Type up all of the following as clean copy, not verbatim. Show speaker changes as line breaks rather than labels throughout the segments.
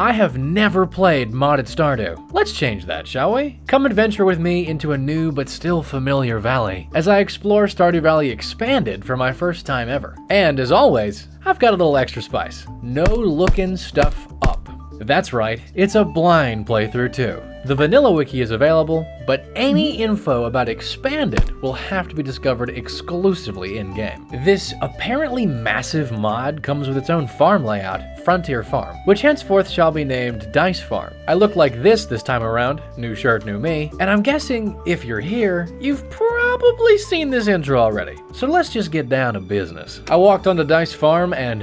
I have never played modded Stardew. Let's change that, shall we? Come adventure with me into a new but still familiar valley as I explore Stardew Valley Expanded for my first time ever. And as always, I've got a little extra spice. No looking stuff up. That's right, it's a blind playthrough too. The vanilla wiki is available, but any info about Expanded will have to be discovered exclusively in-game. This apparently massive mod comes with its own farm layout, Frontier Farm, which henceforth shall be named Dice Farm. I look like this time around, new shirt, new me, and I'm guessing if you're here, you've probably seen this intro already. So let's just get down to business. I walked onto Dice Farm and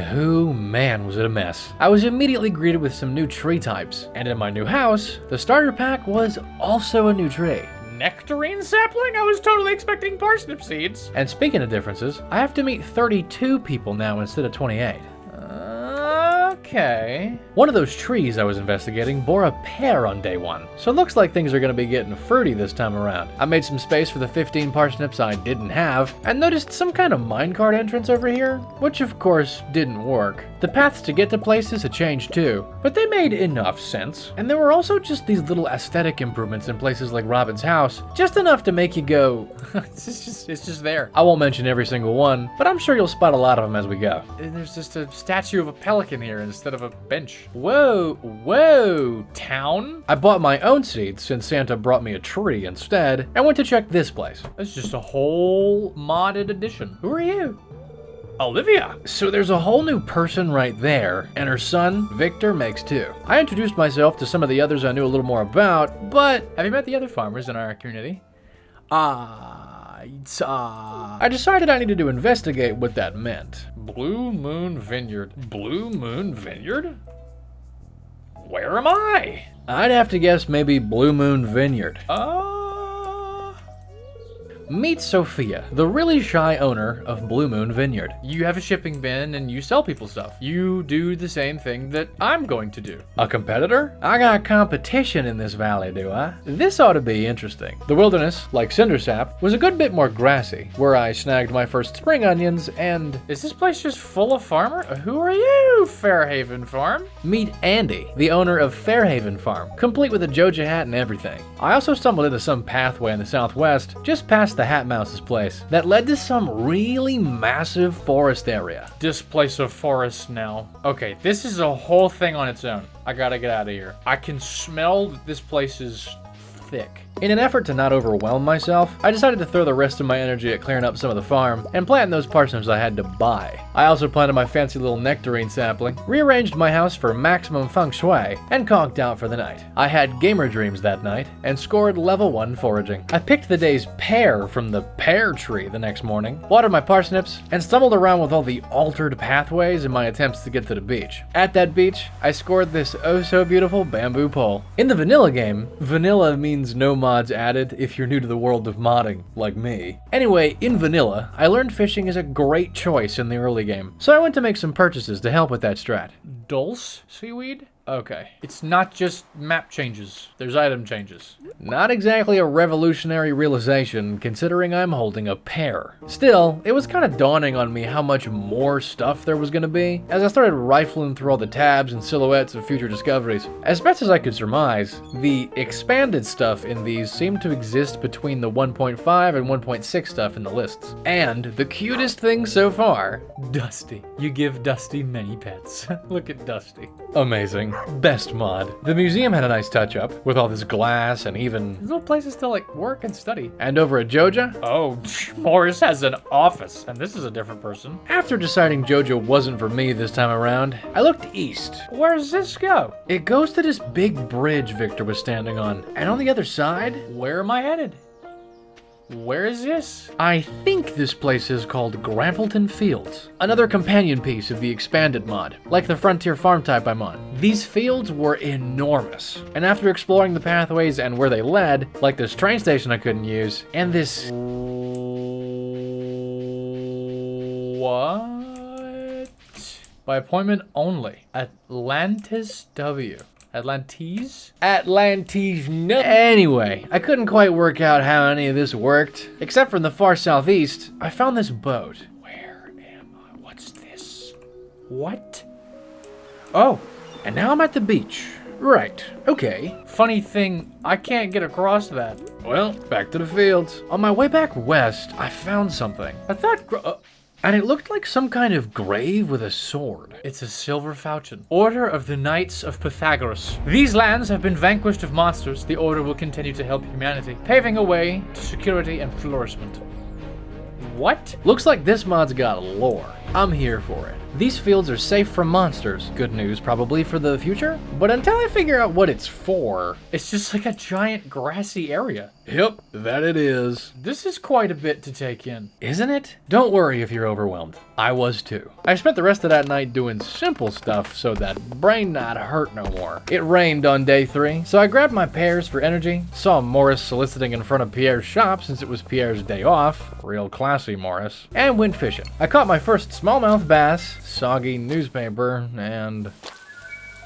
man was it a mess. I was immediately greeted with some new tree types, and in my new house, the starter pack was also a new tree.
Nectarine sapling? I was totally expecting parsnip seeds.
And speaking of differences, I have to meet 32 people now instead of 28.
Okay.
One of those trees I was investigating bore a pear on day 1, so it looks like things are going to be getting fruity this time around. I made some space for the 15 parsnips I didn't have, and noticed some kind of minecart entrance over here, which of course didn't work. The paths to get to places had changed too, but they made enough sense. And there were also just these little aesthetic improvements in places like Robin's house, just enough to make you go,
it's just there.
I won't mention every single one, but I'm sure you'll spot a lot of them as we go.
And there's just a statue of a pelican here instead of a bench.
Whoa,
Town?
I bought my own seeds since Santa brought me a tree instead, and went to check this place.
It's just a whole modded edition.
Who are you?
Olivia.
So there's a whole new person right there, and her son, Victor, makes 2. I introduced myself to some of the others I knew a little more about, but
Have you met the other farmers in our community?
I decided I needed to investigate what that meant.
Blue Moon Vineyard. Blue Moon Vineyard? Where am I?
I'd have to guess maybe Blue Moon Vineyard. Meet Sophia, the really shy owner of Blue Moon Vineyard.
You have a shipping bin and you sell people stuff. You do the same thing that I'm going to do.
A competitor? I got competition in this valley, do I? This ought to be interesting. The wilderness, like Cindersap, was a good bit more grassy, where I snagged my first spring onions and...
Is this place just full of farmer? Who are you, Fairhaven Farm?
Meet Andy, the owner of Fairhaven Farm, complete with a Joja hat and everything. I also stumbled into some pathway in the southwest, just past the Hat Mouse's place, that led to some really massive forest area.
This place of forest now. Okay, this is a whole thing on its own. I gotta get out of here. I can smell that this place is thick.
In an effort to not overwhelm myself, I decided to throw the rest of my energy at clearing up some of the farm and planting those parsnips I had to buy. I also planted my fancy little nectarine sapling, rearranged my house for maximum feng shui, and conked out for the night. I had gamer dreams that night and scored level 1 foraging. I picked the day's pear from the pear tree the next morning, watered my parsnips, and stumbled around with all the altered pathways in my attempts to get to the beach. At that beach, I scored this oh so beautiful bamboo pole. In the vanilla game, vanilla means no mods added if you're new to the world of modding, like me. Anyway, in vanilla, I learned fishing is a great choice in the early game, so I went to make some purchases to help with that strat.
Dulse seaweed? Okay. It's not just map changes. There's item changes.
Not exactly a revolutionary realization, considering I'm holding a pear. Still, it was kind of dawning on me how much more stuff there was going to be, as I started rifling through all the tabs and silhouettes of future discoveries. As best as I could surmise, the expanded stuff in these seemed to exist between the 1.5 and 1.6 stuff in the lists. And the cutest thing so far,
Dusty. You give Dusty many pets. Look at Dusty.
Amazing. Best mod. The museum had a nice touch-up, with all this glass and even...
little places to like work and study.
And over at Joja?
Oh, Morris has an office, and this is a different person.
After deciding Joja wasn't for me this time around, I looked east.
Where does this go?
It goes to this big bridge Victor was standing on, and on the other side...
Where am I headed? Where is this?
I think this place is called Grampleton Fields, another companion piece of the Expanded mod, like the Frontier Farm type I'm on. These fields were enormous, and after exploring the pathways and where they led, like this train station I couldn't use, and this...
What? By appointment only. Atlantis W. Atlantis?
Atlantis, no. Anyway, I couldn't quite work out how any of this worked. Except from the far southeast, I found this boat.
Where am I? What's this? What? Oh,
And now I'm at the beach. Right, okay.
Funny thing, I can't get across that.
Well, back to the fields. On my way back west, I found something.
I thought...
And it looked like some kind of grave with a sword.
It's a silver falchion. Order of the Knights of Pythagoras. These lands have been vanquished of monsters. The order will continue to help humanity, paving a way to security and flourishment. What?
Looks like this mod's got lore. I'm here for it. These fields are safe from monsters. Good news probably for the future. But until I figure out what it's for...
It's just like a giant grassy area.
Yep, that it is.
This is quite a bit to take in.
Isn't it? Don't worry if you're overwhelmed. I was too. I spent the rest of that night doing simple stuff so that brain not hurt no more. It rained on day 3, so I grabbed my pears for energy, saw Morris soliciting in front of Pierre's shop since it was Pierre's day off, real classy Morris, and went fishing. I caught my first smallmouth bass, soggy newspaper, and...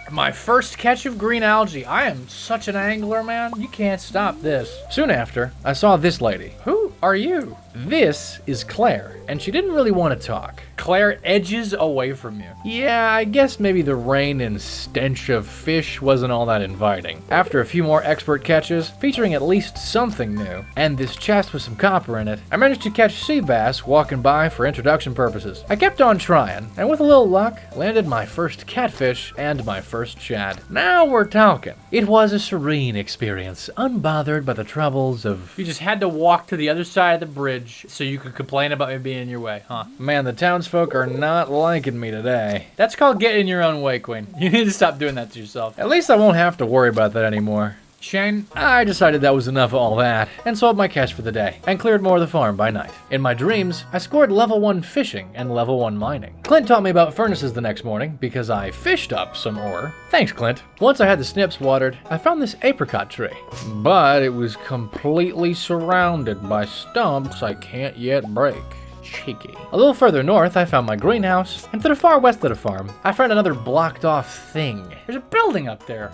my first catch of green algae. I am such an angler, man. You can't stop this.
Soon after, I saw this lady.
Who are you?
This is Claire, and she didn't really want to talk.
Claire edges away from you.
Yeah, I guess maybe the rain and stench of fish wasn't all that inviting. After a few more expert catches, featuring at least something new, and this chest with some copper in it, I managed to catch sea bass walking by for introduction purposes. I kept on trying, and with a little luck, landed my first catfish and my first shad. Now we're talking. It was a serene experience, unbothered by the troubles of...
You just had to walk to the other side of the bridge so you could complain about me being in your way, huh?
Man, the townsfolk are not liking me today.
That's called getting in your own way, Queen. You need to stop doing that to yourself.
At least I won't have to worry about that anymore.
Shane?
I decided that was enough of all that, and sold my catch for the day, and cleared more of the farm by night. In my dreams, I scored level 1 fishing and level 1 mining. Clint taught me about furnaces the next morning, because I fished up some ore. Thanks, Clint. Once I had the snips watered, I found this apricot tree. But it was completely surrounded by stumps I can't yet break. Cheeky. A little further north, I found my greenhouse, and to the far west of the farm, I found another blocked off thing.
There's a building up there.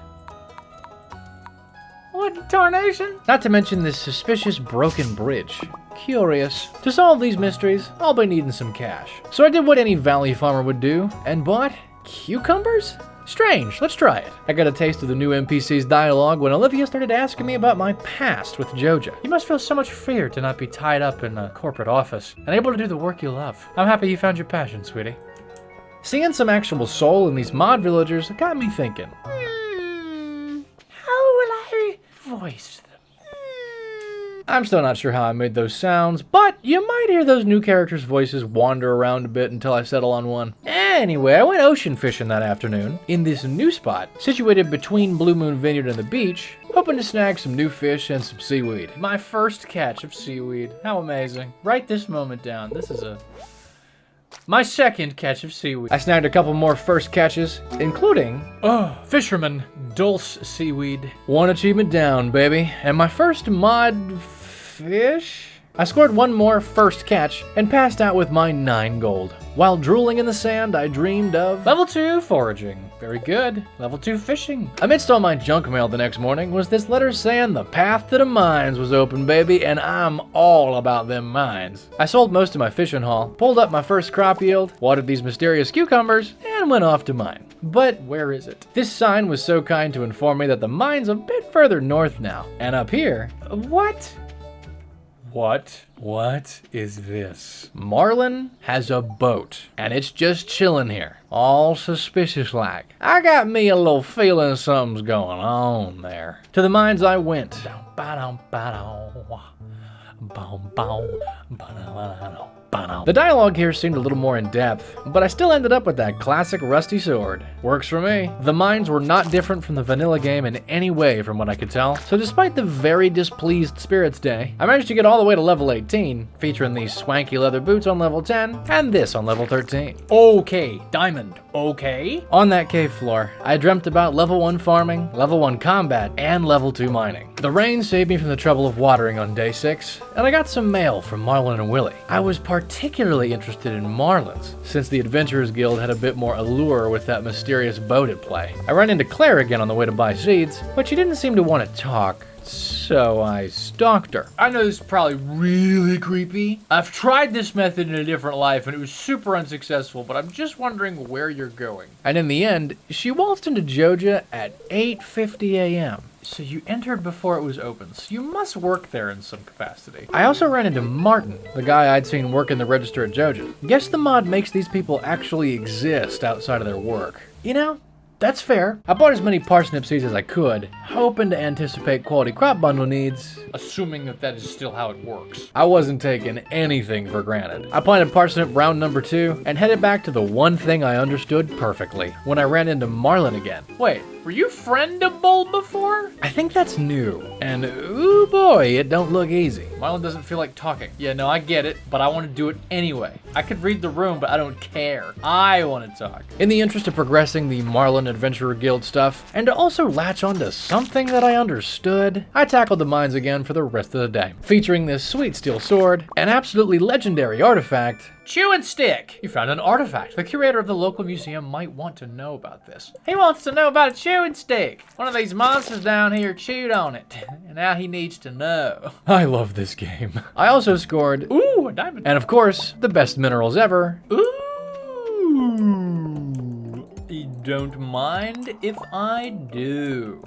What tarnation?
Not to mention this suspicious broken bridge. Curious. To solve these mysteries, I'll be needing some cash. So I did what any valley farmer would do, and bought cucumbers? Strange, let's try it. I got a taste of the new NPC's dialogue when Olivia started asking me about my past with Joja.
You must feel so much freer to not be tied up in a corporate office and able to do the work you love. I'm happy you found your passion, sweetie.
Seeing some actual soul in these mod villagers got me thinking.
How will I voice them?
I'm still not sure how I made those sounds, but you might hear those new characters' voices wander around a bit until I settle on one. Anyway, I went ocean fishing that afternoon in this new spot, situated between Blue Moon Vineyard and the beach, hoping to snag some new fish and some seaweed.
My first catch of seaweed. How amazing. Write this moment down. This is my second catch of seaweed.
I snagged a couple more first catches, including...
fisherman, dulce seaweed.
One achievement down, baby. And my first mod fish? I scored one more first catch and passed out with my 9 gold. While drooling in the sand, I dreamed of...
Level 2 foraging. Very good. Level 2 fishing.
Amidst all my junk mail the next morning was this letter saying the path to the mines was open, baby, and I'm all about them mines. I sold most of my fishing haul, pulled up my first crop yield, watered these mysterious cucumbers, and went off to mine. But
where is it?
This sign was so kind to inform me that the mine's a bit further north now. And up here...
What?
What is this? Marlin has a boat, and it's just chilling here, all suspicious like. I got me a little feeling something's going on there. To the mines I went. The dialogue here seemed a little more in depth, but I still ended up with that classic rusty sword. Works for me. The mines were not different from the vanilla game in any way from what I could tell, so despite the very displeased Spirits Day, I managed to get all the way to level 18, featuring these swanky leather boots on level 10, and this on level 13.
Okay, diamond, okay?
On that cave floor, I dreamt about level 1 farming, level 1 combat, and level 2 mining. The rain saved me from the trouble of watering on day 6, and I got some mail from Marlin and Willie. I was particularly interested in Marlin's, since the Adventurers Guild had a bit more allure with that mysterious boat at play. I ran into Claire again on the way to buy seeds, but she didn't seem to want to talk, so I stalked her.
I know this is probably really creepy. I've tried this method in a different life and it was super unsuccessful, but I'm just wondering where you're going.
And in the end, she waltzed into Joja at 8:50 a.m.
So you entered before it was open, so you must work there in some capacity.
I also ran into Martin, the guy I'd seen working the register at Joja. Guess the mod makes these people actually exist outside of their work. You know, that's fair. I bought as many parsnip seeds as I could, hoping to anticipate quality crop bundle needs.
Assuming that is still how it works.
I wasn't taking anything for granted. I planted parsnip round number 2 and headed back to the one thing I understood perfectly when I ran into Marlin again.
Wait, were you friendable before?
I think that's new, and ooh boy, it don't look easy.
Marlin doesn't feel like talking. Yeah, no, I get it, but I want to do it anyway. I could read the room, but I don't care. I want to talk.
In the interest of progressing the Marlin Adventurer Guild stuff, and to also latch onto something that I understood, I tackled the mines again for the rest of the day, featuring this sweet steel sword, an absolutely legendary artifact,
Chewing stick! You found an artifact. The curator of the local museum might want to know about this. He wants to know about a chewing stick. One of these monsters down here chewed on it, and now he needs to know.
I love this game. I also scored,
Ooh, a diamond.
and of course, the best minerals ever.
Ooh. You don't mind if I do.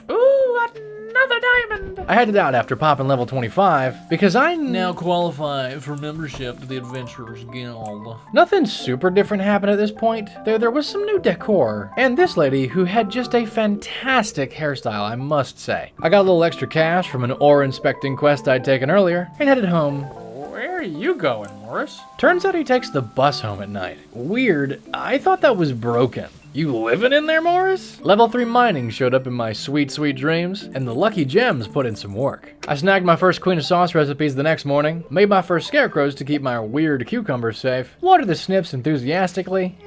Ooh, another diamond.
I headed out after popping level 25 because I
Now qualify for membership to the Adventurers Guild.
Nothing super different happened at this point. There was some new decor, and this lady who had just a fantastic hairstyle, I must say. I got a little extra cash from an ore inspecting quest I'd taken earlier and headed home.
Where are you going, Morris?
Turns out he takes the bus home at night. Weird, I thought that was broken. You living in there, Morris? Level 3 mining showed up in my sweet, sweet dreams, and the lucky gems put in some work. I snagged my first queen of sauce recipes the next morning, made my first scarecrows to keep my weird cucumbers safe, watered the snips enthusiastically.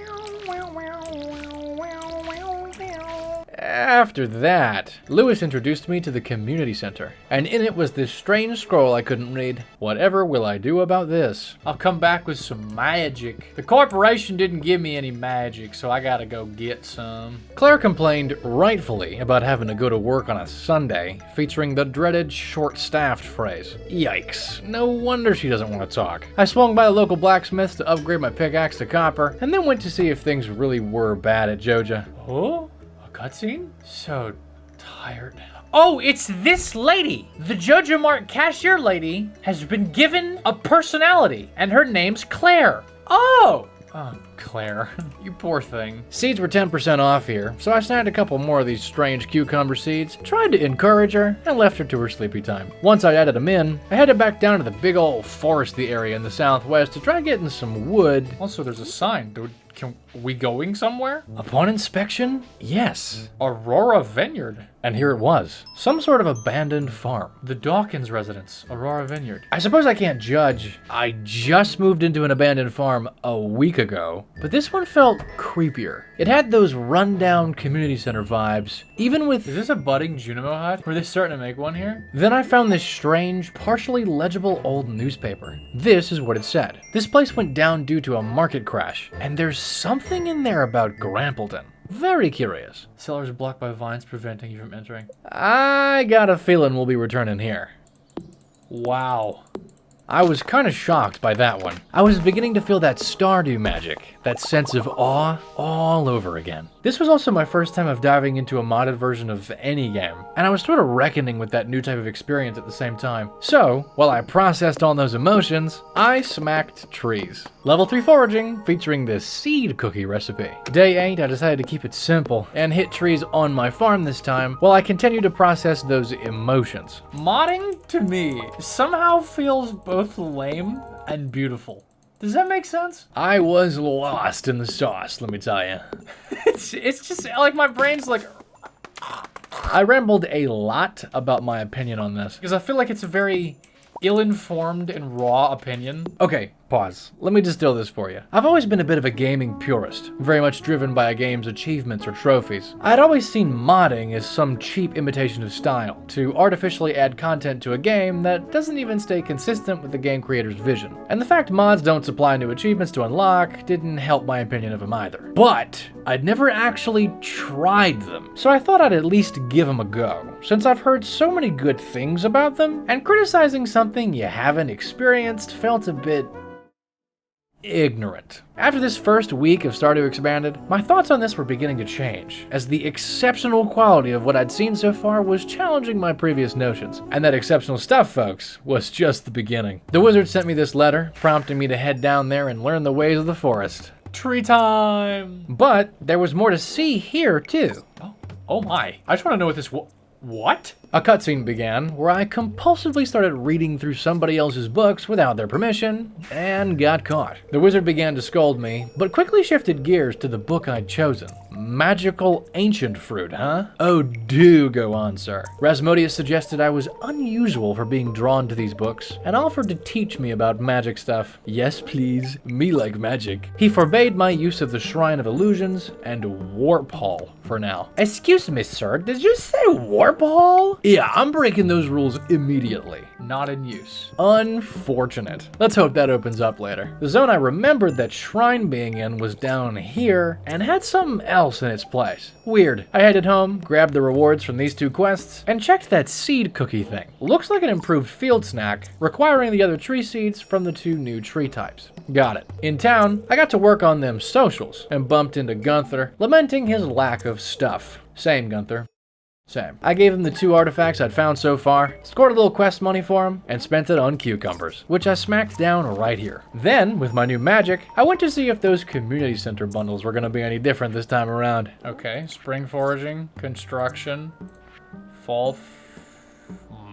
After that, Lewis introduced me to the community center, and in it was this strange scroll I couldn't read. Whatever will I do about this?
I'll come back with some magic. The corporation didn't give me any magic, so I gotta go get some.
Claire complained, rightfully, about having to go to work on a Sunday, featuring the dreaded short-staffed phrase. Yikes, no wonder she doesn't want to talk. I swung by the local blacksmiths to upgrade my pickaxe to copper, and then went to see if things really were bad at Joja.
Oh? Cutscene? So tired. Oh, it's this lady! The Joja Mart cashier lady has been given a personality, and her name's Claire. Oh! Oh, Claire, you poor thing.
Seeds were 10% off here, so I snagged a couple more of these strange cucumber seeds, tried to encourage her, and left her to her sleepy time. Once I added them in, I headed back down to the big old foresty area in the southwest to try getting some wood.
Also, there's a sign. Can we going somewhere?
Upon inspection, yes.
Aurora Vineyard.
And here it was. Some sort of abandoned farm.
The Dawkins residence, Aurora Vineyard.
I suppose I can't judge. I just moved into an abandoned farm a week ago, but this one felt creepier. It had those rundown community center vibes, even with...
Is this a budding Junimo hut? Were they starting to make one here?
Then I found this strange, partially legible old newspaper. This is what it said. This place went down due to a market crash, and there's something in there about Grampleton. Very curious.
Cellars blocked by vines preventing you from entering.
I got a feeling we'll be returning here.
Wow.
I was kind of shocked by that one. I was beginning to feel that Stardew magic, that sense of awe all over again. This was also my first time of diving into a modded version of any game, and I was sort of reckoning with that new type of experience at the same time. So, while I processed all those emotions, I smacked trees. Level 3 foraging, featuring the seed cookie recipe. Day 8, I decided to keep it simple, and hit trees on my farm this time, while I continued to process those emotions.
Modding, to me, somehow feels both lame and beautiful. Does that make sense?
I was lost in the sauce, let me tell you.
It's just like my brain's like...
I rambled a lot about my opinion on this.
Because I feel like it's a very ill-informed and raw opinion.
Okay, Pause. Let me distill this for you. I've always been a bit of a gaming purist, very much driven by a game's achievements or trophies. I'd always seen modding as some cheap imitation of style, to artificially add content to a game that doesn't even stay consistent with the game creator's vision. And the fact mods don't supply new achievements to unlock didn't help my opinion of them either. But I'd never actually tried them, so I thought I'd at least give them a go, since I've heard so many good things about them, and criticizing something you haven't experienced felt a bit ignorant. After this first week of Stardew Expanded, my thoughts on this were beginning to change, as the exceptional quality of what I'd seen so far was challenging my previous notions. And that exceptional stuff, folks, was just the beginning. The wizard sent me this letter, prompting me to head down there and learn the ways of the forest.
Tree time!
But there was more to see here, too.
Oh my. I just want to know what this what?
A cutscene began where I compulsively started reading through somebody else's books without their permission and got caught. The wizard began to scold me, but quickly shifted gears to the book I'd chosen. Magical ancient fruit, huh? Oh, do go on, sir. Rasmodius suggested I was unusual for being drawn to these books and offered to teach me about magic stuff. Yes, please. Me like magic. He forbade my use of the Shrine of Illusions and Warp Hall for now. Excuse me, sir. Did you say Warp Hall? Yeah, I'm breaking those rules immediately.
Not in use.
Unfortunate. Let's hope that opens up later. The zone I remembered that shrine being in was down here and had something else in its place. Weird. I headed home, grabbed the rewards from these two quests, and checked that seed cookie thing. Looks like an improved field snack, requiring the other tree seeds from the two new tree types. Got it. In town, I got to work on them socials and bumped into Gunther, lamenting his lack of stuff. Same, Gunther. Same. I gave him the 2 artifacts I'd found so far, scored a little quest money for him, and spent it on cucumbers, which I smacked down right here. Then, with my new magic, I went to see if those community center bundles were gonna be any different this time around.
Okay, spring foraging, construction, fall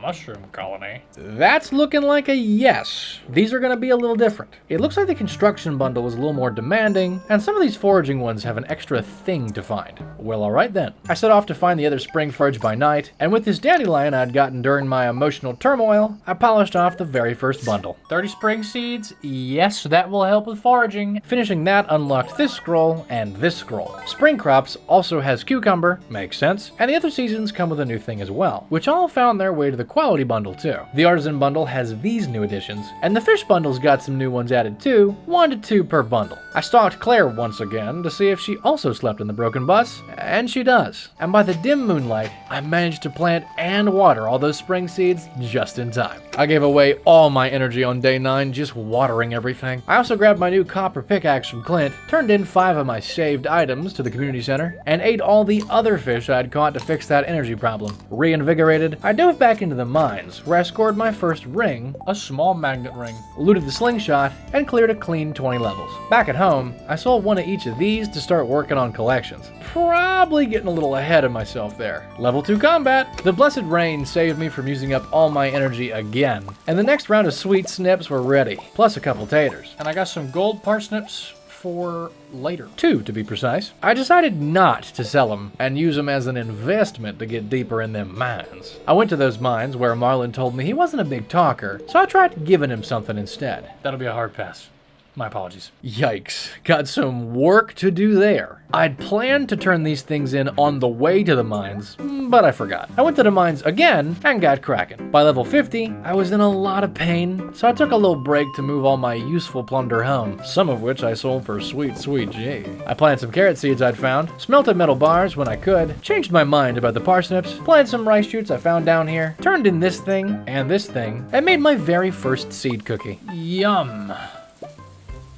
mushroom colony.
That's looking like a yes. These are gonna be a little different. It looks like the construction bundle is a little more demanding, and some of these foraging ones have an extra thing to find. Well, alright then. I set off to find the other spring forage by night, and with this dandelion I'd gotten during my emotional turmoil, I polished off the very first bundle.
30 spring seeds? Yes, that will help with foraging.
Finishing that unlocked this scroll and this scroll. Spring crops also has cucumber, makes sense, and the other seasons come with a new thing as well, which all found their way to the quality bundle too. The artisan bundle has these new additions, and the fish bundle's got some new ones added too, 1 to 2 per bundle. I stalked Claire once again to see if she also slept in the broken bus, and she does. And by the dim moonlight, I managed to plant and water all those spring seeds just in time. I gave away all my energy on day 9 just watering everything. I also grabbed my new copper pickaxe from Clint, turned in 5 of my saved items to the community center, and ate all the other fish I'd caught to fix that energy problem. Reinvigorated, I dove back into the mines, where I scored my first ring,
a small magnet ring,
looted the slingshot, and cleared a clean 20 levels. Back at home, I sold 1 of each of these to start working on collections. Probably getting a little ahead of myself there. Level 2 combat. The blessed rain saved me from using up all my energy again, and the next round of sweet snips were ready, plus a couple taters.
And I got some gold parsnips for later.
2 to be precise. I decided not to sell them and use them as an investment to get deeper in them mines. I went to those mines where Marlon told me he wasn't a big talker, so I tried giving him something instead.
That'll be a hard pass. My apologies.
Yikes. Got some work to do there. I'd planned to turn these things in on the way to the mines, but I forgot. I went to the mines again and got cracking. By level 50, I was in a lot of pain, so I took a little break to move all my useful plunder home, some of which I sold for sweet, sweet G. I planted some carrot seeds I'd found, smelted metal bars when I could, changed my mind about the parsnips, planted some rice shoots I found down here, turned in this thing, and made my very first seed cookie.
Yum.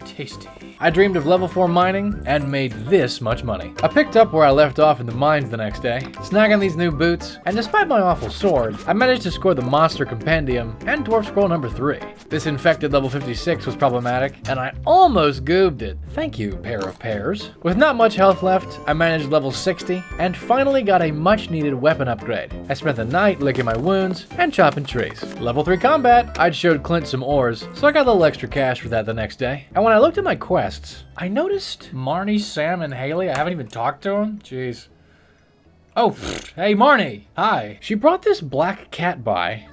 Tasty.
I dreamed of level 4 mining and made this much money. I picked up where I left off in the mines the next day, snagging these new boots, and despite my awful sword, I managed to score the monster compendium and dwarf scroll number 3. This infected level 56 was problematic, and I almost goobed it. Thank you, pair of pears. With not much health left, I managed level 60 and finally got a much needed weapon upgrade. I spent the night licking my wounds and chopping trees. Level 3 combat. I'd showed Clint some ores, so I got a little extra cash for that the next day. And when I looked at my quests, I noticed
Marnie, Sam, and Haley. I haven't even talked to them. Jeez. Oh, hey Marnie. Hi.
She brought this black cat by.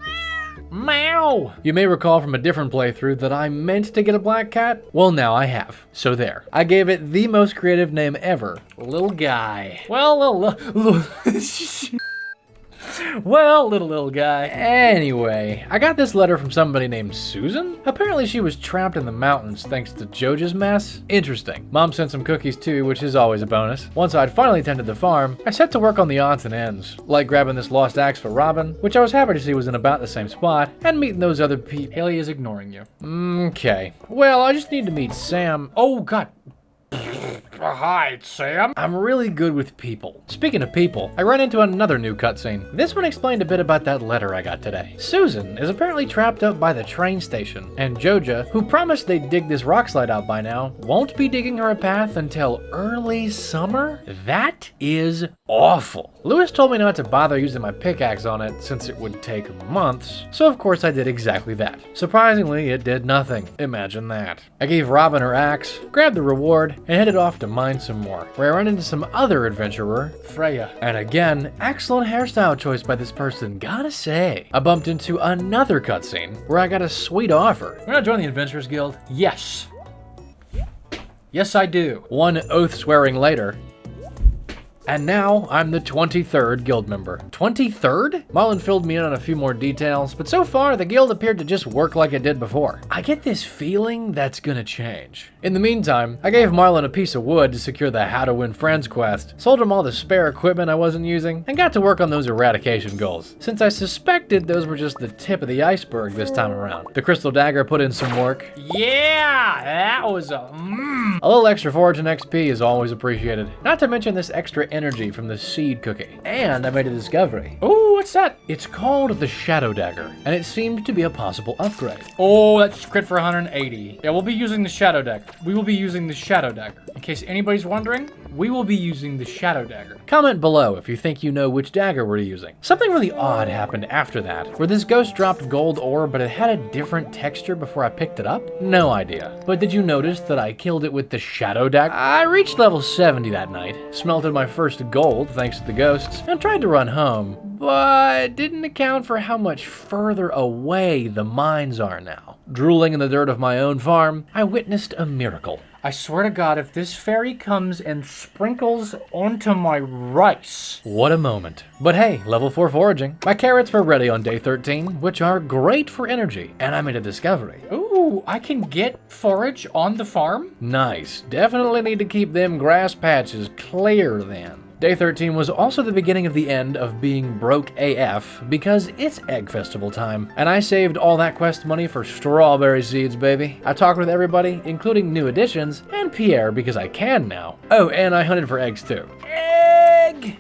Meow!
You may recall from a different playthrough that I meant to get a black cat. Well, now I have. So there. I gave it the most creative name ever. Little Guy.
Well, little guy.
Anyway, I got this letter from somebody named Susan. Apparently she was trapped in the mountains thanks to Joja's mess. Interesting. Mom sent some cookies too, which is always a bonus. Once I'd finally tended the farm, I set to work on the odds and ends, like grabbing this lost axe for Robin, which I was happy to see was in about the same spot, and meeting those other people.
Haley is ignoring you.
Okay. Well, I just need to meet Sam.
Oh, God. Hi, Sam.
I'm really good with people. Speaking of people, I ran into another new cutscene. This one explained a bit about that letter I got today. Susan is apparently trapped up by the train station, and Joja, who promised they'd dig this rock slide out by now, won't be digging her a path until early summer? That is awful. Lewis told me not to bother using my pickaxe on it since it would take months, so of course I did exactly that. Surprisingly, it did nothing. Imagine that. I gave Robin her axe, grabbed the reward, and headed off to mine some more, where I ran into some other adventurer, Freya. And again, excellent hairstyle choice by this person, gotta say. I bumped into another cutscene where I got a sweet offer.
You're not joining the Adventurers Guild? Yes. Yes, I do.
One oath-swearing later, and now I'm the 23rd guild member. 23rd? Marlon filled me in on a few more details, but so far the guild appeared to just work like it did before. I get this feeling that's gonna change. In the meantime, I gave Marlon a piece of wood to secure the How to Win Friends quest, sold him all the spare equipment I wasn't using, and got to work on those eradication goals, since I suspected those were just the tip of the iceberg this time around. The crystal dagger put in some work.
Yeah, that was a
A little extra forage and XP is always appreciated. Not to mention this extra energy from the seed cookie. And I made a discovery.
Ooh, what's that?
It's called the Shadow Dagger, and it seemed to be a possible upgrade.
Oh, that's crit for 180. Yeah, we'll be using the Shadow Dagger. We will be using the Shadow Dagger. In case anybody's wondering, we will be using the Shadow Dagger.
Comment below if you think you know which dagger we're using. Something really odd happened after that, where this ghost dropped gold ore, but it had a different texture before I picked it up? No idea. But did you notice that I killed it with the Shadow Dagger? I reached level 70 that night, smelted my first gold thanks to the ghosts, and tried to run home, but didn't account for how much further away the mines are now. Drooling in the dirt of my own farm, I witnessed a miracle.
I swear to God, if this fairy comes and sprinkles onto my rice.
What a moment. But hey, level 4 foraging. My carrots were ready on day 13, which are great for energy, and I made a discovery.
Ooh, I can get forage on the farm?
Nice. Definitely need to keep them grass patches clear then. Day 13 was also the beginning of the end of being broke AF because it's Egg Festival time, and I saved all that quest money for strawberry seeds, baby. I talked with everybody, including new additions, and Pierre because I can now. Oh, and I hunted for eggs too. Egg!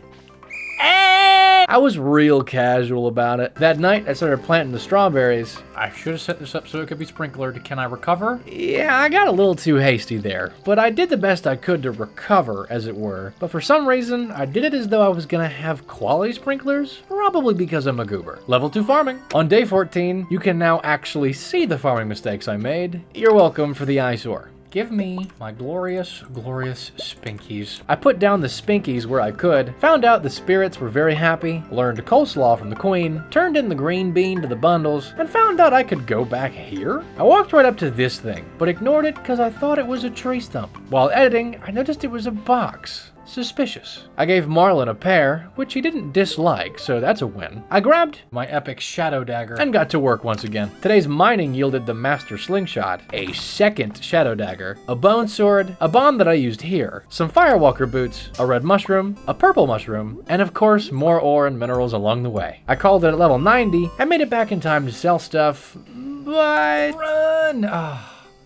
I was real casual about it. That night, I started planting the strawberries.
I should have set this up so it could be sprinklered. Can I recover?
Yeah, I got a little too hasty there, but I did the best I could to recover, as it were. But for some reason, I did it as though I was gonna have quality sprinklers, probably because I'm a goober. Level 2 farming. On day 14, you can now actually see the farming mistakes I made. You're welcome for the eyesore.
Give me my glorious, glorious spinkies.
I put down the spinkies where I could, found out the spirits were very happy, learned coleslaw from the queen, turned in the green bean to the bundles, and found out I could go back here? I walked right up to this thing, but ignored it because I thought it was a tree stump. While editing, I noticed it was a box. Suspicious. I gave Marlon a pear, which he didn't dislike, so that's a win. I grabbed
my epic Shadow Dagger
and got to work once again. Today's mining yielded the Master Slingshot, a second Shadow Dagger, a bone sword, a bomb that I used here, some Firewalker boots, a red mushroom, a purple mushroom, and of course more ore and minerals along the way. I called it at level 90 and made it back in time to sell stuff, but... Run!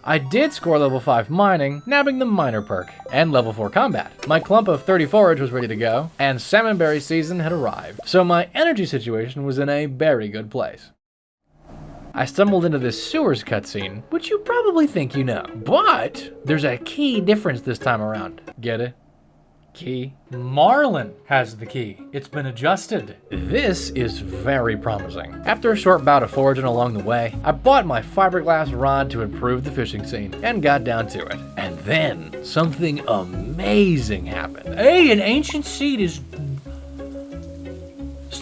I did score level 5 mining, nabbing the miner perk, and level 4 combat. My clump of 30 forage was ready to go, and salmonberry season had arrived, so my energy situation was in a very good place. I stumbled into this sewers cutscene, which you probably think you know, but there's a key difference this time around. Get it? Key.
Marlon has the key. It's been adjusted.
This is very promising. After a short bout of foraging along the way, I bought my fiberglass rod to improve the fishing scene and got down to it. And then something amazing happened.
Hey, an ancient seed is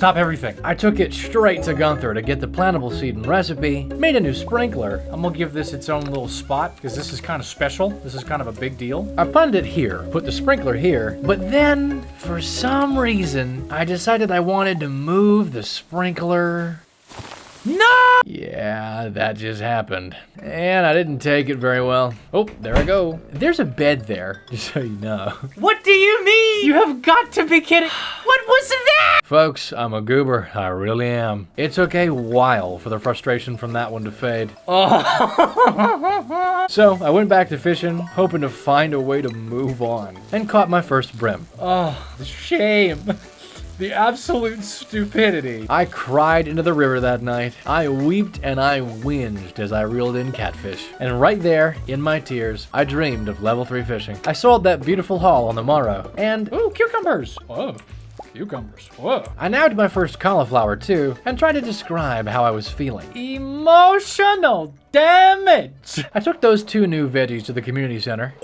stop everything.
I took it straight to Gunther to get the plantable seed and recipe, made a new sprinkler.
I'm gonna give this its own little spot because this is kind of special. This is kind of a big deal.
I planted it here, put the sprinkler here, but then, for some reason, I decided I wanted to move the sprinkler.
No!
Yeah, that just happened. And I didn't take it very well. Oh, there I go. There's a bed there, just so you know.
What do you mean? You have got to be kidding. What was that?
Folks, I'm a goober. I really am. It took a while for the frustration from that one to fade.
Oh.
So I went back to fishing, hoping to find a way to move on, and caught my first brim.
Oh, the shame. The absolute stupidity.
I cried into the river that night. I weeped and I whinged as I reeled in catfish. And right there, in my tears, I dreamed of level 3 fishing. I sold that beautiful haul on the morrow, and
ooh, cucumbers. Whoa. Cucumbers. Whoa.
I nabbed my first cauliflower too, and tried to describe how I was feeling.
Emotional damage.
I took those 2 new veggies to the community center,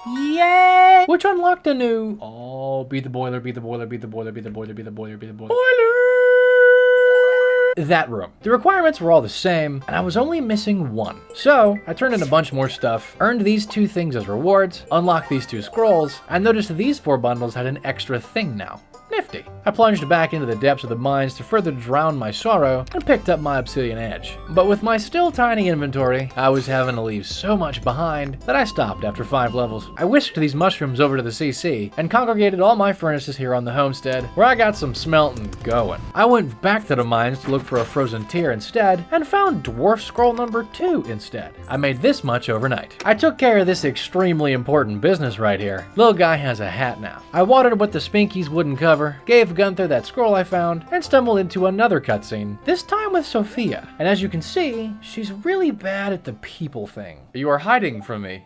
Yay!
which unlocked a new...
Oh, beat the boiler, beat the boiler, beat the boiler, beat the boiler, beat the boiler, beat the boiler.
that room. The requirements were all the same, and I was only missing one. So I turned in a bunch more stuff, earned these 2 things as rewards, unlocked these 2 scrolls, and noticed these 4 bundles had an extra thing now. Nifty. I plunged back into the depths of the mines to further drown my sorrow and picked up my obsidian edge. But with my still tiny inventory, I was having to leave so much behind that I stopped after 5 levels. I whisked these mushrooms over to the CC and congregated all my furnaces here on the homestead, where I got some smelting going. I went back to the mines to look for a frozen tear instead and found dwarf scroll number 2 instead. I made this much overnight. I took care of this extremely important business right here. Little guy has a hat now. I watered what the Spinkies wouldn't cover, gave Gunther that scroll I found, and stumbled into another cutscene, this time with Sophia. And as you can see, she's really bad at the people thing.
You are hiding from me.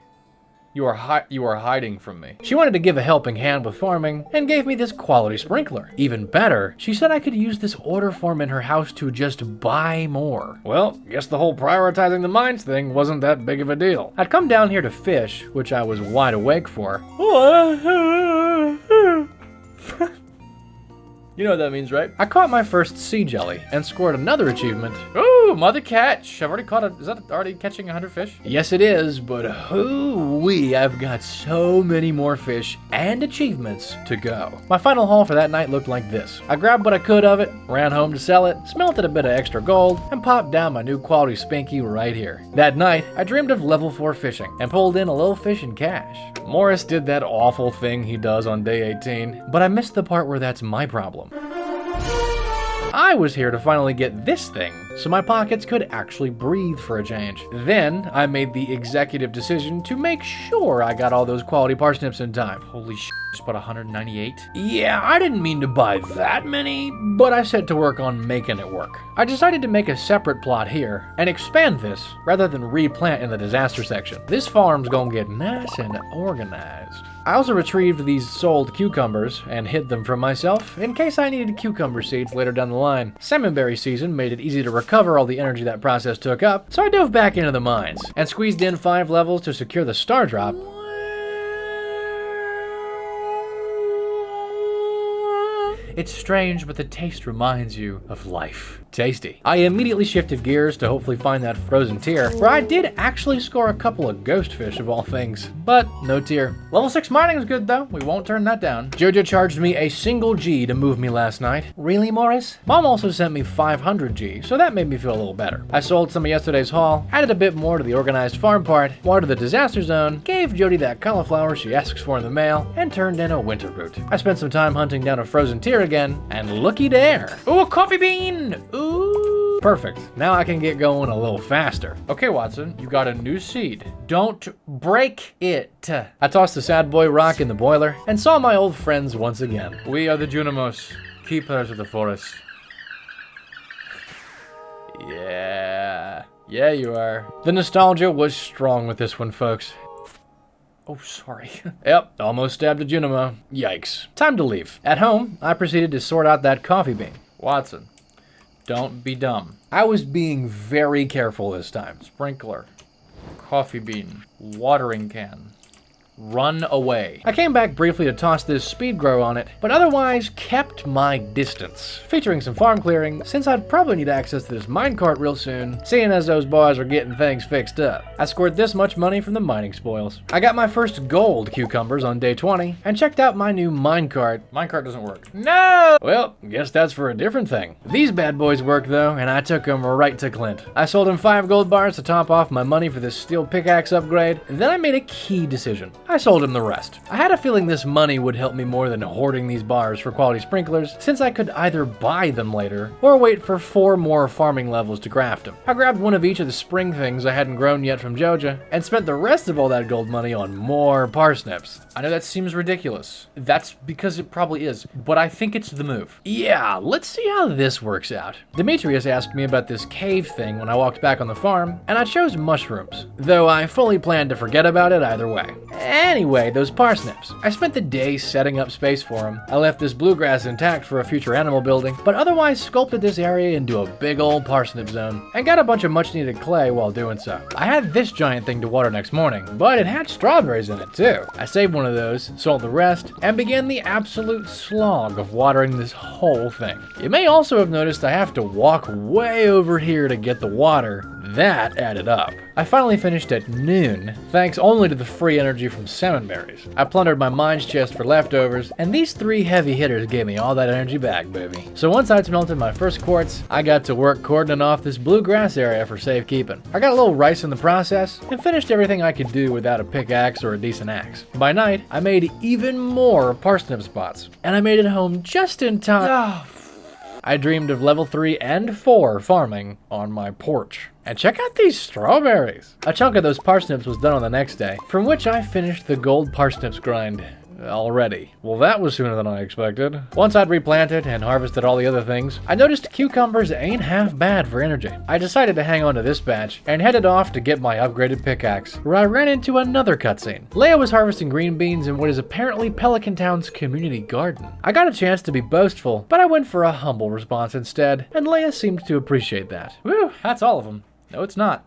You are hiding from me.
She wanted to give a helping hand with farming and gave me this quality sprinkler. Even better, she said I could use this order form in her house to just buy more. Well, guess the whole prioritizing the mines thing wasn't that big of a deal. I'd come down here to fish, which I was wide awake for. You know what that means, right? I caught my first sea jelly and scored another achievement.
Ooh, mother catch. I've already caught is that already catching 100 fish?
Yes, it is, but hoo-wee, I've got so many more fish and achievements to go. My final haul for that night looked like this. I grabbed what I could of it, ran home to sell it, smelted a bit of extra gold, and popped down my new quality Spinky right here. That night, I dreamed of level 4 fishing and pulled in a little fish in cash. Morris did that awful thing he does on day 18, but I missed the part where that's my problem. I was here to finally get this thing, so my pockets could actually breathe for a change. Then, I made the executive decision to make sure I got all those quality parsnips in time.
Holy shit, just bought 198?
Yeah, I didn't mean to buy that many, but I set to work on making it work. I decided to make a separate plot here, and expand this, rather than replant in the disaster section. This farm's gonna get nice and organized. I also retrieved these sold cucumbers and hid them from myself in case I needed cucumber seeds later down the line. Salmonberry season made it easy to recover all the energy that process took up, so I dove back into the mines and squeezed in 5 levels to secure the star drop.
It's strange, but the taste reminds you of life.
Tasty. I immediately shifted gears to hopefully find that frozen tear, where I did actually score a couple of ghost fish of all things, but no tear.
Level 6 mining is good though. We won't turn that down.
Jojo charged me a single G to move me last night. Really, Morris? Mom also sent me 500 G, so that made me feel a little better. I sold some of yesterday's haul, added a bit more to the organized farm part, watered the disaster zone, gave Jody that cauliflower she asks for in the mail, and turned in a winter root. I spent some time hunting down a frozen tear again, and looky there.
Ooh, a coffee bean! Ooh!
Perfect. Now I can get going a little faster.
Okay, Watson, you got a new seed. Don't break it.
I tossed the sad boy rock in the boiler and saw my old friends once again.
We are the Junimos, keepers of the forest.
Yeah, you are. The nostalgia was strong with this one, folks.
Oh, sorry.
Yep, almost stabbed a Junimo. Yikes. Time to leave. At home, I proceeded to sort out that coffee bean.
Watson, don't be dumb.
I was being very careful this time.
Sprinkler, coffee bean, watering can,
Run away. I came back briefly to toss this speed grow on it, but otherwise kept my distance, featuring some farm clearing, since I'd probably need access to this minecart real soon, seeing as those boys are getting things fixed up. I scored this much money from the mining spoils. I got my first gold cucumbers on day 20, and checked out my new minecart. Minecart doesn't work. No! Well, guess that's for a different thing. These bad boys work though, and I took them right to Clint. I sold him 5 gold bars to top off my money for this steel pickaxe upgrade, and then I made a key decision. I sold him the rest. I had a feeling this money would help me more than hoarding these bars for quality sprinklers, since I could either buy them later or wait for 4 more farming levels to craft them. I grabbed one of each of the spring things I hadn't grown yet from Joja and spent the rest of all that gold money on more parsnips. I know that seems ridiculous. That's because it probably is, but I think it's the move. Yeah, let's see how this works out. Demetrius asked me about this cave thing when I walked back on the farm, and I chose mushrooms, though I fully planned to forget about it either way. Anyway, those parsnips. I spent the day setting up space for them. I left this bluegrass intact for a future animal building, but otherwise sculpted this area into a big old parsnip zone, and got a bunch of much needed clay while doing so. I had this giant thing to water next morning, but it had strawberries in it too. I saved one of those, sold the rest, and began the absolute slog of watering this whole thing. You may also have noticed I have to walk way over here to get the water. That added up. I finally finished at noon, thanks only to the free energy from salmon berries. I plundered my mine's chest for leftovers, and these 3 heavy hitters gave me all that energy back, baby. So once I'd smelted my first quartz, I got to work cordoning off this bluegrass area for safekeeping. I got a little rice in the process, and finished everything I could do without a pickaxe or a decent axe. By night, I made even more parsnip spots, and I made it home just in time. I dreamed of level 3 and 4 farming on my porch. And check out these strawberries. A chunk of those parsnips was done on the next day, from which I finished the gold parsnips grind already. Well, that was sooner than I expected. Once I'd replanted and harvested all the other things, I noticed cucumbers ain't half bad for energy. I decided to hang on to this batch and headed off to get my upgraded pickaxe, where I ran into another cutscene. Leia was harvesting green beans in what is apparently Pelican Town's community garden. I got a chance to be boastful, but I went for a humble response instead, and Leia seemed to appreciate that. Woo, that's all of them. No, it's not.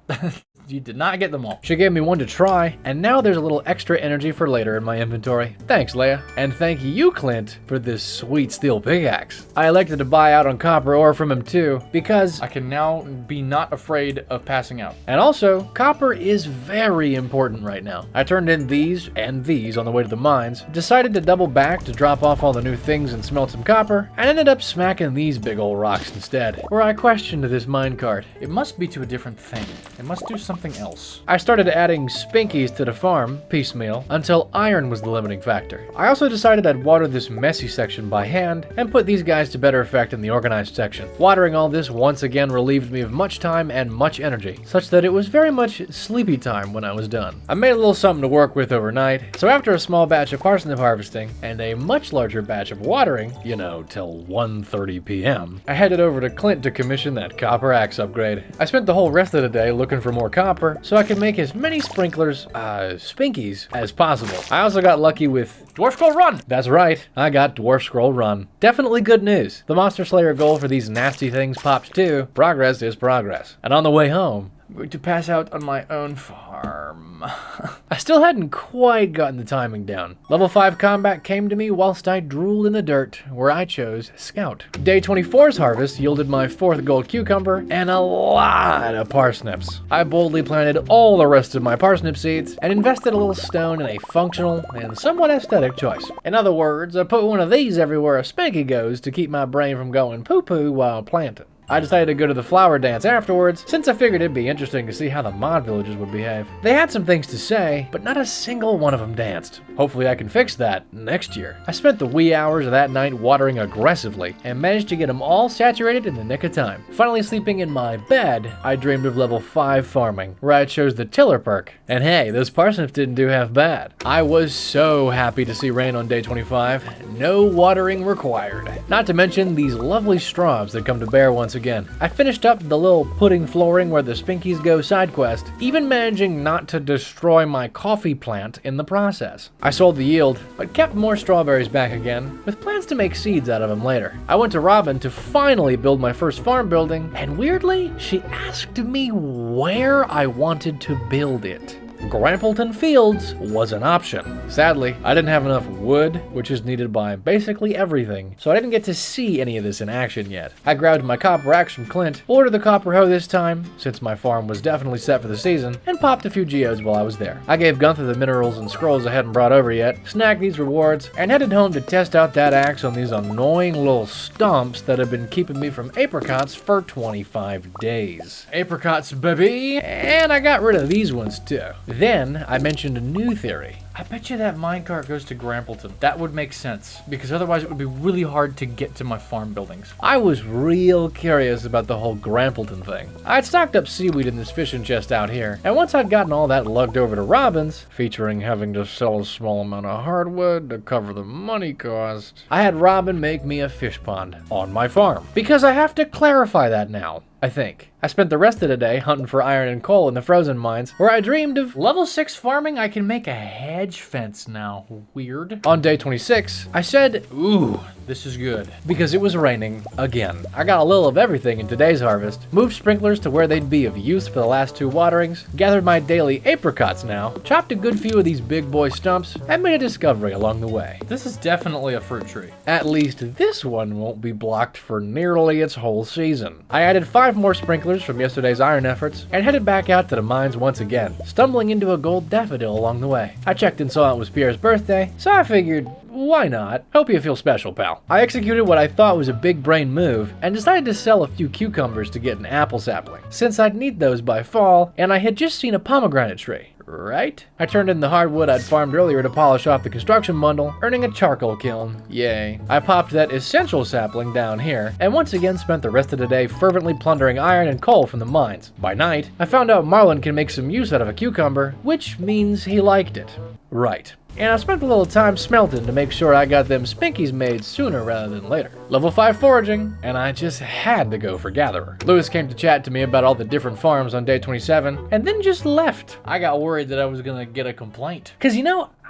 You did not get them all. She gave me one to try, and now there's a little extra energy for later in my inventory. Thanks, Leia. And thank you, Clint, for this sweet steel pickaxe. I elected to buy out on copper ore from him too, because I can now be not afraid of passing out. And also, copper is very important right now. I turned in these and these on the way to the mines, decided to double back to drop off all the new things and smelt some copper, and ended up smacking these big old rocks instead, where I questioned this minecart. It must be to a different thing. It must do something else. I started adding spinkies to the farm, piecemeal, until iron was the limiting factor. I also decided I'd water this messy section by hand, and put these guys to better effect in the organized section. Watering all this once again relieved me of much time and much energy, such that it was very much sleepy time when I was done. I made a little something to work with overnight, so after a small batch of parsnip harvesting, and a much larger batch of watering, you know, till 1:30 p.m., I headed over to Clint to commission that copper axe upgrade. I spent the whole rest of the day looking for more copper, so I could make as many sprinklers, spinkies, as possible. I also got lucky with Dwarf Scroll Run! That's right, I got Dwarf Scroll Run. Definitely good news. The Monster Slayer goal for these nasty things popped too. Progress is progress. And on the way home, I'm going to pass out on my own farm. I still hadn't quite gotten the timing down. Level 5 combat came to me whilst I drooled in the dirt, where I chose Scout. Day 24's harvest yielded my 4th gold cucumber and a lot of parsnips. I boldly planted all the rest of my parsnip seeds and invested a little stone in a functional and somewhat aesthetic choice. In other words, I put one of these everywhere a spanky goes to keep my brain from going poo-poo while planting. I decided to go to the flower dance afterwards, since I figured it'd be interesting to see how the mod villagers would behave. They had some things to say, but not a single one of them danced. Hopefully I can fix that next year. I spent the wee hours of that night watering aggressively, and managed to get them all saturated in the nick of time. Finally sleeping in my bed, I dreamed of level 5 farming, where I chose the tiller perk. And hey, those parsnips didn't do half bad. I was so happy to see rain on day 25. No watering required. Not to mention these lovely straws that come to bear once again. I finished up the little pudding flooring where the Spinkies go side quest, even managing not to destroy my coffee plant in the process. I sold the yield, but kept more strawberries back again, with plans to make seeds out of them later. I went to Robin to finally build my first farm building, and weirdly, she asked me where I wanted to build it. Grampleton Fields was an option. Sadly, I didn't have enough wood, which is needed by basically everything, so I didn't get to see any of this in action yet. I grabbed my copper axe from Clint, ordered the copper hoe this time, since my farm was definitely set for the season, and popped a few geodes while I was there. I gave Gunther the minerals and scrolls I hadn't brought over yet, snagged these rewards, and headed home to test out that axe on these annoying little stumps that have been keeping me from apricots for 25 days. Apricots, baby! And I got rid of these ones too. Then I mentioned a new theory.
I bet you that minecart goes to Grampleton. That would make sense, because otherwise it would be really hard to get to my farm buildings.
I was real curious about the whole Grampleton thing. I'd stocked up seaweed in this fishing chest out here, and once I'd gotten all that lugged over to Robin's, featuring having to sell a small amount of hardwood to cover the money cost, I had Robin make me a fish pond on my farm. Because I have to clarify that now, I think. I spent the rest of the day hunting for iron and coal in the frozen mines, where I dreamed of
Level 6 farming, I can make a hedge fence now. Weird.
On day 26, I said,
Ooh, this is good.
because it was raining again. I got a little of everything in today's harvest, moved sprinklers to where they'd be of use for the last 2 waterings, gathered my daily apricots now, chopped a good few of these big boy stumps, and made a discovery along the way.
This is definitely a fruit tree.
At least this one won't be blocked for nearly its whole season. I added 5 more sprinklers from yesterday's iron efforts, and headed back out to the mines once again, stumbling into a gold daffodil along the way. I checked and saw it was Pierre's birthday, so I figured, why not? Hope you feel special, pal. I executed what I thought was a big brain move, and decided to sell a few cucumbers to get an apple sapling, since I'd need those by fall, and I had just seen a pomegranate tree. Right? I turned in the hardwood I'd farmed earlier to polish off the construction bundle, earning a charcoal kiln. Yay. I popped that essential sapling down here, and once again spent the rest of the day fervently plundering iron and coal from the mines. By night, I found out Marlin can make some use out of a cucumber, which means he liked it. Right. And I spent a little time smelting to make sure I got them spinkies made sooner rather than later. Level 5 foraging, and I just had to go for Gatherer. Lewis came to chat to me about all the different farms on day 27, and then just left.
I got worried that I was gonna get a complaint.
Cause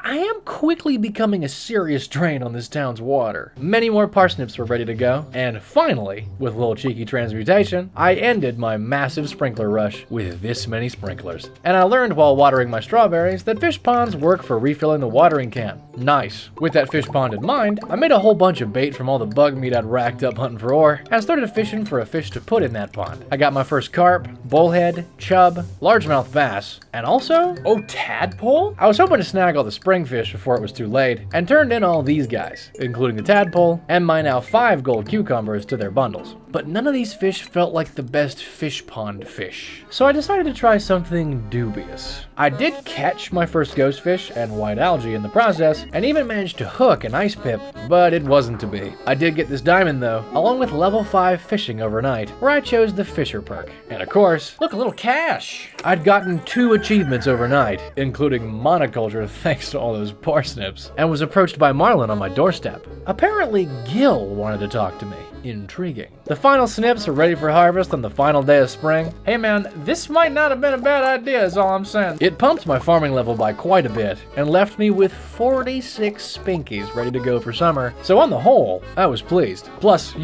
I am quickly becoming a serious drain on this town's water. Many more parsnips were ready to go, and finally, with a little cheeky transmutation, I ended my massive sprinkler rush with this many sprinklers. And I learned while watering my strawberries that fish ponds work for refilling the watering can. Nice. With that fish pond in mind, I made a whole bunch of bait from all the bug meat I'd racked up hunting for ore, and started fishing for a fish to put in that pond. I got my first carp, bullhead, chub, largemouth bass, and also,
Oh, tadpole?
I was hoping to snag all the spring fish before it was too late, and turned in all these guys, including the tadpole, and my now 5 gold cucumbers to their bundles. But none of these fish felt like the best fish pond fish. So I decided to try something dubious. I did catch my first ghost fish and white algae in the process, and even managed to hook an ice pip, but it wasn't to be. I did get this diamond though, along with level 5 fishing overnight, where I chose the fisher perk. And of course,
Look, a little cash.
I'd gotten 2 achievements overnight, including monoculture thanks to all those parsnips, and was approached by Marlin on my doorstep. Apparently Gil wanted to talk to me. Intriguing. The final snips are ready for harvest on the final day of spring.
Hey man, this might not have been a bad idea is all I'm saying.
It pumped my farming level by quite a bit, and left me with 46 spinkies ready to go for summer, so on the whole, I was pleased. Plus,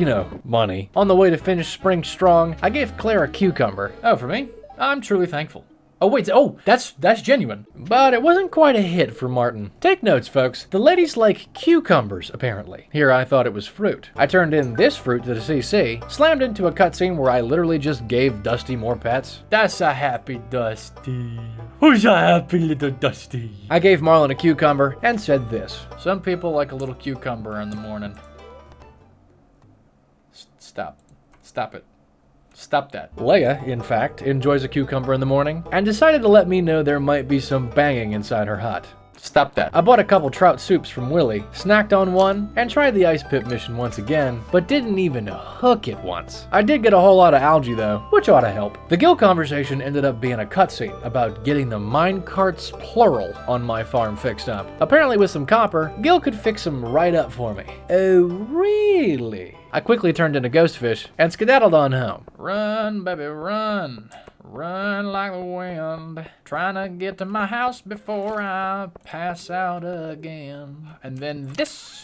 money. On the way to finish spring strong, I gave Claire a cucumber.
Oh, for me? I'm truly thankful. Oh wait, that's genuine.
But it wasn't quite a hit for Martin. Take notes, folks. The ladies like cucumbers, apparently. Here I thought it was fruit. I turned in this fruit to the CC, slammed into a cutscene where I literally just gave Dusty more pets.
That's a happy Dusty. Who's a happy little Dusty?
I gave Marlin a cucumber and said this.
Some people like a little cucumber in the morning. Stop it. Stop that.
Leia, in fact, enjoys a cucumber in the morning, and decided to let me know there might be some banging inside her hut.
Stop that.
I bought a couple trout soups from Willie, snacked on one, and tried the ice pip mission once again, but didn't even hook it once. I did get a whole lot of algae though, which ought to help. The Gil conversation ended up being a cutscene about getting the mine carts plural on my farm fixed up. Apparently with some copper, Gil could fix them right up for me. Oh, really? I quickly turned into Ghostfish and skedaddled on home.
Run, baby, run. Run like the wind. Trying to get to my house before I pass out again. And then this.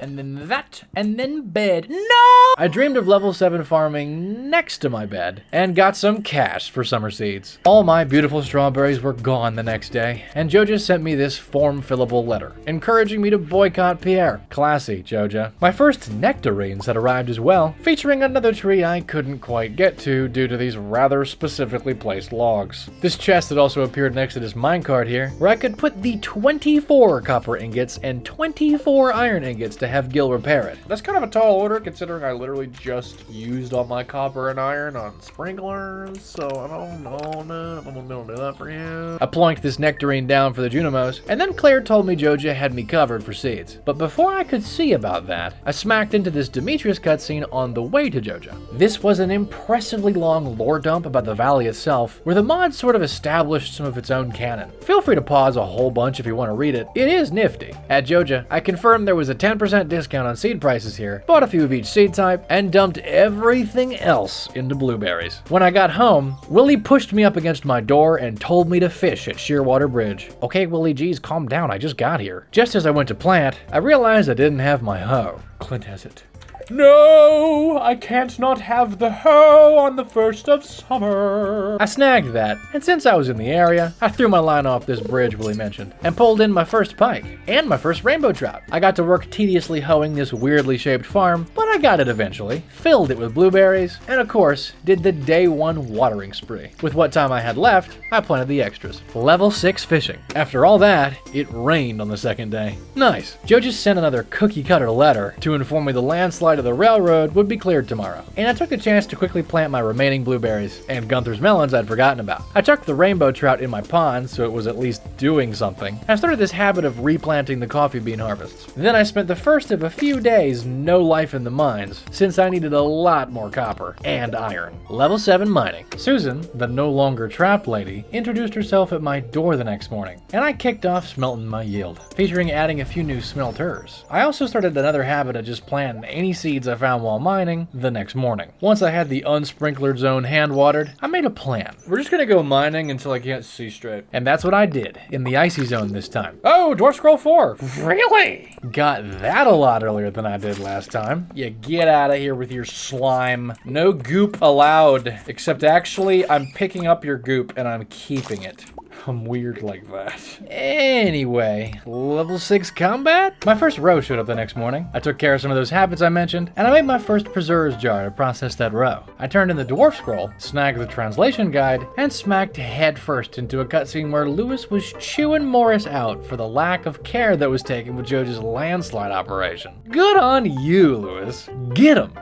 and then that, and then bed. No! I dreamed of level 7 farming next to my bed, and got some cash for summer seeds. All my beautiful strawberries were gone the next day, and Joja sent me this form-fillable letter, encouraging me to boycott Pierre. Classy, Joja. My first nectarines had arrived as well, featuring another tree I couldn't quite get to due to these rather specifically placed logs. This chest had also appeared next to this minecart here, where I could put the 24 copper ingots and 24 iron ingots to have Gil repair it. That's kind of a tall order considering I literally just used all my copper and iron on sprinklers, so I don't know if I'm gonna be able to do that for you. I plonked this nectarine down for the Junimos, and then Claire told me Joja had me covered for seeds. But before I could see about that, I smacked into this Demetrius cutscene on the way to Joja. This was an impressively long lore dump about the valley itself, where the mod sort of established some of its own canon. Feel free to pause a whole bunch if you want to read it. It is nifty. At Joja, I confirmed there was a 10% discount on seed prices here, bought a few of each seed type, and dumped everything else into blueberries. When I got home, Willie pushed me up against my door and told me to fish at Shearwater Bridge. Okay, Willie, geez, calm down, I just got here. Just as I went to plant, I realized I didn't have my hoe. Clint has it. No, I can't not have the hoe on the 1st of summer. I snagged that, and since I was in the area, I threw my line off this bridge Willie mentioned, and pulled in my first pike, and my first rainbow trout. I got to work tediously hoeing this weirdly shaped farm, but I got it eventually, filled it with blueberries, and of course, did the day 1 watering spree. With what time I had left, I planted the extras. Level 6 fishing. After all that, it rained on the 2nd day. Nice. Joe just sent another cookie cutter letter to inform me the landslide of the railroad would be cleared tomorrow, and I took the chance to quickly plant my remaining blueberries and Gunther's melons I'd forgotten about. I chucked the rainbow trout in my pond so it was at least doing something. I started this habit of replanting the coffee bean harvests. Then I spent the first of a few days no life in the mines, since I needed a lot more copper and iron. Level 7 mining. Susan, the no longer trapped lady, introduced herself at my door the next morning, and I kicked off smelting my yield, featuring adding a few new smelters. I also started another habit of just planting any seeds I found while mining the next morning. Once I had the unsprinklered zone hand watered, I made a plan. We're just gonna go mining until I can't see straight. And that's what I did, in the icy zone this time. Oh, Dwarf Scroll 4. Really? Got that a lot earlier than I did last time. Yeah, get out of here with your slime. No goop allowed, except actually I'm picking up your goop and I'm keeping it. I'm weird like that. Anyway, level 6 combat? My first roe showed up the next morning. I took care of some of those habits I mentioned, and I made my first preserves jar to process that roe. I turned in the dwarf scroll, snagged the translation guide, and smacked headfirst into a cutscene where Lewis was chewing Morris out for the lack of care that was taken with Joja's landslide operation. Good on you, Lewis. Get him.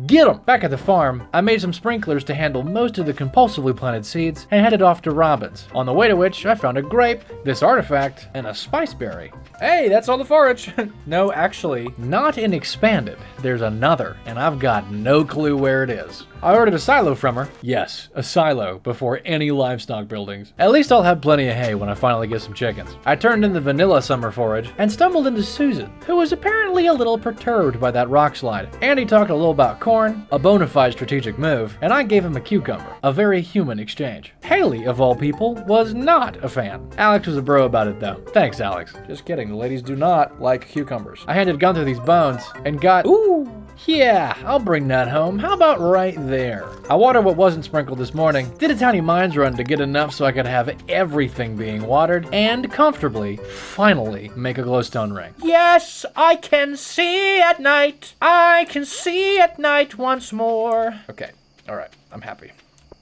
Get 'em! Back at the farm, I made some sprinklers to handle most of the compulsively planted seeds and headed off to Robin's, on the way to which I found a grape, this artifact, and a spiceberry. Hey, that's all the forage! No, actually, not in Expanded. There's another, and I've got no clue where it is. I ordered a silo from her. Yes, a silo, before any livestock buildings. At least I'll have plenty of hay when I finally get some chickens. I turned in the vanilla summer forage and stumbled into Susan, who was apparently a little perturbed by that rock slide. Andy talked a little about corn, a bona fide strategic move, and I gave him a cucumber, a very human exchange. Haley, of all people, was not a fan. Alex was a bro about it though. Thanks, Alex. Just kidding, the ladies do not like cucumbers. I handed Gunther these bones and got, ooh, yeah, I'll bring that home. How about right there? I watered what wasn't sprinkled this morning, did a tiny mines run to get enough so I could have everything being watered, and comfortably, finally, make a glowstone ring. Yes, I can see at night. I can see at night once more. Okay, alright, I'm happy.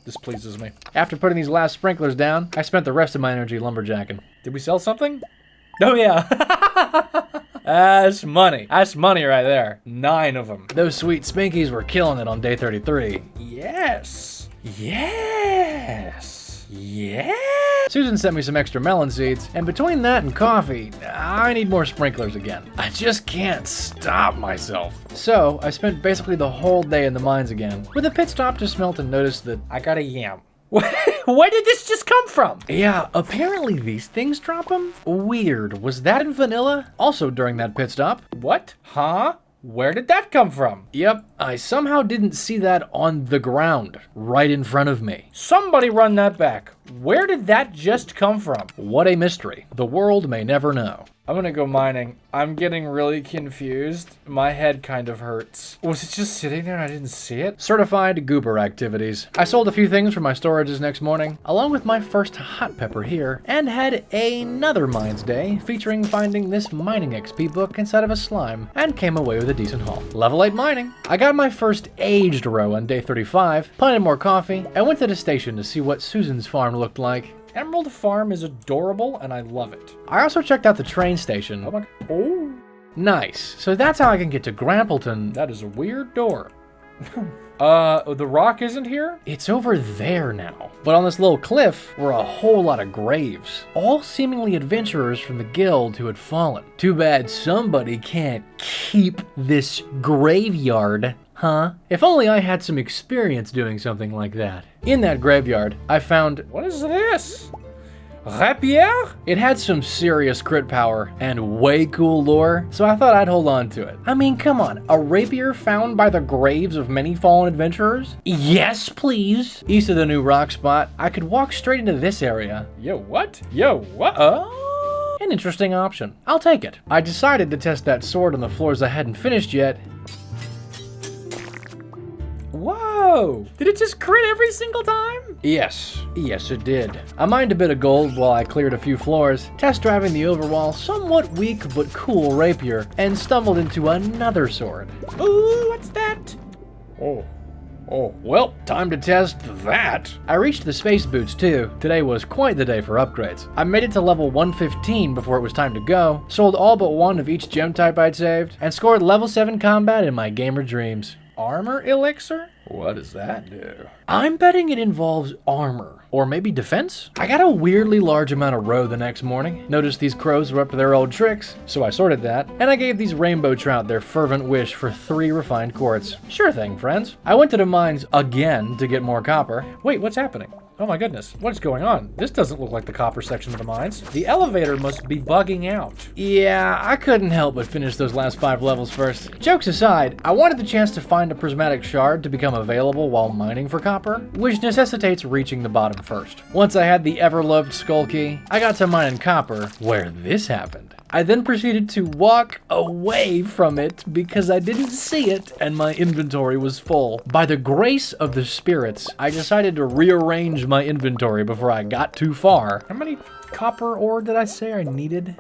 This pleases me. After putting these last sprinklers down, I spent the rest of my energy lumberjacking. Did we sell something? Oh yeah. That's money. That's money right there. 9 of them. Those sweet spinkies were killing it on day 33. Yes. Yes. Yeah. Susan sent me some extra melon seeds, and between that and coffee, I need more sprinklers again. I just can't stop myself. So I spent basically the whole day in the mines again, with a pit stop to smelt and noticed that I got a yam. Where did this just come from? Yeah, apparently these things drop them? Weird. Was that in vanilla? Also during that pit stop. What? Huh? Where did that come from? Yep, I somehow didn't see that on the ground, right in front of me. Somebody run that back. Where did that just come from? What a mystery. The world may never know.
I'm gonna go mining. I'm getting really confused. My head kind of hurts. Was it just sitting there and I didn't see it?
Certified goober activities. I sold a few things for my storages next morning, along with my first hot pepper here, and had another mines day featuring finding this mining XP book inside of a slime, and came away with a decent haul. Level 8 mining. I got my first aged row on day 35, planted more coffee, and went to the station to see what Susan's farm looked like.
Emerald Farm is adorable and I love it.
I also checked out the train station.
Oh my, oh.
Nice. So that's how I can get to Grampleton.
That is a weird door. The rock isn't here?
It's over there now. But on this little cliff were a whole lot of graves, all seemingly adventurers from the guild who had fallen. Too bad somebody can't keep this graveyard, huh? If only I had some experience doing something like that. In that graveyard, I found...
What is this? Rapier?
It had some serious crit power and way cool lore, so I thought I'd hold on to it. I mean, come on, a rapier found by the graves of many fallen adventurers? Yes, please. East of the new rock spot, I could walk straight into this area.
Yo, what? Yo, what?
An interesting option. I'll take it. I decided to test that sword on the floors I hadn't finished yet.
Whoa! Did it just crit every single time?
Yes it did. I mined a bit of gold while I cleared a few floors, test driving the overwall somewhat weak but cool rapier, and stumbled into another sword.
Ooh, what's that?
Oh, well, time to test that. I reached the space boots too. Today was quite the day for upgrades. I made it to level 115 before it was time to go, sold all but one of each gem type I'd saved, and scored level 7 combat in my gamer dreams.
Armor elixir?
What does that do? I'm betting it involves armor. Or maybe defense? I got a weirdly large amount of roe the next morning. Noticed these crows were up to their old tricks, so I sorted that. And I gave these rainbow trout their fervent wish for 3 refined quartz. Sure thing, friends. I went to the mines again to get more copper.
Wait, what's happening? Oh my goodness, what's going on? This doesn't look like the copper section of the mines. The elevator must be bugging out.
Yeah, I couldn't help but finish those last 5 levels first. Jokes aside, I wanted the chance to find a prismatic shard to become available while mining for copper, which necessitates reaching the bottom first. Once I had the ever-loved skull key, I got to mining copper, where this happened. I then proceeded to walk away from it because I didn't see it and my inventory was full. By the grace of the spirits, I decided to rearrange my inventory before I got too far.
How many copper ore did I say I needed?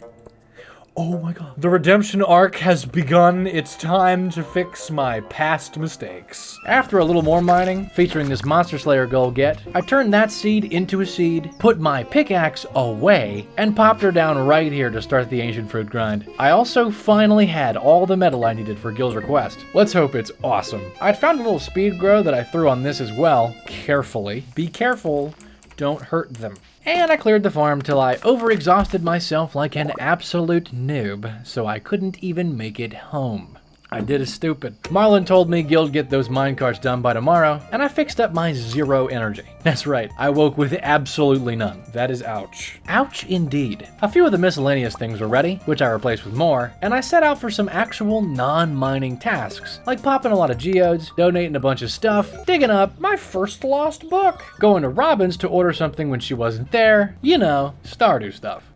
Oh my god. The redemption arc has begun. It's time to fix my past mistakes.
After a little more mining, featuring this Monster Slayer gold get, I turned that seed into a seed, put my pickaxe away, and popped her down right here to start the ancient fruit grind. I also finally had all the metal I needed for Gil's request. Let's hope it's awesome. I'd found a little speed grow that I threw on this as well, carefully.
Be careful, don't hurt them.
And I cleared the farm till I overexhausted myself like an absolute noob, so I couldn't even make it home. I did a stupid. Marlon told me Gil'd get those minecarts done by tomorrow, and I fixed up my 0 energy. That's right, I woke with absolutely none.
That is ouch.
Ouch indeed. A few of the miscellaneous things were ready, which I replaced with more, and I set out for some actual non-mining tasks, like popping a lot of geodes, donating a bunch of stuff, digging up my first lost book, going to Robin's to order something when she wasn't there, you know, Stardew stuff.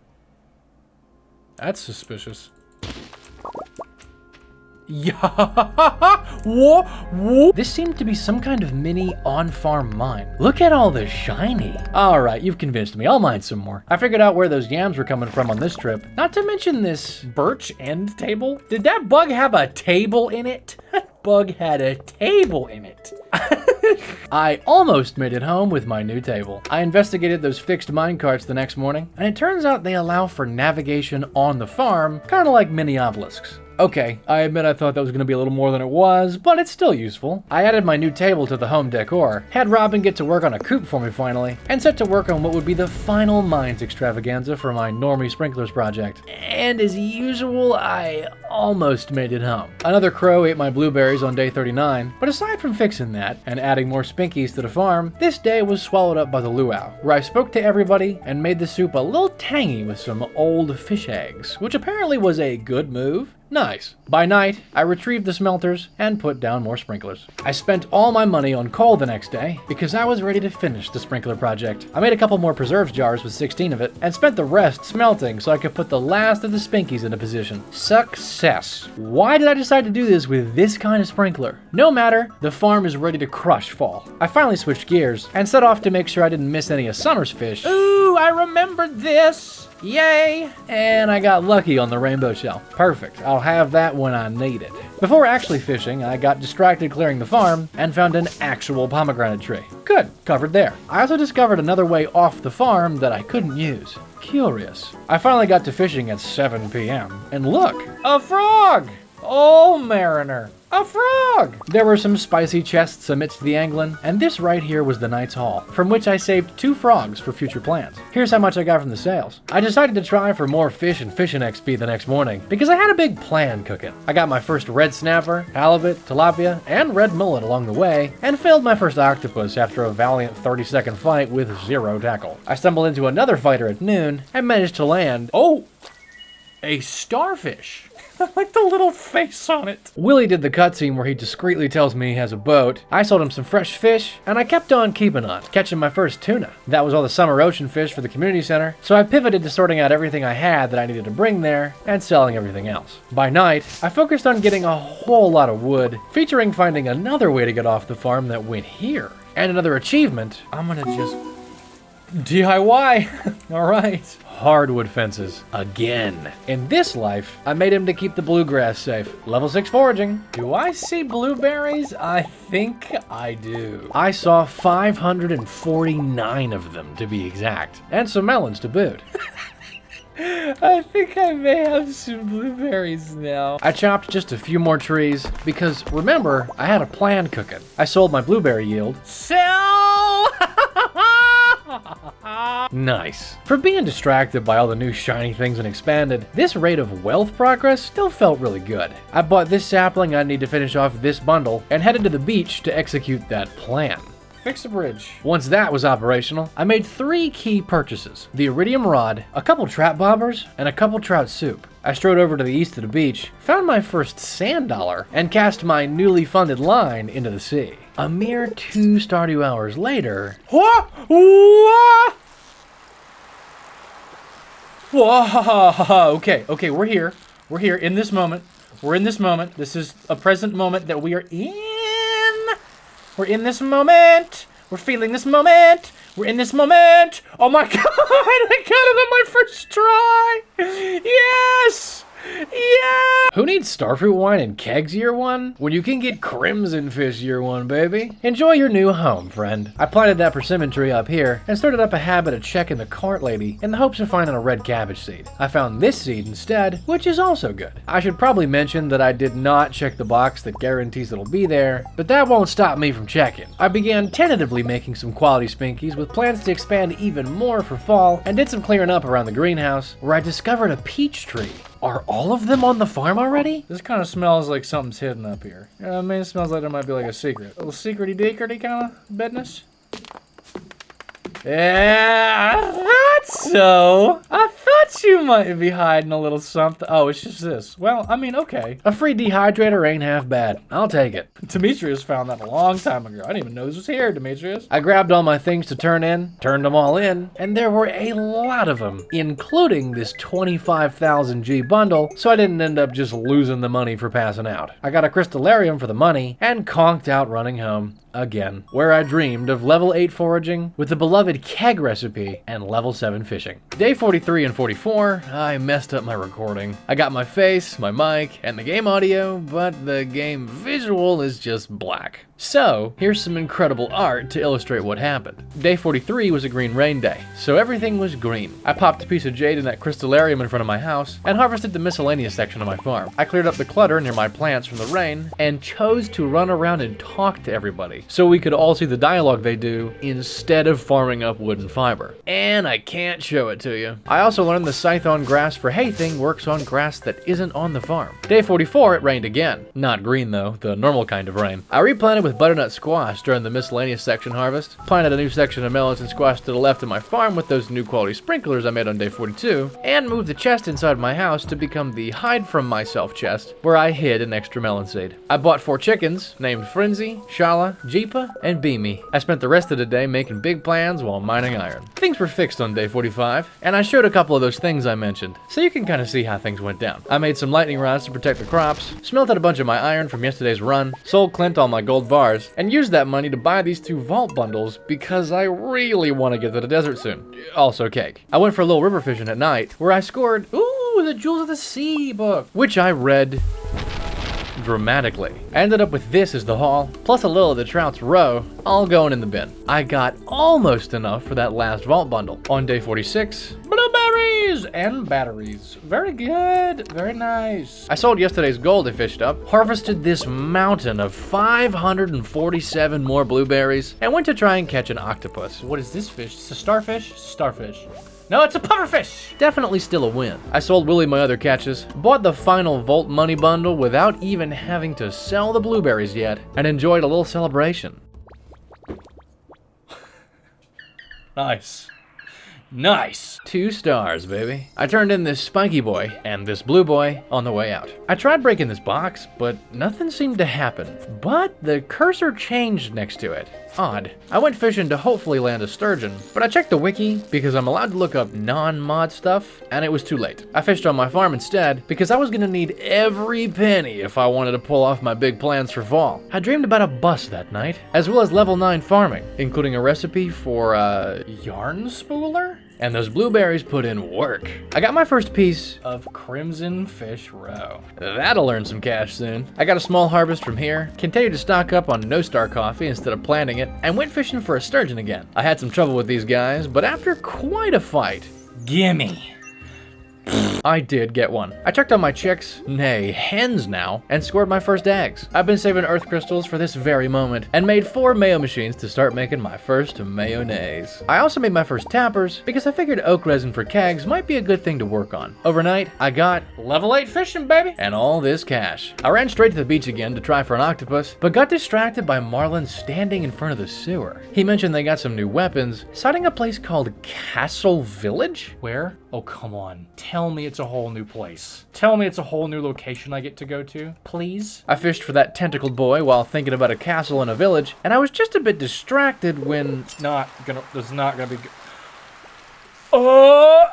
That's suspicious. Yeah. Whoa.
This seemed to be some kind of mini on-farm mine. Look at all the shiny. All right, you've convinced me. I'll mine some more. I figured out where those yams were coming from on this trip. Not to mention this
birch end table. Did that bug have a table in it? That bug had a table in it.
I almost made it home with my new table. I investigated those fixed minecarts the next morning, and it turns out they allow for navigation on the farm, kind of like mini obelisks. Okay, I admit I thought that was going to be a little more than it was, but it's still useful. I added my new table to the home decor, had Robin get to work on a coop for me finally, and set to work on what would be the final mines extravaganza for my Normie Sprinklers project. And as usual, I almost made it home. Another crow ate my blueberries on day 39, but aside from fixing that and adding more spinkies to the farm, this day was swallowed up by the luau, where I spoke to everybody and made the soup a little tangy with some old fish eggs, which apparently was a good move. Nice. By night, I retrieved the smelters and put down more sprinklers. I spent all my money on coal the next day because I was ready to finish the sprinkler project. I made a couple more preserves jars with 16 of it and spent the rest smelting so I could put the last of the spinkies into position. Success. Why did I decide to do this with this kind of sprinkler? No matter, the farm is ready to crush fall. I finally switched gears and set off to make sure I didn't miss any of summer's fish.
Ooh, I remembered this. Yay!
And I got lucky on the rainbow shell. Perfect. I'll have that when I need it. Before actually fishing, I got distracted clearing the farm and found an actual pomegranate tree. Good, covered there. I also discovered another way off the farm that I couldn't use. Curious. I finally got to fishing at 7 p.m. and look,
A frog! Oh, Mariner. A frog!
there were some spicy chests amidst the angling, and this right here was the night's haul, from which I saved 2 frogs for future plans. Here's how much I got from the sales. I decided to try for more fish and fishing XP the next morning, because I had a big plan cooking. I got my first red snapper, halibut, tilapia, and red mullet along the way, and failed my first octopus after a valiant 30-second fight with 0 tackle. I stumbled into another fighter at noon, and managed to land,
Oh, a starfish. I like the little face on it.
Willie did the cutscene where he discreetly tells me he has a boat. I sold him some fresh fish, and I kept on keeping on, catching my first tuna. That was all the summer ocean fish for the community center, so I pivoted to sorting out everything I had that I needed to bring there, and selling everything else. By night, I focused on getting a whole lot of wood, featuring finding another way to get off the farm that went here. And another achievement,
I'm gonna just DIY. All right.
hardwood fences. Again. In this life, I made him to keep the bluegrass safe. Level 6 foraging.
Do I see blueberries? I think I do.
I saw 549 of them, to be exact. And some melons to boot.
I think I may have some blueberries now.
I chopped just a few more trees because, remember, I had a plan cooking. I sold my blueberry yield.
Sell!
Nice. For being distracted by all the new shiny things in Expanded, this rate of wealth progress still felt really good. I bought this sapling I need to finish off this bundle and headed to the beach to execute that plan.
Fix a bridge.
Once that was operational, I made 3 key purchases: the iridium rod, a couple trap bobbers, and a couple trout soup. I strode over to the east of the beach, found my first sand dollar, and cast my newly funded line into the sea. A mere 2 Stardew hours later...
What? What? Whoa. Okay, we're here. We're here in this moment. We're in this moment. This is a present moment that we are in. We're in this moment. We're feeling this moment. We're in this moment. Oh my god, I got it on my first try. Yes. Yeah!
Who needs starfruit wine and kegs year 1 when you can get crimson fish year 1, baby? Enjoy your new home, friend. I planted that persimmon tree up here and started up a habit of checking the cart lady in the hopes of finding a red cabbage seed. I found this seed instead, which is also good. I should probably mention that I did not check the box that guarantees it'll be there, but that won't stop me from checking. I began tentatively making some quality spinkies with plans to expand even more for fall, and did some clearing up around the greenhouse where I discovered a peach tree. Are all of them on the farm already?
This kind of smells like something's hidden up here. You know what I mean? It smells like there might be like a secret. A little secrety-deakerty kind of business. Yeah, I thought so. I thought you might be hiding a little something. Oh, it's just this. Well, I mean, okay.
A free dehydrator ain't half bad. I'll take it.
Demetrius found that a long time ago. I didn't even know this was here, Demetrius.
I grabbed all my things to turn in, turned them all in, and there were a lot of them, including this 25,000 G bundle, so I didn't end up just losing the money for passing out. I got a crystallarium for the money, and conked out running home. Again, where I dreamed of level 8 foraging with the beloved keg recipe and level 7 fishing. Day 43 and 44, I messed up my recording. I got my face, my mic, and the game audio, but the game visual is just black. So, here's some incredible art to illustrate what happened. Day 43 was a green rain day, so everything was green. I popped a piece of jade in that crystallarium in front of my house, and harvested the miscellaneous section of my farm. I cleared up the clutter near my plants from the rain, and chose to run around and talk to everybody, so we could all see the dialogue they do, instead of farming up wood and fiber. And I can't show it to you. I also learned the scythe on grass for hay thing works on grass that isn't on the farm. Day 44, it rained again. Not green though, the normal kind of rain. I replanted with butternut squash during the miscellaneous section harvest, planted a new section of melons and squash to the left of my farm with those new quality sprinklers I made on day 42, and moved the chest inside my house to become the hide from myself chest, where I hid an extra melon seed. I bought 4 chickens, named Frenzy, Shala, Jeepa, and Beamy. I spent the rest of the day making big plans while mining iron. Things were fixed on day 45, and I showed a couple of those things I mentioned, so you can kind of see how things went down. I made some lightning rods to protect the crops, smelted a bunch of my iron from yesterday's run, sold Clint all my gold bars, and used that money to buy these 2 vault bundles because I really want to get to the desert soon. Also cake. I went for a little river fishing at night, where I scored, ooh, the Jewels of the Sea book, which I read dramatically. I ended up with this as the haul, plus a little of the Trout's Row, all going in the bin. I got almost enough for that last vault bundle. On day 46, blueberries and batteries. Very good, very nice. I sold yesterday's gold I fished up, harvested this mountain of 547 more blueberries, and went to try and catch an octopus.
What is this fish? It's a starfish? Starfish. No, it's a pufferfish!
Definitely still a win. I sold Willie my other catches, bought the final Volt money bundle without even having to sell the blueberries yet, and enjoyed a little celebration.
Nice. Nice.
2 stars, baby. I turned in this spiky boy and this blue boy on the way out. I tried breaking this box, but nothing seemed to happen. But the cursor changed next to it. Odd. I went fishing to hopefully land a sturgeon, but I checked the wiki because I'm allowed to look up non-mod stuff, and it was too late. I fished on my farm instead because I was gonna need every penny if I wanted to pull off my big plans for fall. I dreamed about a bus that night, as well as level 9 farming, including a recipe for
Yarn spooler?
and those blueberries put in work. I got my first piece
Of Crimson Fish Row.
that'll earn some cash soon. I got a small harvest from here, continued to stock up on No Star coffee instead of planting it, and went fishing for a sturgeon again. I had some trouble with these guys, but after quite a fight,
Gimme.
I did get one. I checked on my chicks, nay, hens now, and scored my first eggs. I've been saving earth crystals for this very moment, and made 4 mayo machines to start making my first mayonnaise. I also made my first tappers, because I figured oak resin for kegs might be a good thing to work on. Overnight, I got
Level 8 fishing, baby.
and all this cash. I ran straight to the beach again to try for an octopus, but got distracted by Marlin standing in front of the sewer. He mentioned they got some new weapons, citing a place called Castle Village?
Where? Oh, come on. Tell me it's a whole new place. Tell me it's a whole new location I get to go to, please.
I fished for that tentacled boy while thinking about a castle in a village, and I was just a bit distracted when...
There's not gonna be good. Oh!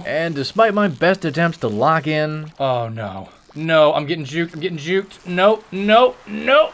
And despite my best attempts to lock in...
Oh, no. No, I'm getting juked. No, no, no.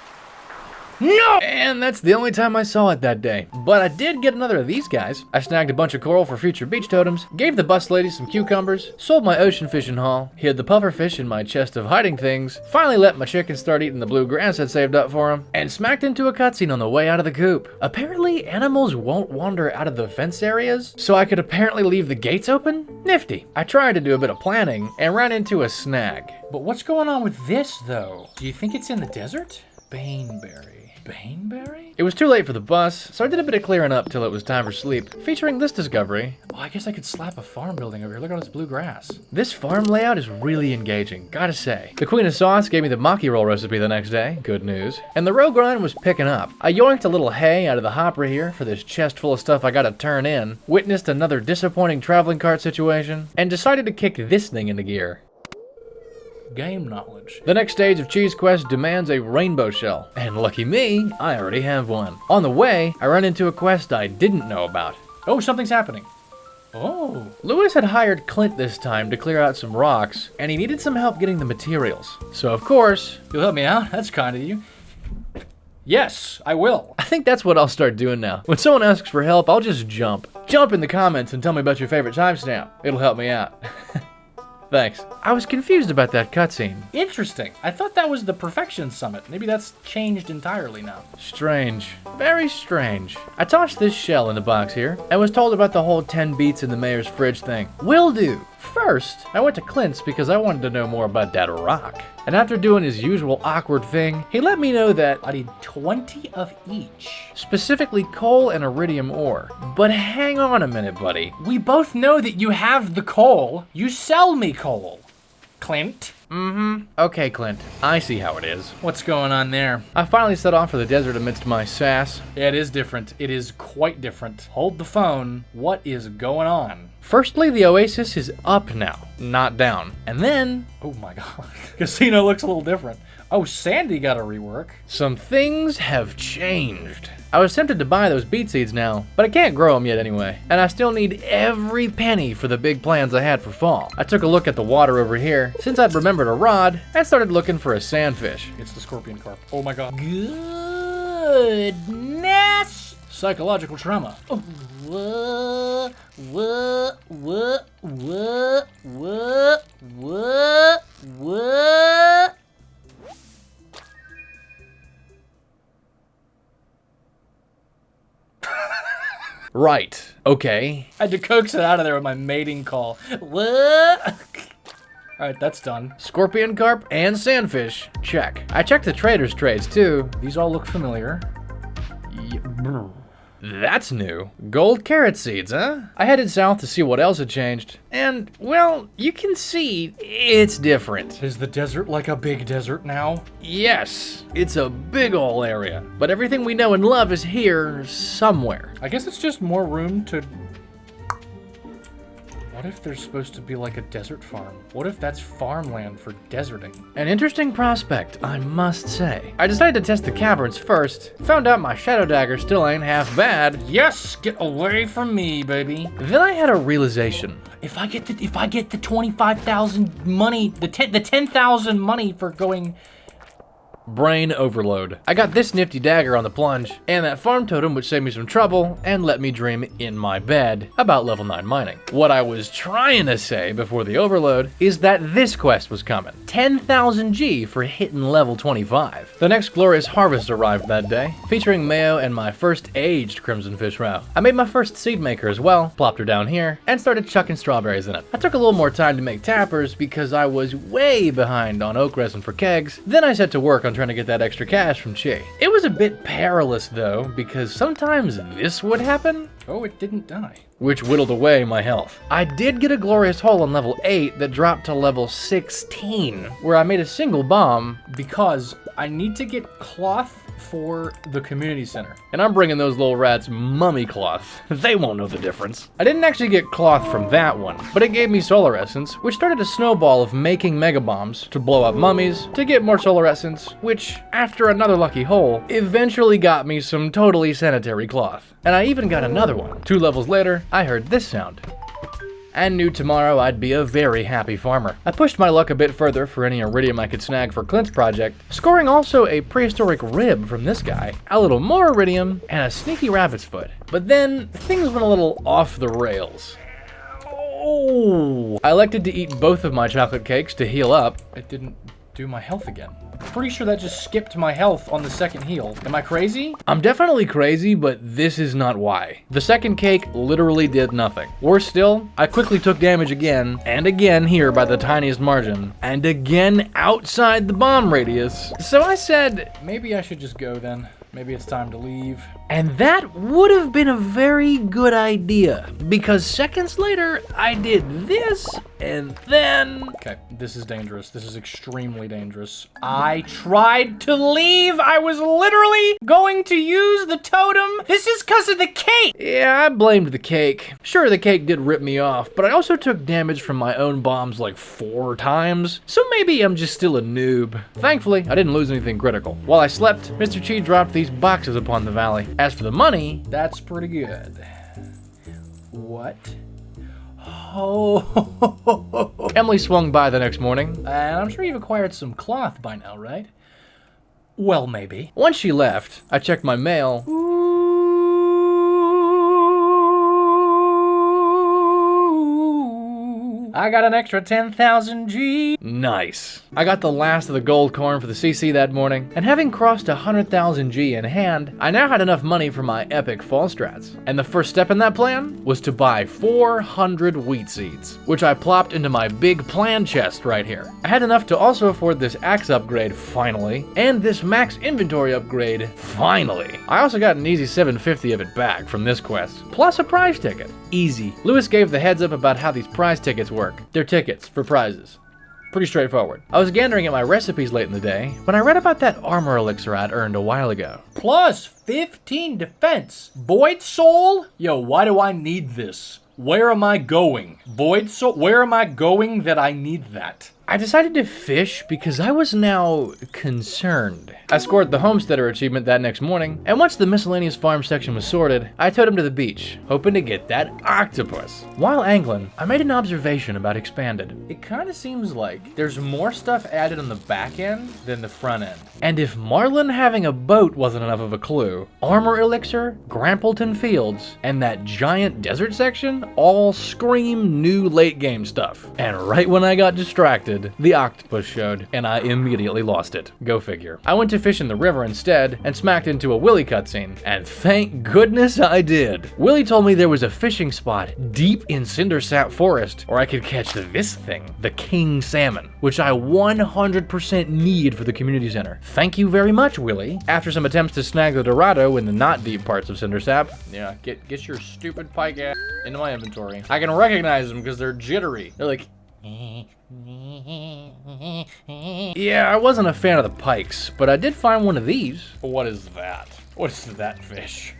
No!
And that's the only time I saw it that day. But I did get another of these guys. I snagged a bunch of coral for future beach totems, gave the bus lady some cucumbers, sold my ocean fishing haul, hid the pufferfish in my chest of hiding things, finally let my chickens start eating the blue grass I'd saved up for them, and smacked into a cutscene on the way out of the coop. Apparently, animals won't wander out of the fence areas, so I could apparently leave the gates open? Nifty. I tried to do a bit of planning and ran into a snag.
But what's going on with this, though? Do you think it's in the desert? Baneberry. Baneberry?
It was too late for the bus, so I did a bit of clearing up till it was time for sleep, featuring this discovery.
Oh, I guess I could slap a farm building over here. Look at all this blue grass.
This farm layout is really engaging, gotta say. The Queen of Sauce gave me the maki roll recipe the next day, good news. And the row grind was picking up. I yoinked a little hay out of the hopper here for this chest full of stuff I gotta turn in, witnessed another disappointing traveling cart situation, and decided to kick this thing into gear.
Game knowledge.
The next stage of Cheese Quest demands a rainbow shell, and lucky me, I already have one. On the way, I run into a quest I didn't know about.
Oh, something's happening. Oh.
Lewis had hired Clint this time to clear out some rocks, and he needed some help getting the materials. So of course,
You'll help me out? That's kind of you. Yes, I will.
I think that's what I'll start doing now. When someone asks for help, I'll just jump. Jump in the comments and tell me about your favorite timestamp. It'll help me out. Thanks. I was confused about that cutscene.
Interesting. I thought that was the Perfection Summit. Maybe that's changed entirely now.
Strange. Very strange. I tossed this shell in the box here and was told about the whole 10 beats in the mayor's fridge thing. Will do. First, I went to Clint's because I wanted to know more about that rock. And after doing his usual awkward thing, he let me know that
I need 20 of each.
specifically coal and iridium ore. But hang on a minute, buddy.
We both know that you have the coal. You sell me coal, Clint.
Okay, Clint. I see how it is.
What's going on there?
I finally set off for the desert amidst my sass.
Yeah, it is different. It is quite different. Hold the phone. What is going on?
Firstly, the oasis is up now, not down. And then,
Oh my god. Casino looks a little different. Oh, Sandy got a rework.
some things have changed. I was tempted to buy those beet seeds now, but I can't grow them yet anyway. And I still need every penny for the big plans I had for fall. I took a look at the water over here. Since I'd remembered a rod, I started looking for a sandfish.
It's the scorpion carp. Oh my god.
Goodness!
Psychological trauma. Oh.
What?
Right, okay.
I had to coax it out of there with my mating call.
What?
Alright, that's done.
Scorpion carp and sandfish, check. I checked the trader's trades too.
These all look familiar.
That's new. Gold carrot seeds, huh? I headed south to see what else had changed. And, well, you can see it's different.
Is the desert like a big desert now?
Yes, it's a big ol' area. But everything we know and love is here somewhere.
I guess it's just more room to... What if there's supposed to be like a desert farm? What if that's farmland for deserting?
An interesting prospect, I must say. I decided to test the caverns first. Found out my shadow dagger still ain't half bad.
Yes, get away from me, baby.
Then I had a realization.
If I get the 25,000 money, the 10,000 money for going.
Brain overload. I got this nifty dagger on the plunge, and that farm totem which saved me some trouble and let me dream in my bed about level 9 mining. What I was trying to say before the overload is that this quest was coming. 10,000 G for hitting level 25. The next glorious harvest arrived that day, featuring mayo and my first aged crimson fish roe. I made my first seed maker as well, plopped her down here, and started chucking strawberries in it. I took a little more time to make tappers because I was way behind on oak resin for kegs. Then I set to work on trying to get that extra cash from Chi. It was a bit perilous though, because sometimes this would happen,
Oh, it didn't die.
which whittled away my health. I did get a glorious hole on level 8 that dropped to level 16, where I made a single bomb,
Because I need to get cloth for the community center.
and I'm bringing those little rats mummy cloth. They won't know the difference. I didn't actually get cloth from that one, but it gave me solar essence, which started a snowball of making mega bombs to blow up mummies, to get more solar essence, which, after another lucky hole, eventually got me some totally sanitary cloth. And I even got another one. 2 levels later, I heard this sound. And knew tomorrow I'd be a very happy farmer. I pushed my luck a bit further for any iridium I could snag for Clint's project, scoring also a prehistoric rib from this guy, a little more iridium, and a sneaky rabbit's foot. But then, things went a little off the rails. Oh! I elected to eat both of my chocolate cakes to heal up.
It didn't do my health again. Pretty sure that just skipped my health on the second heal. Am I crazy?
I'm definitely crazy, but this is not why. The second cake literally did nothing. Worse still, I quickly took damage again, and again here by the tiniest margin, and again outside the bomb radius. So I said,
Maybe I should just go then. Maybe it's time to leave.
and that would have been a very good idea, because seconds later, I did this, and then...
Okay, this is dangerous. This is extremely dangerous. I tried to leave. I was literally going to use the totem. This is because of the cake.
Yeah, I blamed the cake. Sure, the cake did rip me off, but I also took damage from my own bombs like 4 times, so maybe I'm just still a noob. Thankfully, I didn't lose anything critical. While I slept, Mr. Chi dropped these boxes upon the valley. As for the money,
That's pretty good. What? Oh.
Emily swung by the next morning.
And I'm sure you've acquired some cloth by now, right? Well, maybe.
Once she left, I checked my mail.
I got an extra 10,000 G.
Nice. I got the last of the gold corn for the CC that morning, and having crossed 100,000 G in hand, I now had enough money for my epic fall strats. And the first step in that plan was to buy 400 wheat seeds, which I plopped into my big plan chest right here. I had enough to also afford this axe upgrade finally, and this max inventory upgrade finally. I also got an easy 750 of it back from this quest, plus a prize ticket. Easy. Lewis gave the heads up about how these prize tickets work. They're tickets for prizes. Pretty straightforward. I was gandering at my recipes late in the day when I read about that armor elixir I'd earned a while ago.
Plus 15 defense. Void Soul? Yo, why do I need this? Where am I going? Void Soul? Where am I going that I need that?
I decided to fish because I was now concerned. I scored the Homesteader achievement that next morning, and once the miscellaneous farm section was sorted, I towed him to the beach, hoping to get that octopus. While angling, I made an observation about Expanded.
It kind of seems like there's more stuff added on the back end than the front end.
And if Marlin having a boat wasn't enough of a clue, Armor Elixir, Grampleton Fields, and that giant desert section all scream new late game stuff. And right when I got distracted, the octopus showed, and I immediately lost it. Go figure. I went to fish in the river instead, and smacked into a Willy cutscene, and thank goodness I did. Willy told me there was a fishing spot deep in Cindersap Forest where I could catch this thing, the king salmon, which I 100% need for the community center. Thank you very much, Willy. After some attempts to snag the Dorado in the not deep parts of Cindersap,
Yeah, get your stupid pike ass into my inventory. I can recognize them because they're jittery. They're like,
yeah, I wasn't a fan of the pikes, but I did find one of these.
what is that? What is that fish?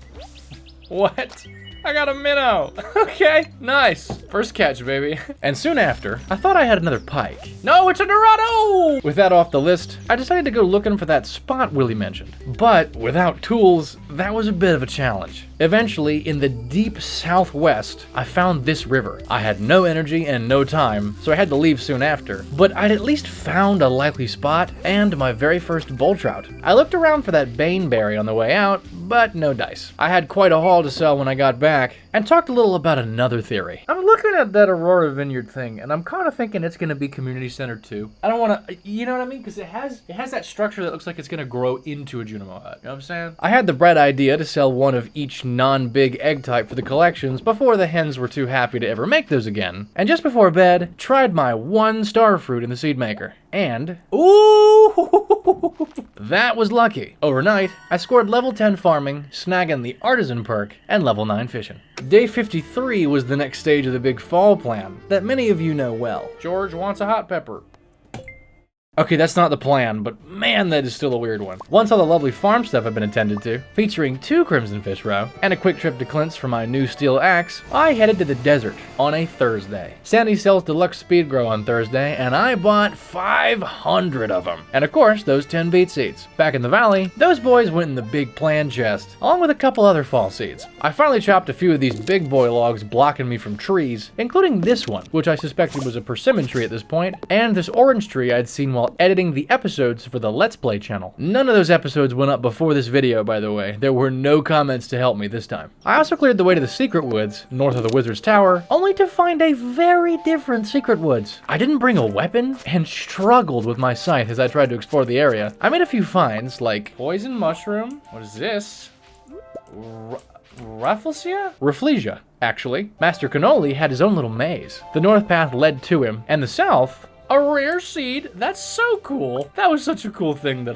What? I got a minnow. Okay, nice. First catch, baby.
And soon after, I thought I had another pike.
No, it's a Dorado!
With that off the list, I decided to go looking for that spot Willy mentioned. But without tools, that was a bit of a challenge. Eventually, in the deep southwest, I found this river. I had no energy and no time, so I had to leave soon after. But I'd at least found a likely spot and my very first bull trout. I looked around for that baneberry on the way out, but no dice. I had quite a haul to sell when I got back, and talked a little about another theory.
I'm looking at that Aurora Vineyard thing, and I'm kind of thinking it's going to be community center too. I don't want to, you know what I mean? Because it has that structure that looks like it's going to grow into a Junimo hut. You know what I'm saying?
I had the bright idea to sell one of each non-big egg type for the collections before the hens were too happy to ever make those again. And just before bed, tried my one star fruit in the seed maker. And, ooh, that was lucky. Overnight, I scored level 10 farming, snagging the artisan perk, and level 9 fishing. Day 53 was the next stage of the big fall plan that many of you know well.
George wants a hot pepper.
Okay, that's not the plan, but man, that is still a weird one. Once all the lovely farm stuff had been attended to, featuring 2 Crimson Fish Row, and a quick trip to Clint's for my new steel axe, I headed to the desert on a Thursday. Sandy sells deluxe speed grow on Thursday, and I bought 500 of them. And of course, those 10 beet seeds. Back in the valley, those boys went in the big plan chest, along with a couple other fall seeds. I finally chopped a few of these big boy logs blocking me from trees, including this one, which I suspected was a persimmon tree at this point, and this orange tree I'd seen while editing the episodes for the Let's Play channel. None of those episodes went up before this video, by the way. There were no comments to help me this time. I also cleared the way to the secret woods, north of the Wizard's Tower, only to find a very different secret woods. I didn't bring a weapon and struggled with my scythe as I tried to explore the area. I made a few finds, like
Poison mushroom. What is this?
Rafflesia, actually. Master Cannoli had his own little maze. The north path led to him, and the south,
A rare seed? That's so cool. That was such a cool thing that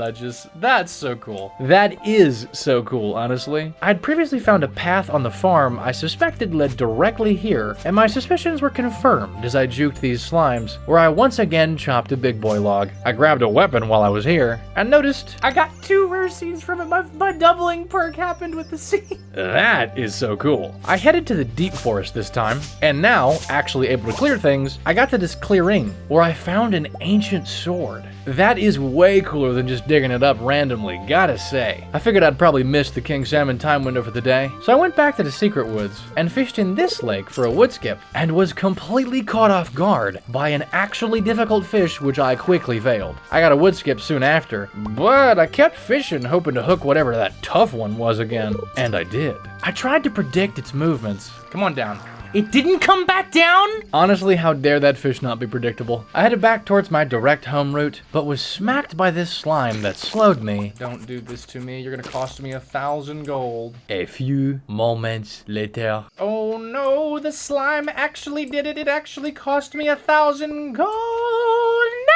that's so cool.
That is so cool, honestly. I'd previously found a path on the farm I suspected led directly here, and my suspicions were confirmed as I juked these slimes, where I once again chopped a big boy log. I grabbed a weapon while I was here, and noticed
I got 2 rare seeds from it. My doubling perk happened with the seed.
That is so cool. I headed to the deep forest this time, and now, actually able to clear things, I got to this clearing, where I found an ancient sword. That is way cooler than just digging it up randomly, gotta say. I figured I'd probably missed the king salmon time window for the day, so I went back to the secret woods and fished in this lake for a wood skip, and was completely caught off guard by an actually difficult fish which I quickly failed. I got a wood skip soon after, but I kept fishing hoping to hook whatever that tough one was again, and I did. I tried to predict its movements.
Come on down.
It didn't come back down?
Honestly, how dare that fish not be predictable? I headed back towards my direct home route, but was smacked by this slime that slowed me.
Don't do this to me. You're gonna cost me 1,000 gold.
A few moments later.
Oh no, the slime actually did it. It actually cost me 1,000 gold. No!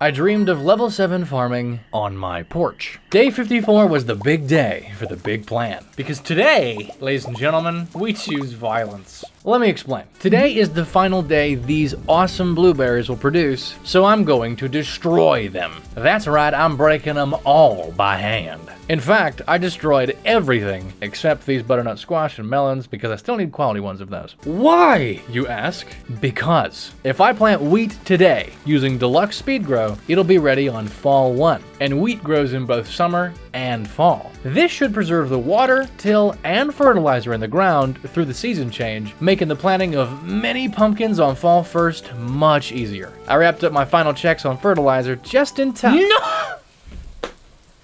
I dreamed of level 7 farming on my porch. Day 54 was the big day for the big plan.
Because today, ladies and gentlemen, we choose violence.
Let me explain. Today is the final day these awesome blueberries will produce, so I'm going to destroy them. That's right, I'm breaking them all by hand. In fact, I destroyed everything except these butternut squash and melons because I still need quality ones of those. Why, you ask? Because if I plant wheat today using deluxe speed grow, it'll be ready on fall 1. And wheat grows in both summer and fall. This should preserve the water, till, and fertilizer in the ground through the season change, making the planting of many pumpkins on fall 1st much easier. I wrapped up my final checks on fertilizer just in time.
No!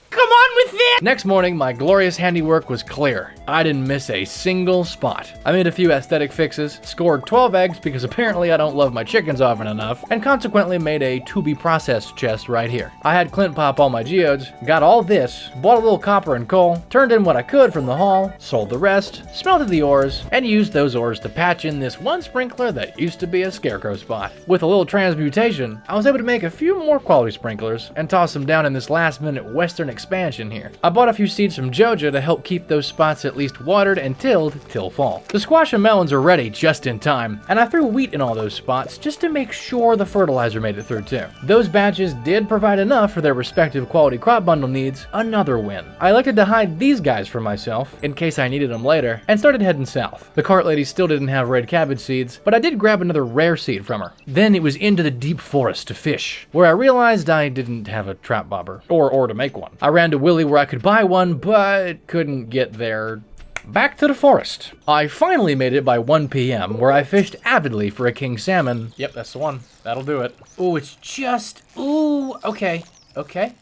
Come on with it!
Next morning, my glorious handiwork was clear. I didn't miss a single spot. I made a few aesthetic fixes, scored 12 eggs because apparently I don't love my chickens often enough, and consequently made a to-be-processed chest right here. I had Clint pop all my geodes, got all this, bought a little copper and coal, turned in what I could from the haul, sold the rest, smelted the ores, and used those ores to patch in this one sprinkler that used to be a scarecrow spot. With a little transmutation, I was able to make a few more quality sprinklers and toss them down in this last-minute western expansion here. I bought a few seeds from Joja to help keep those spots at least watered and tilled till fall. The squash and melons are ready just in time, and I threw wheat in all those spots just to make sure the fertilizer made it through too. Those batches did provide enough for their respective quality crop bundle needs, another win. I elected to hide these guys for myself, in case I needed them later, and started heading south. The cart lady still didn't have red cabbage seeds, but I did grab another rare seed from her. Then it was into the deep forest to fish, where I realized I didn't have a trap bobber, or to make one. I ran to Willie where I could buy one, but couldn't get there. Back to the forest. I finally made it by 1 p.m. where I fished avidly for a king salmon.
Yep, that's the one. That'll do it. Ooh, it's just... Ooh, okay. Okay.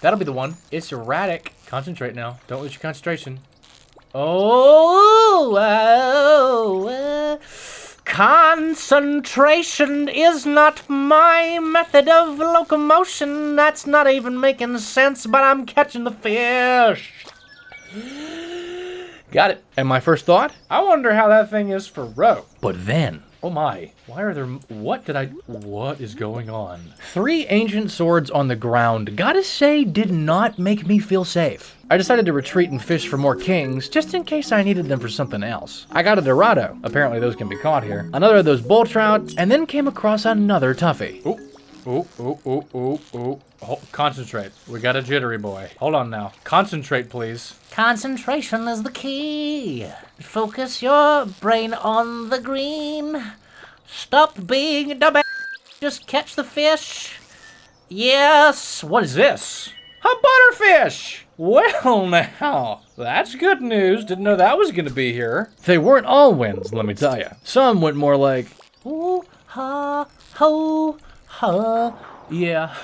That'll be the one. It's erratic. Concentrate now. Don't lose your concentration. Concentration is not my method of locomotion. That's not even making sense, but I'm catching the fish. Got it.
And my first thought?
I wonder how that thing is for roe.
But then...
Oh my. Why are there... What is going on?
3 ancient swords on the ground, gotta say, did not make me feel safe. I decided to retreat and fish for more kings, just in case I needed them for something else. I got a dorado, apparently those can be caught here, another of those bull trout, and then came across another toughie.
Ooh. Concentrate. We got a jittery boy. Hold on now. Concentrate, please.
Concentration is the key. Focus your brain on the green. Stop being a dumb. Just catch the fish. Yes.
What is this? A butterfish! Well now, that's good news. Didn't know that was gonna be here.
They weren't all wins, let me tell you. Some went more like...
Ooh, ha, ho, ha.
Yeah.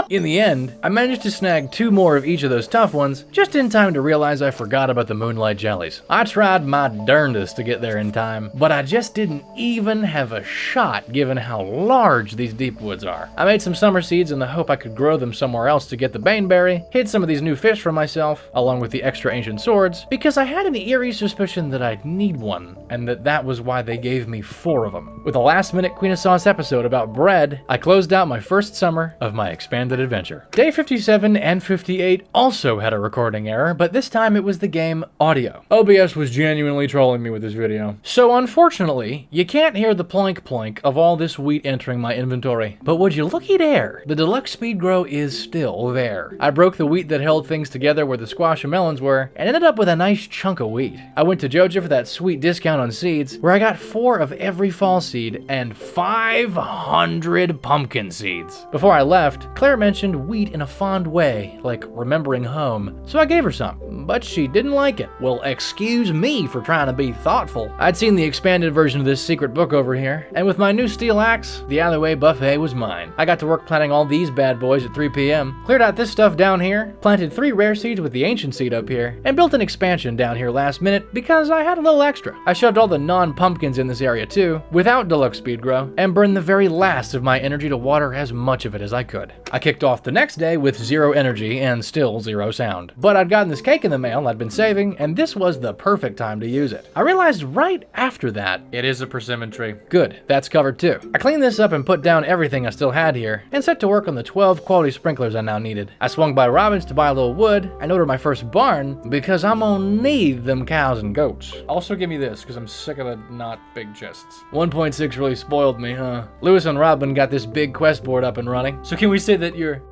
In the end, I managed to snag 2 more of each of those tough ones, just in time to realize I forgot about the moonlight jellies. I tried my darndest to get there in time, but I just didn't even have a shot given how large these deep woods are. I made some summer seeds in the hope I could grow them somewhere else to get the baneberry, hid some of these new fish for myself, along with the extra ancient swords, because I had an eerie suspicion that I'd need one, and that was why they gave me 4 of them. With a last-minute Queen of Sauce episode about bread, I closed out my first summer of my expanded adventure. Day 57 and 58 also had a recording error, but this time it was the game audio. OBS was genuinely trolling me with this video. So unfortunately, you can't hear the ploink ploink of all this wheat entering my inventory. But would you looky there, the deluxe speed grow is still there. I broke the wheat that held things together where the squash and melons were, and ended up with a nice chunk of wheat. I went to Joja for that sweet discount on seeds, where I got 4 of every fall seed and 500 pumpkins. pumpkin seeds. Before I left, Claire mentioned wheat in a fond way, like remembering home, so I gave her some, but she didn't like it. Well, excuse me for trying to be thoughtful. I'd seen the expanded version of this secret book over here, and with my new steel axe, the alleyway buffet was mine. I got to work planting all these bad boys at 3 p.m., cleared out this stuff down here, planted 3 rare seeds with the ancient seed up here, and built an expansion down here last minute because I had a little extra. I shoved all the non-pumpkins in this area too, without deluxe speed grow, and burned the very last of my energy to water as much of it as I could. I kicked off the next day with 0 energy and still 0 sound. But I'd gotten this cake in the mail I'd been saving, and this was the perfect time to use it. I realized right after that,
It is a persimmon tree.
good, that's covered too. I cleaned this up and put down everything I still had here, and set to work on the 12 quality sprinklers I now needed. I swung by Robbins to buy a little wood, and ordered my first barn, because I'm gonna need them cows and goats.
Also give me this, because I'm sick of the not big chests.
1.6 really spoiled me, huh? Lewis and Robin got this big quest board up and running.
So can we say that you're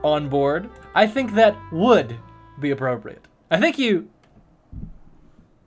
on board? I think that would be appropriate. I think you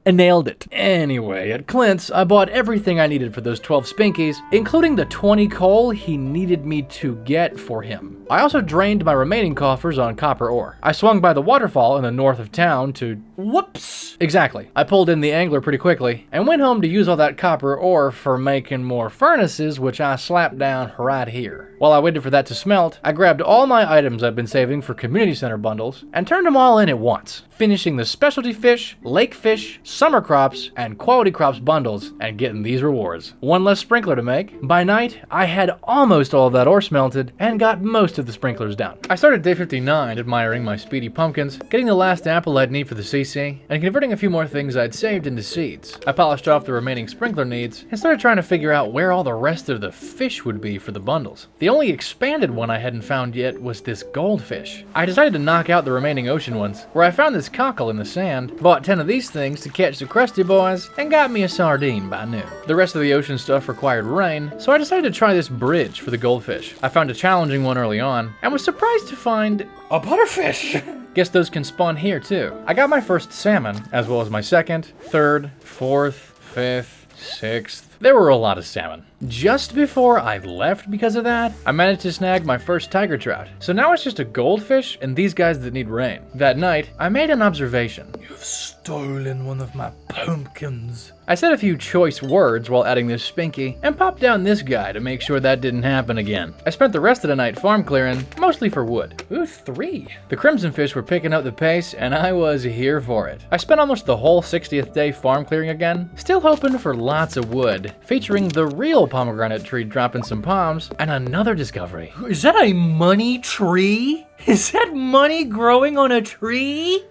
Nailed it. Anyway, at Clint's, I bought everything I needed for those 12 spinkies, including the 20 coal he needed me to get for him. I also drained my remaining coffers on copper ore. I swung by the waterfall in the north of town to... Whoops! Exactly. I pulled in the angler pretty quickly, and went home to use all that copper ore for making more furnaces, which I slapped down right here. While I waited for that to smelt, I grabbed all my items I've been saving for community center bundles, and turned them all in at once, finishing the specialty fish, lake fish, summer crops, and quality crops bundles, and getting these rewards. One less sprinkler to make. By night, I had almost all of that ore smelted, and got most of the sprinklers down. I started day 59 admiring my speedy pumpkins, getting the last apple I'd need for the CC, and converting a few more things I'd saved into seeds. I polished off the remaining sprinkler needs, and started trying to figure out where all the rest of the fish would be for the bundles. The only expanded one I hadn't found yet was this goldfish. I decided to knock out the remaining ocean ones, where I found this cockle in the sand, bought 10 of these things to catch the crusty boys, and got me a sardine by noon. The rest of the ocean stuff required rain, so I decided to try this bridge for the goldfish. I found a challenging one early on, and was surprised to find
A butterfish!
Guess those can spawn here too. I got my first salmon, as well as my second, third, fourth, fifth, sixth. There were a lot of salmon. Just before I left because of that, I managed to snag my first tiger trout. So now it's just a goldfish and these guys that need rain. That night, I made an observation.
You've stolen one of my pumpkins.
I said a few choice words while adding this spinky, and popped down this guy to make sure that didn't happen again. I spent the rest of the night farm clearing, mostly for wood.
Ooh, 3.
The crimson fish were picking up the pace, and I was here for it. I spent almost the whole 60th day farm clearing again, still hoping for lots of wood, featuring the real pomegranate tree dropping some palms, and another discovery.
Is that a money tree? Is that money growing on a tree?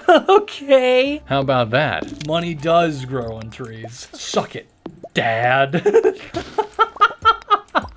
Okay.
How about that?
Money does grow on trees. Suck it, Dad.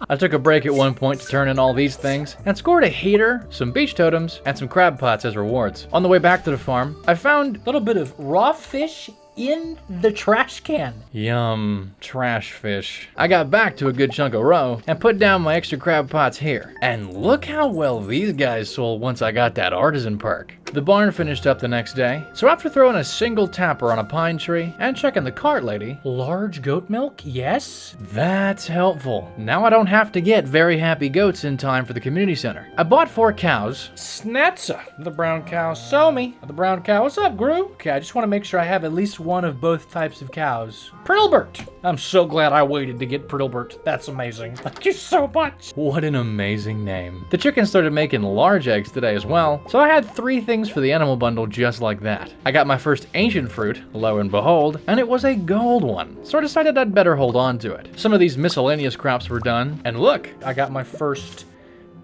I took a break at one point to turn in all these things, and scored a heater, some beach totems, and some crab pots as rewards. On the way back to the farm, I found
A little bit of raw fish in the trash can.
Yum, trash fish. I got back to a good chunk of roe and put down my extra crab pots here. And look how well these guys sold once I got that artisan perk. The barn finished up the next day, so after throwing a single tapper on a pine tree and checking the cart lady,
Large goat milk? Yes.
that's helpful. Now I don't have to get very happy goats in time for the community center. I bought 4 cows.
Snatza, the brown cow. So me, the brown cow. What's up, Gru? Okay, I just want to make sure I have at least one of both types of cows. Prittlebert. I'm so glad I waited to get Prittlebert. That's amazing. Thank you so much.
What an amazing name. The chickens started making large eggs today as well, so I had 3 things for the animal bundle just like that. I got my first ancient fruit, lo and behold, and it was a gold one, so I decided I'd better hold on to it. Some of these miscellaneous crops were done, and look,
I got my first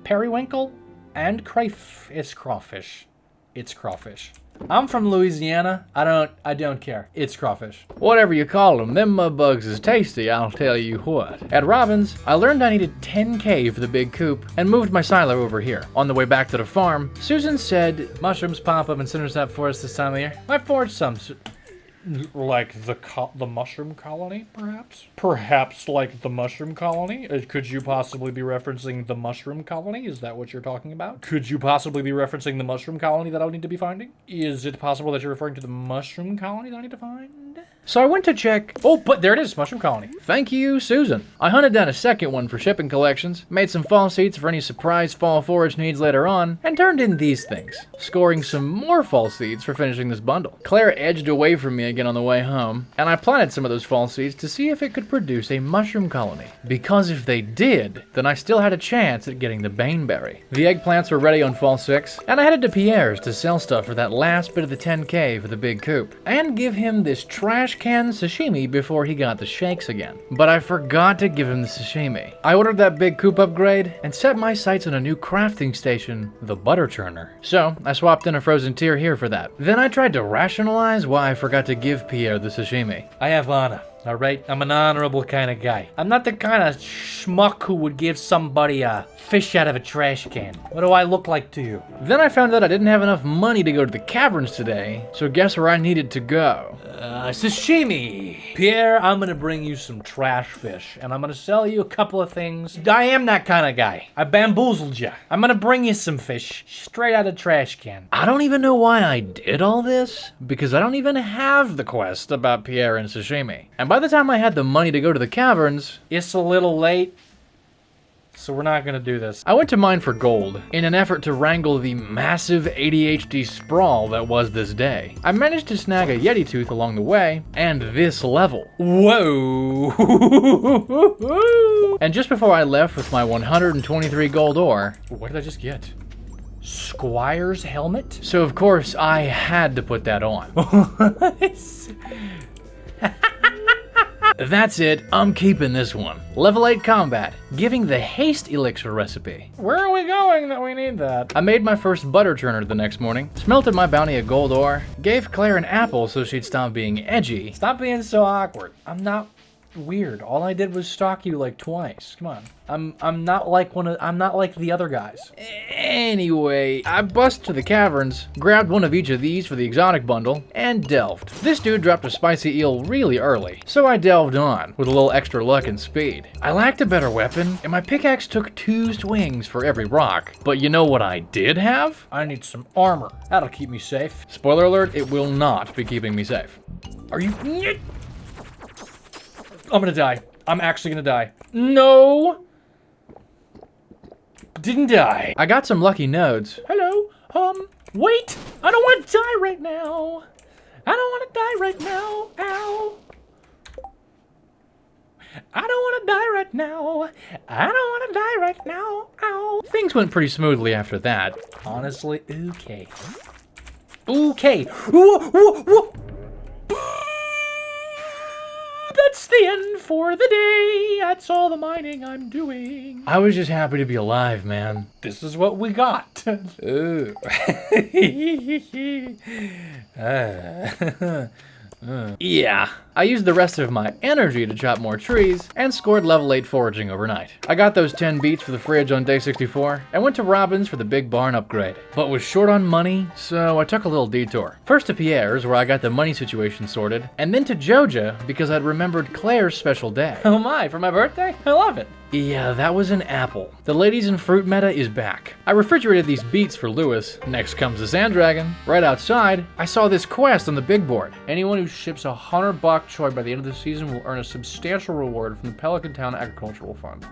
periwinkle and crayfish. It's crawfish. It's crawfish. I'm from Louisiana. I don't care. It's crawfish.
whatever you call them mud bugs is tasty, I'll tell you what. At Robbins, I learned I needed 10K for the big coop and moved my silo over here. On the way back to the farm, Susan said,
Mushrooms pop up in Cindersap Forest this time of year. I foraged some. Like the mushroom colony, perhaps? Perhaps like the mushroom colony? Could you possibly be referencing the mushroom colony? Is that what you're talking about? Could you possibly be referencing the mushroom colony that I'll need to be finding? Is it possible that you're referring to the mushroom colony that I need to find?
So I went to check. Oh, but there it is, mushroom colony.
Thank you, Susan. I hunted down a second one for shipping collections, made some fall seeds for any surprise fall forage needs later on, and turned in these things, scoring some more fall seeds for finishing this bundle. Claire edged away from me again on the way home, and I planted some of those fall seeds to see if it could produce a mushroom colony. Because if they did, then I still had a chance at getting the baneberry. The eggplants were ready on fall 6, and I headed to Pierre's to sell stuff for that last bit of the 10K for the big coop, and give him this trash can sashimi before he got the shakes again. But I forgot to give him the sashimi. I ordered that big coop upgrade and set my sights on a new crafting station, the butter churner. So I swapped in a frozen tier here for that. Then I tried to rationalize why I forgot to give Pierre the sashimi.
I have honor. All right, I'm an honorable kind of guy. I'm not the kind of schmuck who would give somebody a fish out of a trash can. What do I look like to you?
Then I found out I didn't have enough money to go to the caverns today, so guess where I needed to go?
Sashimi. Pierre, I'm gonna bring you some trash fish, and I'm gonna sell you a couple of things. I am that kind of guy. I bamboozled you. I'm gonna bring you some fish straight out of the trash can.
I don't even know why I did all this, because I don't even have the quest about Pierre and sashimi. And by the time I had the money to go to the caverns,
It's a little late, so we're not gonna do this.
I went to mine for gold in an effort to wrangle the massive ADHD sprawl that was this day. I managed to snag a Yeti tooth along the way, and this level.
Whoa!
And just before I left with my 123 gold ore,
What did I just get? Squire's helmet?
so of course I had to put that on. That's it, I'm keeping this one. Level 8 combat, giving the haste elixir recipe.
Where are we going that we need that?
I made my first butter churner the next morning, smelted my bounty of gold ore, gave Claire an apple so she'd stop being edgy.
Stop being so awkward. I'm not weird. All I did was stalk you like twice. Come on. I'm not like I'm not like the other guys.
Anyway, I bust to the caverns, grabbed one of each of these for the exotic bundle, and delved. This dude dropped a spicy eel really early, so I delved on, with a little extra luck and speed. I lacked a better weapon, and my pickaxe took 2 swings for every rock. But you know what I did have?
I need some armor. That'll keep me safe.
Spoiler alert, it will not be keeping me safe.
Are you... I'm gonna die. I'm actually gonna die. No! Didn't die.
I got some lucky nodes.
Hello? Wait! I don't want to die right now. I don't want to die right now. Ow. I don't want to die right now. I don't want to die right now. Ow.
Things went pretty smoothly after that.
Honestly, okay. Okay. Whoa, whoa, whoa. That's the end for the day. That's all the mining I'm doing.
I was just happy to be alive, man.
This is what we got.
Ooh. Yeah, I used the rest of my energy to chop more trees and scored level 8 foraging overnight. I got those 10 beets for the fridge on day 64 and went to Robin's for the big barn upgrade, but was short on money, so I took a little detour. First to Pierre's where I got the money situation sorted, and then to Joja because I'd remembered Claire's special day.
Oh my, for my birthday? I love it.
Yeah, that was an apple. The ladies in fruit meta is back. I refrigerated these beets for Lewis. Next comes the sand dragon. Right outside, I saw this quest on the big board.
Anyone who ships 100 bok choy by the end of the season will earn a substantial reward from the Pelican Town Agricultural Fund.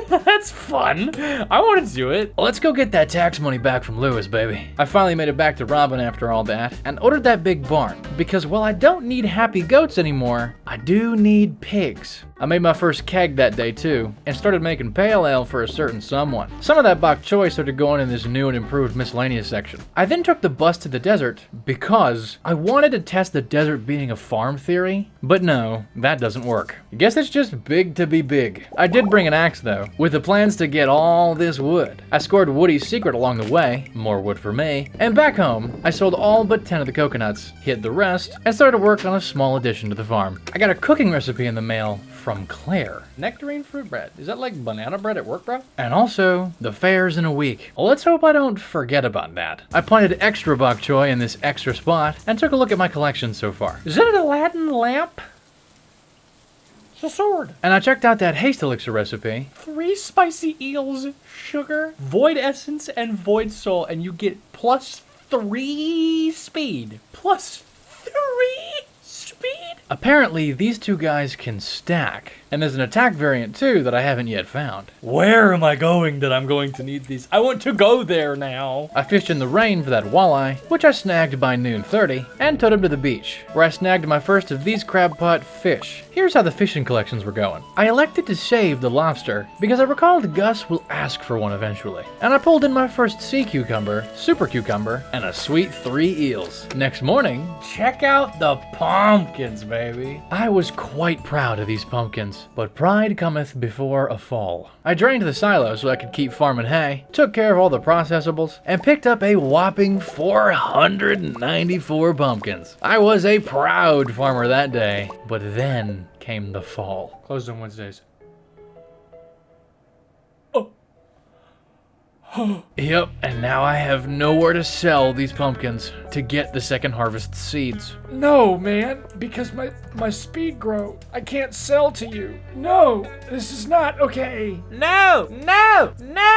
That's fun. I want to do it.
Let's go get that tax money back from Lewis, baby. I finally made it back to Robin after all that and ordered that big barn because while I don't need happy goats anymore, I do need pigs. I made my first keg that day too, and started making pale ale for a certain someone. Some of that bok choy started going in this new and improved miscellaneous section. I then took the bus to the desert because I wanted to test the desert being a farm theory, but no, that doesn't work. I guess it's just big to be big. I did bring an axe though, with the plans to get all this wood. I scored Woody's secret along the way, more wood for me, and back home, I sold all but 10 of the coconuts, hid the rest, and started work on a small addition to the farm. I got a cooking recipe in the mail from Claire.
Nectarine fruit bread. Is that like banana bread at work, bro?
And also, the fair's in a week. Let's hope I don't forget about that. I planted extra bok choy in this extra spot and took a look at my collection so far.
Is that an Aladdin lamp? It's a sword.
And I checked out that haste elixir recipe.
3 spicy eels, sugar, void essence, and void soul, and you get +3 speed. +3 speed?
Apparently, these two guys can stack, and there's an attack variant too that I haven't yet found. Where am I going that I'm going to need these? I want to go there now. I fished in the rain for that walleye, which I snagged by noon 30, and towed him to the beach, where I snagged my first of these crab pot fish. Here's how the fishing collections were going. I elected to save the lobster because I recalled Gus will ask for one eventually, and I pulled in my first sea cucumber, super cucumber, and a sweet 3 eels. Next morning, check out the pumpkins, baby. I was quite proud of these pumpkins, but pride cometh before a fall. I drained the silo so I could keep farming hay, took care of all the processables, and picked up a whopping 494 pumpkins. I was a proud farmer that day, but then came the fall.
Closed on Wednesdays.
Yep, and now I have nowhere to sell these pumpkins to get the second harvest seeds.
No, man, because my speed grow. I can't sell to you. No, this is not okay.
No!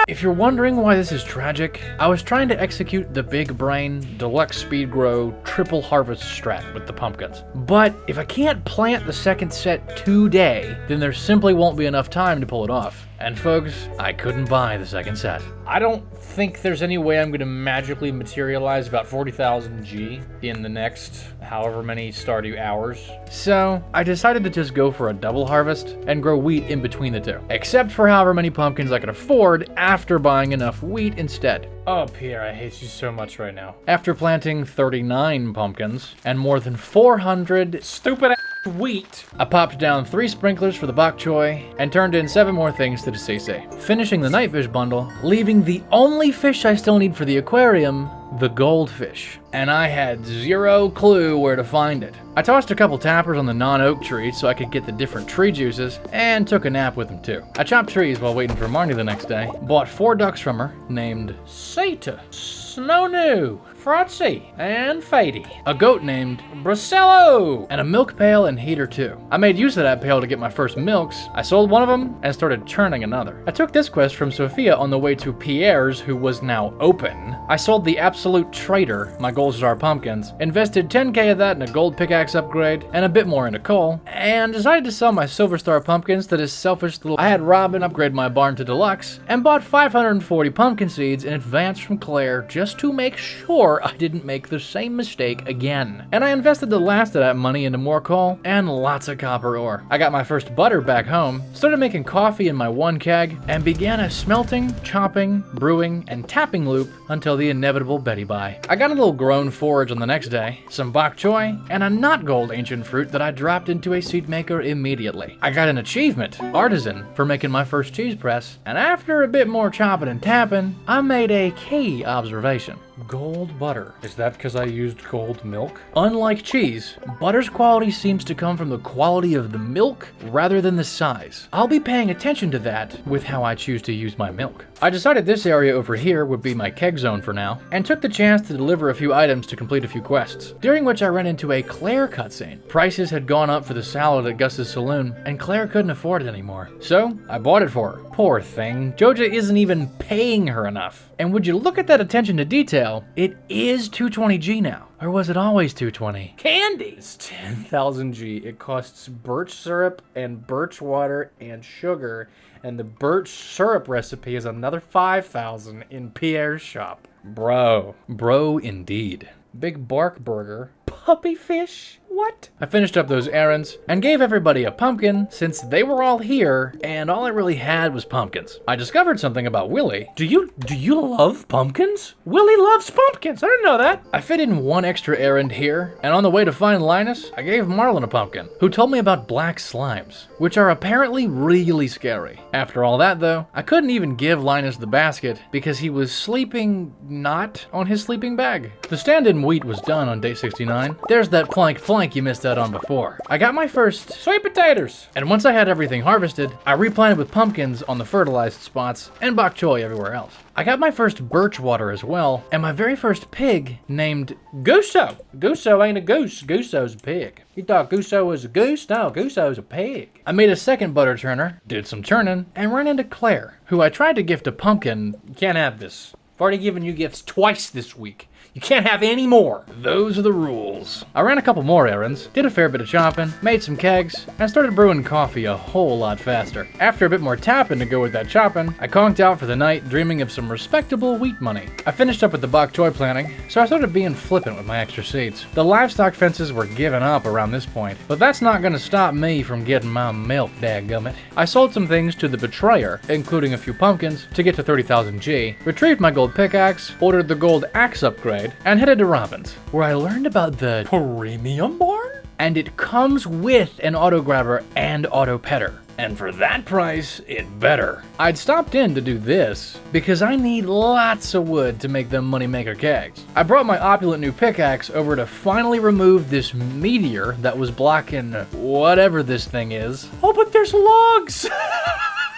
If you're wondering why this is tragic, I was trying to execute the big brain, deluxe speed grow, triple harvest strat with the pumpkins. But if I can't plant the second set today, then there simply won't be enough time to pull it off. And folks, I couldn't buy the second set.
I don't think there's any way I'm going to magically materialize about 40,000 G in the next however many Stardew hours.
So I decided to just go for a double harvest and grow wheat in between the two, except for however many pumpkins I could afford after buying enough wheat instead.
Oh, Pierre, I hate you so much right now.
After planting 39 pumpkins and more than 400
Stupid wheat.
I popped down 3 sprinklers for the bok choy and turned in 7 more things to the CC, finishing the night fish bundle, leaving the only fish I still need for the aquarium, the goldfish. And I had 0 clue where to find it. I tossed a couple tappers on the non-oak tree so I could get the different tree juices, and took a nap with them too. I chopped trees while waiting for Marnie the next day, bought 4 ducks from her, named
Sata, Snownu, Frotzy, and Fady.
a goat named
Bracello.
and a milk pail and heater too. I made use of that pail to get my first milks. I sold one of them and started churning another. I took this quest from Sophia on the way to Pierre's, who was now open. I sold the absolute traitor my gold star pumpkins, invested 10k of that in a gold pickaxe upgrade and a bit more into coal, and decided to sell my silver star pumpkins to this selfish little. I had Robin upgrade my barn to deluxe and bought 540 pumpkin seeds in advance from Claire just to make sure I didn't make the same mistake again. And I invested the last of that money into more coal and lots of copper ore. I got my first butter back home, started making coffee in my 1 keg, and began a smelting, chopping, brewing, and tapping loop until the inevitable Betty Bye. I got a little grown forage on the next day, some bok choy, and a not gold ancient fruit that I dropped into a seed maker immediately. I got an achievement, artisan, for making my first cheese press, and after a bit more chopping and tapping, I made a key observation.
Gold butter. Is that because I used gold milk?
Unlike cheese, butter's quality seems to come from the quality of the milk rather than the size. I'll be paying attention to that with how I choose to use my milk. I decided this area over here would be my keg zone for now, and took the chance to deliver a few items to complete a few quests, during which I ran into a Claire cutscene. Prices had gone up for the salad at Gus's saloon, and Claire couldn't afford it anymore. So, I bought it for her. Poor thing, Joja isn't even paying her enough. And would you look at that attention to detail, it is 220G now. Or was it always 220?
Candy! It's 10,000 G. It costs birch syrup and birch water and sugar, and the birch syrup recipe is another 5,000 in Pierre's shop.
Bro indeed.
Big bark burger. Puppy fish? What?
I finished up those errands and gave everybody a pumpkin since they were all here and all I really had was pumpkins. I discovered something about Willie.
Do you love pumpkins? Willie loves pumpkins. I didn't know that.
I fit in 1 extra errand here, and on the way to find Linus, I gave Marlon a pumpkin, who told me about black slimes, which are apparently really scary. After all that though, I couldn't even give Linus the basket because he was sleeping not on his sleeping bag. The stand-in wheat was done on day 69. There's that plank you missed out on before. I got my first
Sweet potatoes.
and once I had everything harvested, I replanted with pumpkins on the fertilized spots and bok choy everywhere else. I got my first birch water as well, and my very first pig named
Guso. Guso ain't a goose. Guso's a pig. You thought Guso was a goose? No, Guso's a pig.
I made a second butter churner, did some churning, and ran into Claire, who I tried to gift a pumpkin.
You can't have this. I've already given you gifts twice this week.
You can't have any more.
Those are the rules. I ran a couple more errands, did a fair bit of chopping, made some kegs, and started brewing coffee a whole lot faster. After a bit more tapping to go with that chopping, I conked out for the night, dreaming of some respectable wheat money. I finished up with the bok choy planting, so I started being flippant with my extra seeds. The livestock fences were giving up around this point, but that's not gonna stop me from getting my milk, dadgummit. I sold some things to the betrayer, including a few pumpkins, to get to 30,000 G, retrieved my gold pickaxe, ordered the gold axe upgrade, and headed to Robin's, where I learned about the
Premium barn?
and it comes with an auto grabber and auto petter. And for that price, it better. I'd stopped in to do this because I need lots of wood to make them moneymaker kegs. I brought my opulent new pickaxe over to finally remove this meteor that was blocking whatever this thing is.
Oh, but there's logs.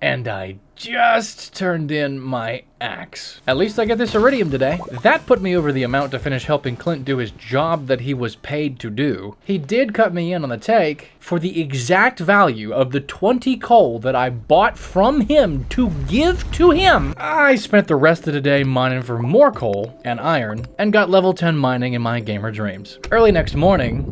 And I just turned in my axe. At least I get this iridium today. That put me over the amount to finish helping Clint do his job that he was paid to do. He did cut me in on the take for the exact value of the 20 coal that I bought from him to give to him. I spent the rest of the day mining for more coal and iron and got level 10 mining in my gamer dreams. Early next morning,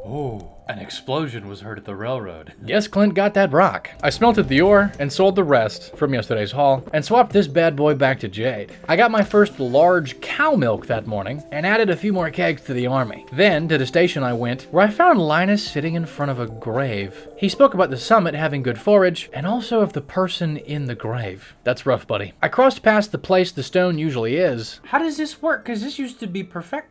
Oh, an explosion was heard at the railroad.
yes, Clint got that rock. I smelted the ore and sold the rest from yesterday's haul and swapped this bad boy back to Jade. I got my first large cow milk that morning and added a few more kegs to the army. Then to the station I went, where I found Linus sitting in front of a grave. He spoke about the summit having good forage and also of the person in the grave. That's rough, buddy. I crossed past the place the stone usually is.
How does this work? Because this used to be perfect.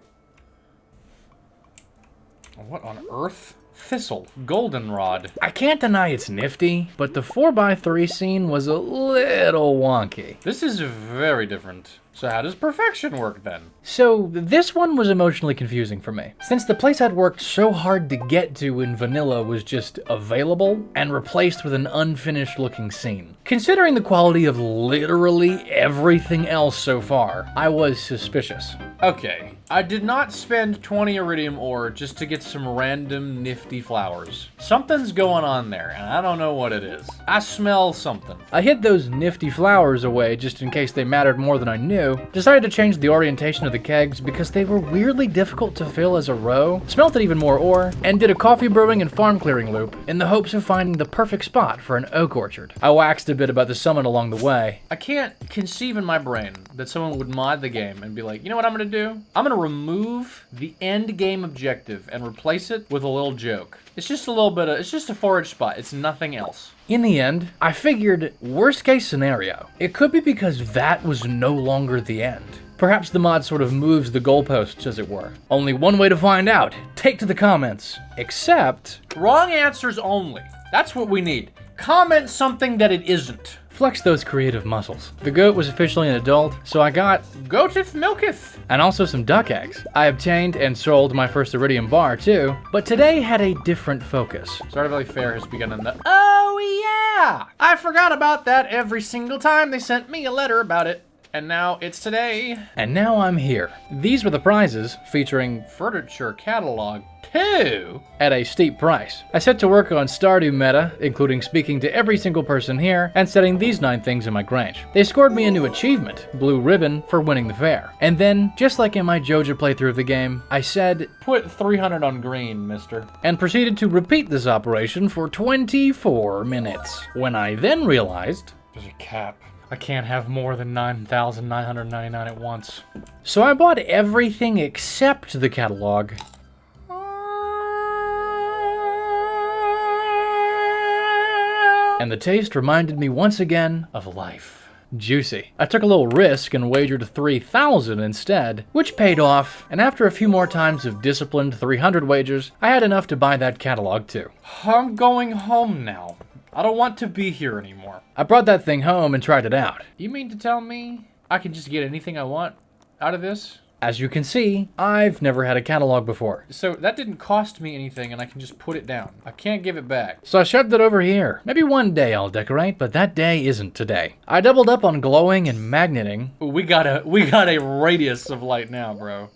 What on earth? Thistle, goldenrod.
I can't deny it's nifty, but the 4x3 scene was a little wonky.
This is very different. So how does perfection work then?
So this one was emotionally confusing for me. Since the place I'd worked so hard to get to in vanilla was just available and replaced with an unfinished looking scene. Considering the quality of literally everything else so far, I was suspicious.
Okay, I did not spend 20 iridium ore just to get some random nifty flowers. Something's going on there, and I don't know what it is. I smell something.
I hid those nifty flowers away just in case they mattered more than I knew. Decided to change the orientation of the kegs because they were weirdly difficult to fill as a row, smelted even more ore, and did a coffee brewing and farm clearing loop in the hopes of finding the perfect spot for an oak orchard. I waxed a bit about the summit along the way.
I can't conceive in my brain that someone would mod the game and be like, you know what I'm gonna do? I'm gonna remove the end game objective and replace it with a little joke. It's just a little bit of, it's just a forage spot. It's nothing else.
In the end, I figured, worst case scenario, it could be because that was no longer the end. Perhaps the mod sort of moves the goalposts, as it were. Only one way to find out. Take to the comments. Except,
Wrong answers only. That's what we need. Comment something that it isn't.
flex those creative muscles. The goat was officially an adult, so I got,
Goateth milketh.
and also some duck eggs. I obtained and sold my first iridium bar too, but today had a different focus.
Stardew Valley Fair has begun in the... Oh yeah! I forgot about that every single time they sent me a letter about it. And now it's today.
And now I'm here. These were the prizes, featuring
Furniture catalog 2.
at a steep price. I set to work on Stardew meta, including speaking to every single person here and setting these 9 things in my Grange. They scored me a new achievement, Blue Ribbon, for winning the fair. And then, just like in my Joja playthrough of the game, I said,
Put 300 on green, mister.
and proceeded to repeat this operation for 24 minutes. When I then realized,
There's a cap. I can't have more than 9,999 at once.
so I bought everything except the catalog. And the taste reminded me once again of life. Juicy. I took a little risk and wagered 3,000 instead, which paid off, and after a few more times of disciplined 300 wagers, I had enough to buy that catalog too.
I'm going home now. I don't want to be here anymore.
I brought that thing home and tried it out.
You mean to tell me I can just get anything I want out of this?
As you can see, I've never had a catalog before.
So that didn't cost me anything and I can just put it down. I can't give it back.
So I shoved it over here. Maybe one day I'll decorate, but that day isn't today. I doubled up on glowing and magneting.
Ooh, we got a radius of light now, bro.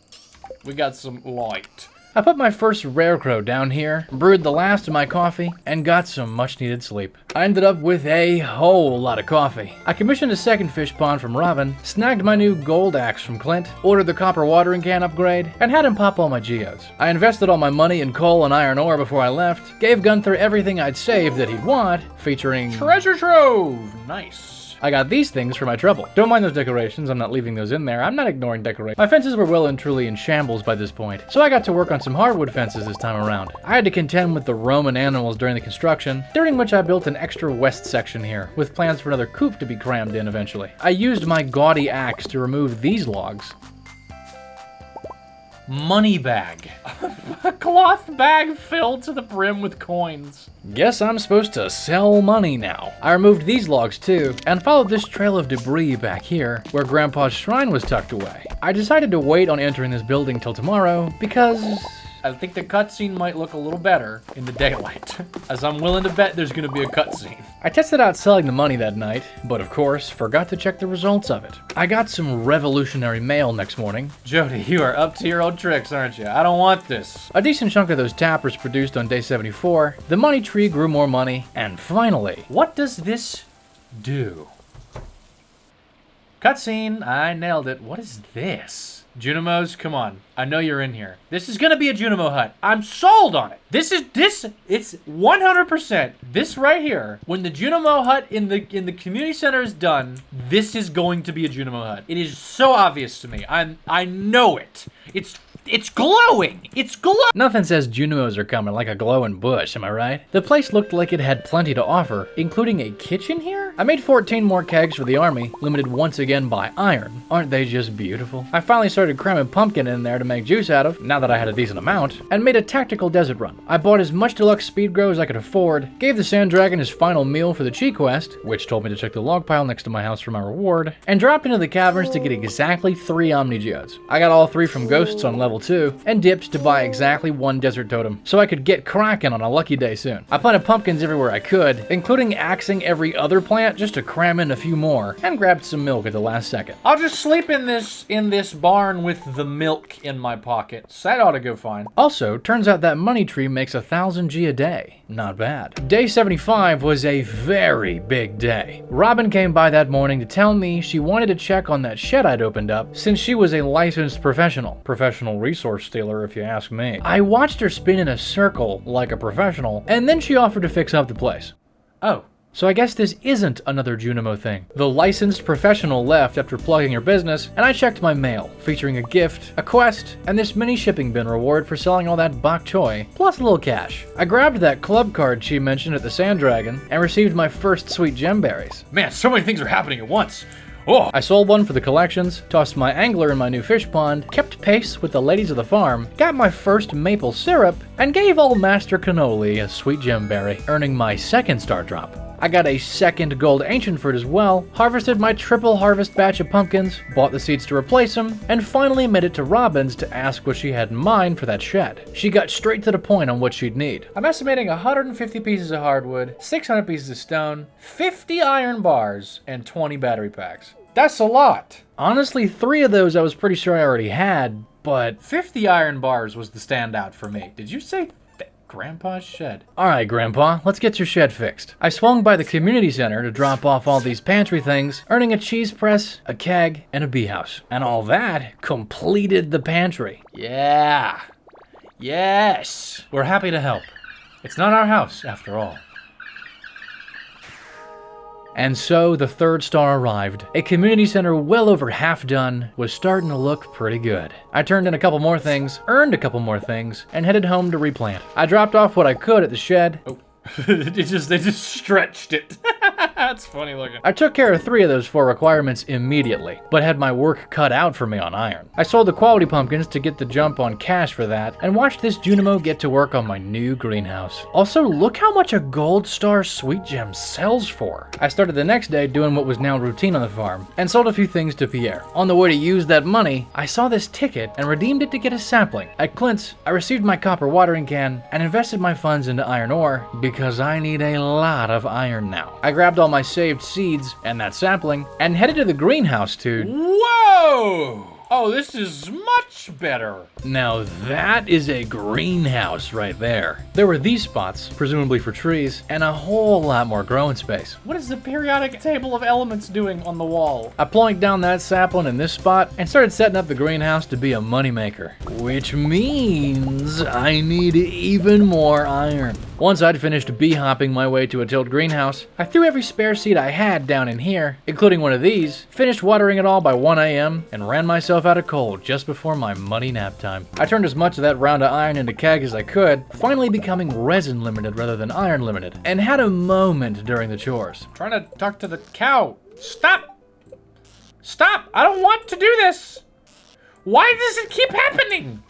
We got some light.
I put my first rarecrow down here, brewed the last of my coffee, and got some much needed sleep. I ended up with a whole lot of coffee. I commissioned a second fish pond from Robin, snagged my new gold axe from Clint, ordered the copper watering can upgrade, and had him pop all my geodes. I invested all my money in coal and iron ore before I left, gave Gunther everything I'd saved that he'd want, featuring
Treasure trove! Nice.
I got these things for my trouble. Don't mind those decorations, I'm not leaving those in there. I'm not ignoring decorations. My fences were well and truly in shambles by this point, so I got to work on some hardwood fences this time around. I had to contend with the Roman animals during the construction, during which I built an extra west section here, with plans for another coop to be crammed in eventually. I used my gaudy axe to remove these logs.
Money bag. A cloth bag filled to the brim with coins.
Guess I'm supposed to sell money now. I removed these logs too, and followed this trail of debris back here, where Grandpa's shrine was tucked away. I decided to wait on entering this building till tomorrow, because
I think the cutscene might look a little better in the daylight, as I'm willing to bet there's gonna be a cutscene.
I tested out selling the money that night, but of course, forgot to check the results of it. I got some revolutionary mail next morning.
Jody, you are up to your old tricks, aren't you? I don't want this.
A decent chunk of those tappers produced on day 74, the money tree grew more money, and finally,
What does this do? Cutscene, I nailed it. What is this? Junimos, come on. I know you're in here. This is gonna be a Junimo hut. I'm sold on it. It's 100%. This right here, when the Junimo hut in the community center is done, this is going to be a Junimo hut. It is so obvious to me. I know it. It's glowing. It's glowing.
Nothing says Junimos are coming like a glowing bush, am I right? The place looked like it had plenty to offer, including a kitchen here? I made 14 more kegs for the army, limited once again by iron. Aren't they just beautiful? I finally started cramming pumpkin in there to make juice out of, now that I had a decent amount, and made a tactical desert run. I bought as much deluxe speed grow as I could afford, gave the sand dragon his final meal for the chi quest, which told me to check the log pile next to my house for my reward, and dropped into the caverns to get exactly 3 omni geodes. I got all 3 from ghosts on level 2, and dipped to buy exactly 1 desert totem, so I could get cracking on a lucky day soon. I planted pumpkins everywhere I could, including axing every other plant just to cram in a few more, and grabbed some milk at the last second.
I'll just sleep in this barn with the milk in my pockets. That ought to go fine.
Also, turns out that money tree makes 1,000 G a day. Not bad. Day 75 was a very big day. Robin came by that morning to tell me she wanted to check on that shed I'd opened up, since she was a licensed professional. Professional resource stealer, if you ask me. I watched her spin in a circle like a professional, and then she offered to fix up the place.
Oh.
So I guess this isn't another Junimo thing. The licensed professional left after plugging her business, and I checked my mail, featuring a gift, a quest, and this mini shipping bin reward for selling all that bok choy, plus a little cash. I grabbed that club card she mentioned at the Sand Dragon, and received my first sweet gemberries.
Man, so many things are happening at once. Oh.
I sold one for the collections, tossed my angler in my new fish pond, kept pace with the ladies of the farm, got my first maple syrup, and gave old Master Cannoli a sweet gemberry, earning my second star drop. I got a second gold ancient fruit as well, harvested my triple harvest batch of pumpkins, bought the seeds to replace them, and finally made it to Robin's to ask what she had in mind for that shed. She got straight to the point on what she'd need.
I'm estimating 150 pieces of hardwood, 600 pieces of stone, 50 iron bars, and 20 battery packs. That's a lot.
Honestly, 3 of those I was pretty sure I already had, but
50 iron bars was the standout for me. Did you say Grandpa's shed?
Alright, Grandpa, let's get your shed fixed. I swung by the community center to drop off all these pantry things, earning a cheese press, a keg, and a bee house. And all that completed the pantry.
Yeah. Yes. We're happy to help. It's not our house, after all.
And so the 3rd star arrived. A community center well over half done was starting to look pretty good. I turned in a couple more things, earned a couple more things, and headed home to replant. I dropped off what I could at the shed.
Oh. They just stretched it. That's funny looking.
I took care of 3 of those 4 requirements immediately, but had my work cut out for me on iron. I sold the quality pumpkins to get the jump on cash for that, and watched this Junimo get to work on my new greenhouse. Also, look how much a gold star sweet gem sells for. I started the next day doing what was now routine on the farm, and sold a few things to Pierre. On the way to use that money, I saw this ticket and redeemed it to get a sapling. At Clint's, I received my copper watering can, and invested my funds into iron ore, because I need a lot of iron now. I grabbed all my saved seeds and that sapling and headed to the greenhouse to...
Whoa! Oh, this is much better.
Now that is a greenhouse right there. There were these spots, presumably for trees, and a whole lot more growing space.
What is the periodic table of elements doing on the wall?
I plonked down that sapling in this spot and started setting up the greenhouse to be a moneymaker, which means I need even more iron. Once I'd finished bee-hopping my way to a tilled greenhouse, I threw every spare seed I had down in here, including one of these, finished watering it all by 1 a.m., and ran myself out of coal just before my muddy nap time. I turned as much of that round of iron into keg as I could, finally becoming resin limited rather than iron limited, and had a moment during the chores.
I'm trying to talk to the cow. Stop! Stop! I don't want to do this! Why does it keep happening?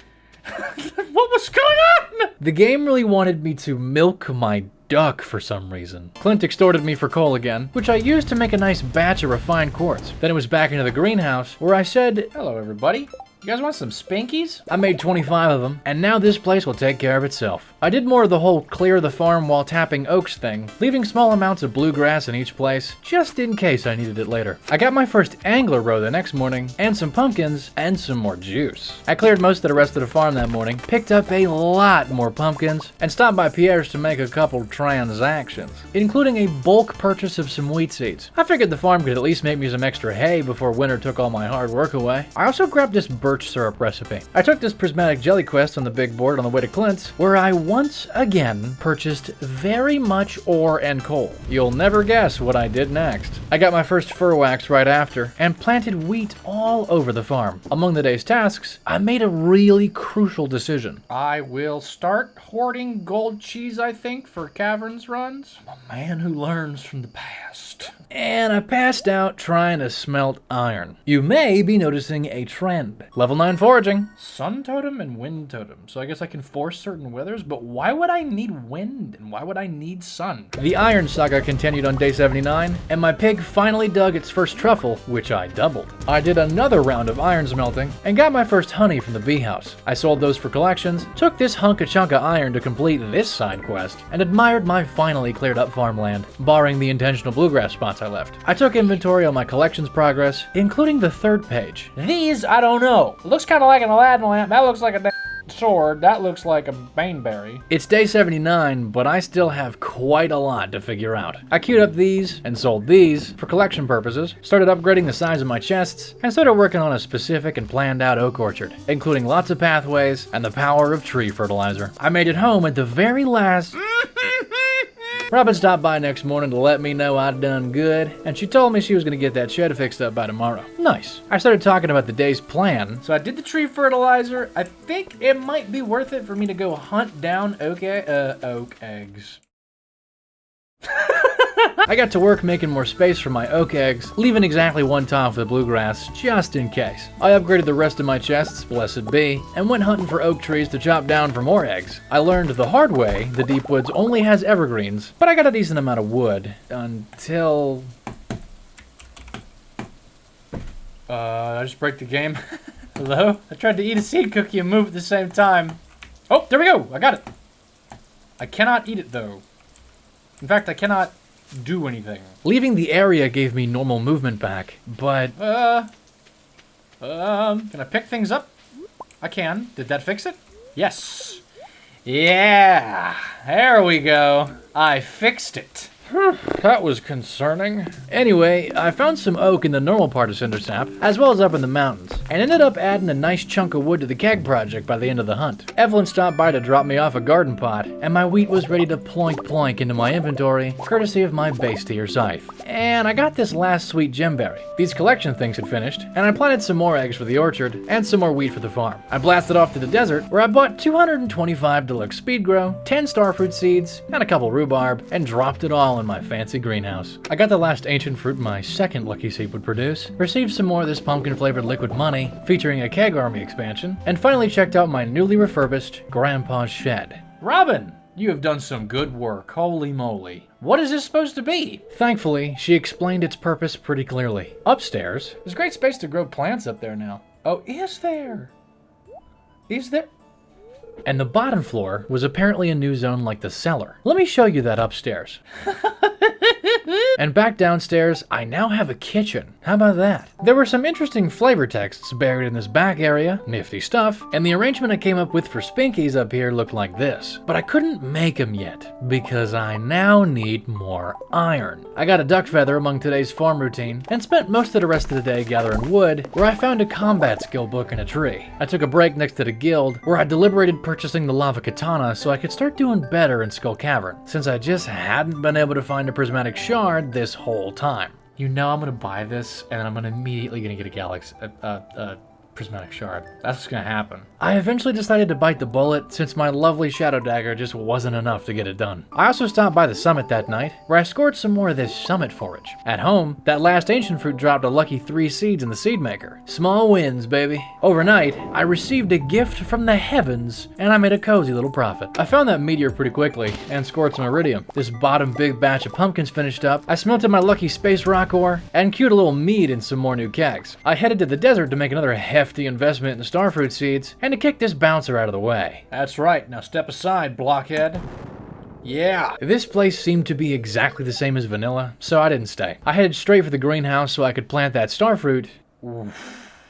What was going on?
The game really wanted me to milk my duck for some reason. Clint extorted me for coal again, which I used to make a nice batch of refined quartz. Then it was back into the greenhouse, where I said,
Hello, everybody. You guys want some spankies?
I made 25 of them, and now this place will take care of itself. I did more of the whole clear the farm while tapping oaks thing, leaving small amounts of bluegrass in each place, just in case I needed it later. I got my first angler roe the next morning, and some pumpkins, and some more juice. I cleared most of the rest of the farm that morning, picked up a lot more pumpkins, and stopped by Pierre's to make a couple transactions, including a bulk purchase of some wheat seeds. I figured the farm could at least make me some extra hay before winter took all my hard work away. I also grabbed this birch syrup recipe. I took this prismatic jelly quest on the big board on the way to Clint's, where I once again purchased very much ore and coal. You'll never guess what I did next. I got my first fur wax right after, and planted wheat all over the farm. Among the day's tasks, I made a really crucial decision.
I will start hoarding gold cheese, I think, for caverns runs.
I'm a man who learns from the past. And I passed out trying to smelt iron. You may be noticing a trend. Level 9 foraging.
Sun totem and wind totem. So I guess I can force certain weathers, but why would I need wind and why would I need sun?
The iron saga continued on day 79, and my pig finally dug its first truffle, which I doubled. I did another round of iron smelting, and got my first honey from the bee house. I sold those for collections, took this hunk of chunk of iron to complete this side quest, and admired my finally cleared up farmland, barring the intentional bluegrass spots I left. I took inventory on my collections progress, including the third page.
These, I don't know. Looks kind of like an Aladdin lamp. That looks like a sword. That looks like a baneberry.
It's day 79, but I still have quite a lot to figure out. I queued up these and sold these for collection purposes, started upgrading the size of my chests, and started working on a specific and planned out oak orchard, including lots of pathways and the power of tree fertilizer. I made it home at the very last... Robin stopped by next morning to let me know I'd done good, and she told me she was going to get that shed fixed up by tomorrow. Nice. I started talking about the day's plan.
So I did the tree fertilizer. I think it might be worth it for me to go hunt down oak eggs.
I got to work making more space for my oak eggs, leaving exactly one tile for the bluegrass, just in case. I upgraded the rest of my chests, blessed be, and went hunting for oak trees to chop down for more eggs. I learned the hard way the deep woods only has evergreens, but I got a decent amount of wood, until...
I just break the game. Hello? I tried to eat a seed cookie and move at the same time. Oh, there we go! I got it! I cannot eat it, though. In fact, I cannot do anything.
Leaving the area gave me normal movement back, but...
Can I pick things up? I can. Did that fix it? Yes. Yeah. There we go. I fixed it.
That was concerning. Anyway, I found some oak in the normal part of Cindersap, as well as up in the mountains, and ended up adding a nice chunk of wood to the keg project by the end of the hunt. Evelyn stopped by to drop me off a garden pot, and my wheat was ready to ploink into my inventory, courtesy of my base tier scythe. And I got this last sweet gemberry. These collection things had finished, and I planted some more eggs for the orchard, and some more wheat for the farm. I blasted off to the desert, where I bought 225 deluxe speed grow, 10 starfruit seeds, and a couple rhubarb, and dropped it all in my fancy greenhouse. I got the last ancient fruit my second lucky seed would produce, received some more of this pumpkin flavored liquid money, featuring a keg army expansion, and finally checked out my newly refurbished grandpa's shed.
Robin, you have done some good work, holy moly. What is this supposed to be?
Thankfully, she explained its purpose pretty clearly. Upstairs,
there's great space to grow plants up there now. Oh, is there? Is there?
And the bottom floor was apparently a new zone like the cellar. Let me show you that upstairs. And back downstairs, I now have a kitchen. How about that? There were some interesting flavor texts buried in this back area, nifty stuff, and the arrangement I came up with for Spinkies up here looked like this. But I couldn't make them yet, because I now need more iron. I got a duck feather among today's farm routine, and spent most of the rest of the day gathering wood, where I found a combat skill book in a tree. I took a break next to the guild, where I deliberated purchasing the lava katana so I could start doing better in Skull Cavern, since I just hadn't been able to find a prismatic shard this whole time. You know I'm gonna buy this, and I'm immediately gonna get a prismatic shard. That's what's gonna happen. I eventually decided to bite the bullet since my lovely shadow dagger just wasn't enough to get it done. I also stopped by the summit that night, where I scored some more of this summit forage. At home, that last ancient fruit dropped a lucky 3 seeds in the seed maker. Small wins, baby. Overnight, I received a gift from the heavens, and I made a cozy little profit. I found that meteor pretty quickly, and scored some iridium. This bottom big batch of pumpkins finished up, I smelted my lucky space rock ore, and queued a little mead in some more new kegs. I headed to the desert to make another hefty investment in starfruit seeds, and to kick this bouncer out of the way.
That's right, now step aside, blockhead. Yeah.
This place seemed to be exactly the same as vanilla, so I didn't stay. I headed straight for the greenhouse so I could plant that starfruit.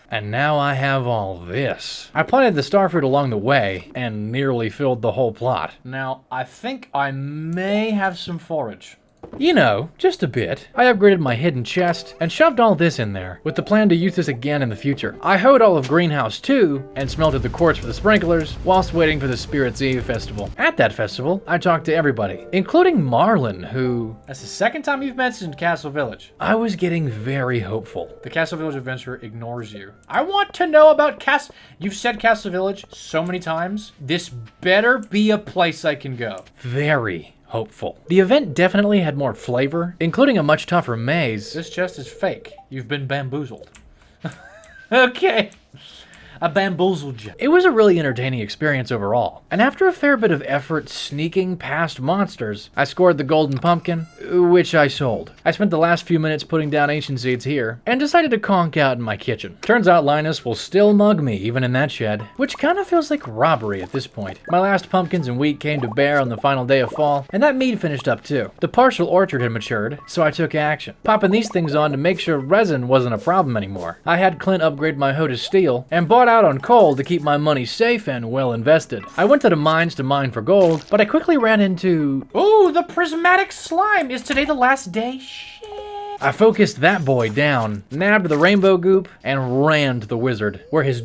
And now I have all this. I planted the starfruit along the way, and nearly filled the whole plot.
Now, I think I may have some forage.
You know, just a bit. I upgraded my hidden chest and shoved all this in there, with the plan to use this again in the future. I hoed all of Greenhouse 2 and smelted the quartz for the sprinklers whilst waiting for the Spirit's Eve festival. At that festival, I talked to everybody, including Marlin, who...
That's the second time you've mentioned Castle Village.
I was getting very hopeful.
The Castle Village adventurer ignores you. I want to know about You've said Castle Village so many times. This better be a place I can go.
Very hopeful. The event definitely had more flavor, including a much tougher maze.
This chest is fake. You've been bamboozled. Okay. I bamboozled you.
It was a really entertaining experience overall, and after a fair bit of effort sneaking past monsters, I scored the golden pumpkin, which I sold. I spent the last few minutes putting down ancient seeds here, and decided to conk out in my kitchen. Turns out Linus will still mug me even in that shed, which kind of feels like robbery at this point. My last pumpkins and wheat came to bear on the final day of fall, and that mead finished up too. The partial orchard had matured, so I took action, popping these things on to make sure resin wasn't a problem anymore. I had Clint upgrade my hoe to steel, and bought out on coal to keep my money safe and well invested. I went to the mines to mine for gold, but I quickly ran into...
Ooh, the prismatic slime! Is today the last day? Shit.
I focused that boy down, nabbed the rainbow goop, and ran to the wizard, where his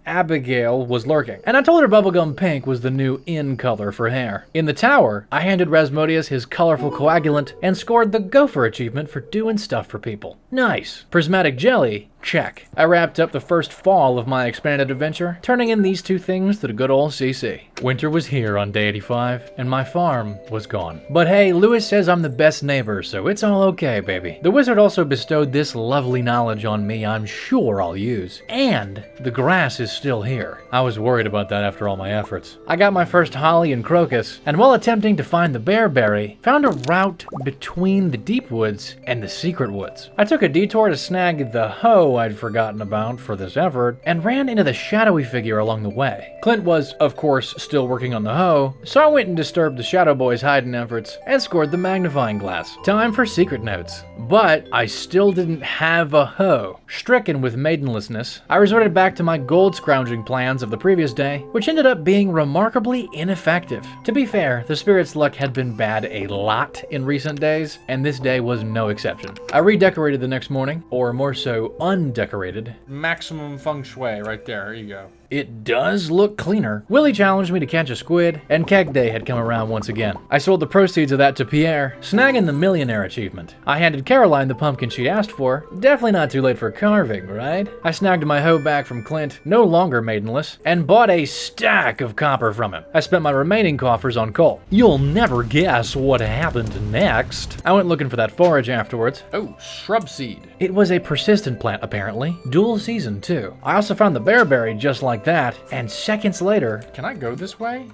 Abigail was lurking. And I told her bubblegum pink was the new in color for hair. In the tower, I handed Rasmodius his colorful coagulant and scored the gopher achievement for doing stuff for people. Nice. Prismatic jelly, check. I wrapped up the first fall of my expanded adventure, turning in these 2 things to the good old CC. Winter was here on day 85, and my farm was gone. But hey, Lewis says I'm the best neighbor, so it's all okay, baby. The wizard also bestowed this lovely knowledge on me I'm sure I'll use. And the grass is still here. I was worried about that after all my efforts. I got my first holly and crocus, and while attempting to find the bearberry, found a route between the deep woods and the secret woods. I took a detour to snag the hoe I'd forgotten about for this effort, and ran into the shadowy figure along the way. Clint was, of course, still working on the hoe, so I went and disturbed the Shadow Boy's hiding efforts, and scored the magnifying glass. Time for secret notes. But I still didn't have a hoe. Stricken with maidenlessness, I resorted back to my gold scrounging plans of the previous day, which ended up being remarkably ineffective. To be fair, the spirit's luck had been bad a lot in recent days, and this day was no exception. I redecorated the next morning, or more so, undecorated.
Maximum feng shui right there. Here you go.
It does look cleaner. Willie challenged me to catch a squid, and keg day had come around once again. I sold the proceeds of that to Pierre, snagging the millionaire achievement. I handed Caroline the pumpkin she asked for. Definitely not too late for carving, right? I snagged my hoe back from Clint, no longer maidenless, and bought a stack of copper from him. I spent my remaining coffers on coal. You'll never guess what happened next. I went looking for that forage afterwards.
Oh, shrub seed.
It was a persistent plant, apparently. Dual season, too. I also found the bearberry just like that, and seconds later...
Can I go this way?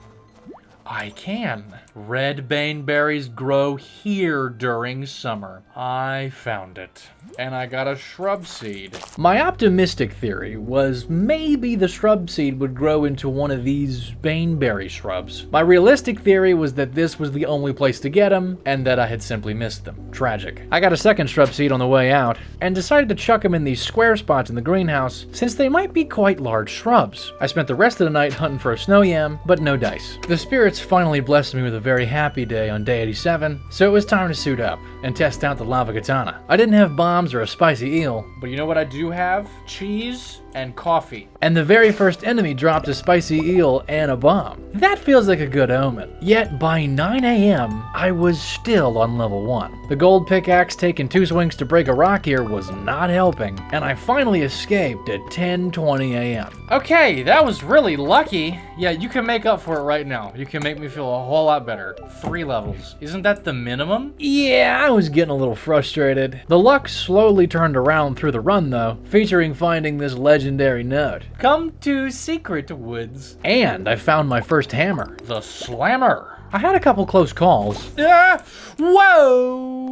I can. Red baneberries grow here during summer. I found it. And I got a shrub seed.
My optimistic theory was maybe the shrub seed would grow into one of these baneberry shrubs. My realistic theory was that this was the only place to get them, and that I had simply missed them. Tragic. I got a second shrub seed on the way out, and decided to chuck them in these square spots in the greenhouse, since they might be quite large shrubs. I spent the rest of the night hunting for a snow yam, but no dice. The spirits finally blessed me with a very happy day on day 87, so it was time to suit up and test out the lava katana. I didn't have bombs or a spicy eel,
But you know what I do have? Cheese and coffee.
and the very first enemy dropped a spicy eel and a bomb. That feels like a good omen. Yet by 9 a.m., I was still on level 1. The gold pickaxe taking 2 swings to break a rock here was not helping, and I finally escaped at 10:20 a.m.
Okay, that was really lucky. Yeah, you can make up for it right now. You can make me feel a whole lot better. 3 levels. Isn't that the minimum?
Yeah, I was getting a little frustrated. The luck slowly turned around through the run though, featuring finding this legendary note.
Come to Secret Woods.
And I found my first hammer.
The Slammer.
I had a couple close calls.
Yeah. Whoa.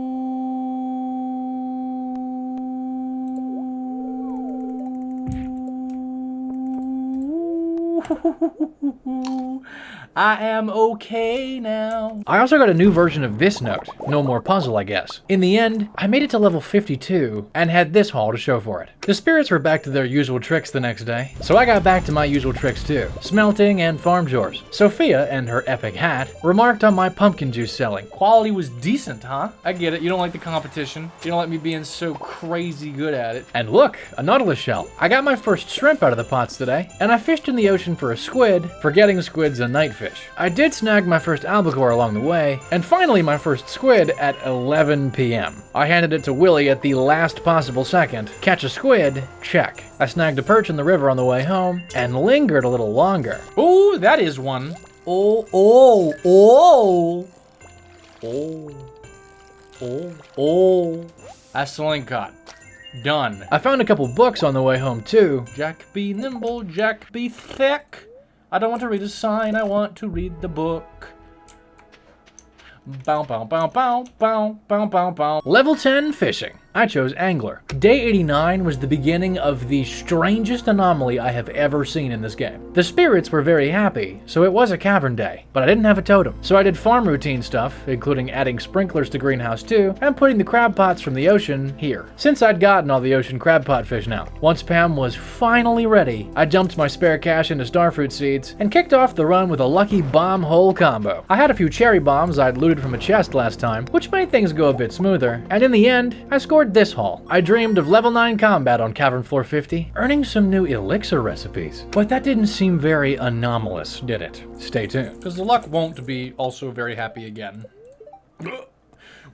I am okay now.
I also got a new version of this note. No more puzzle, I guess. In the end, I made it to level 52 and had this haul to show for it. The spirits were back to their usual tricks the next day, so I got back to my usual tricks too. Smelting and farm chores. Sophia and her epic hat remarked on my pumpkin juice selling.
Quality was decent, huh? I get it. You don't like the competition. You don't like me being so crazy good at it.
And look, a nautilus shell. I got my first shrimp out of the pots today, and I fished in the ocean for a squid, forgetting squid's a night fish. I did snag my first albacore along the way, and finally my first squid at 11 p.m. I handed it to Willie at the last possible second. Catch a squid? Check. I snagged a perch in the river on the way home, and lingered a little longer.
Ooh, that is one.
Oh, oh, oh. Oh. Oh, oh.
That's the Lingcott. Done.
I found a couple books on the way home too.
Jack be nimble, Jack be thick. I don't want to read a sign, I want to read the book. Bow, bow, bow, bow, bow, bow, bow, bow.
Level 10 fishing. I chose angler. Day 89 was the beginning of the strangest anomaly I have ever seen in this game. The spirits were very happy, so it was a cavern day, but I didn't have a totem. So I did farm routine stuff, including adding sprinklers to greenhouse 2, and putting the crab pots from the ocean here, since I'd gotten all the ocean crab pot fish now. Once Pam was finally ready, I dumped my spare cash into starfruit seeds, and kicked off the run with a lucky bomb hole combo. I had a few cherry bombs I'd looted from a chest last time, which made things go a bit smoother, and in the end, I scored this haul. I dreamed of level 9 combat on Cavern Floor 50, earning some new elixir recipes. But that didn't seem very anomalous, did it? Stay tuned.
Because the luck won't be also very happy again.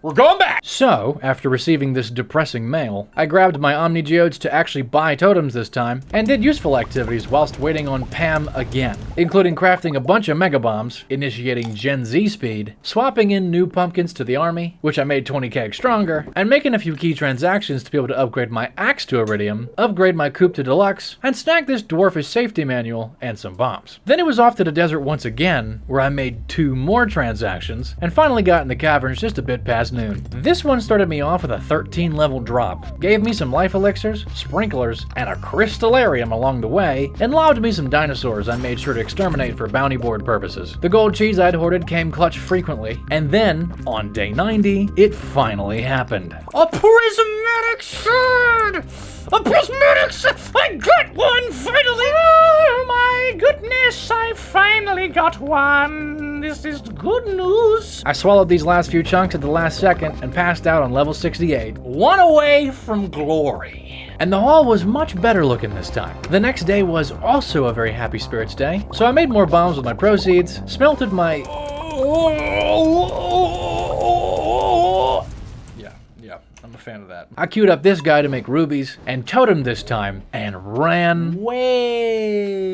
We're going back!
So, after receiving this depressing mail, I grabbed my Omni Geodes to actually buy totems this time, and did useful activities whilst waiting on Pam again, including crafting a bunch of mega bombs, initiating Gen Z speed, swapping in new pumpkins to the army, which I made 20 kegs stronger, and making a few key transactions to be able to upgrade my axe to iridium, upgrade my coupe to deluxe, and snag this dwarfish safety manual and some bombs. Then it was off to the desert once again, where I made 2 more transactions, and finally got in the caverns just a bit past noon. This one started me off with a 13 level drop, gave me some life elixirs, sprinklers, and a crystallarium along the way, and lobbed me some dinosaurs I made sure to exterminate for bounty board purposes. The gold cheese I'd hoarded came clutch frequently, and then, on day 90, it finally happened.
A prismatic sword! A prismatic sword! I got one finally! Oh my goodness, I finally got one! This is good news!
I swallowed these last few chunks at the last second and passed out on level 68.
One away from glory.
And the haul was much better looking this time. The next day was also a very happy spirits day, so I made more bombs with my proceeds, smelted my...
Yeah, I'm a fan of that.
I queued up this guy to make rubies, and totemed this time, and ran way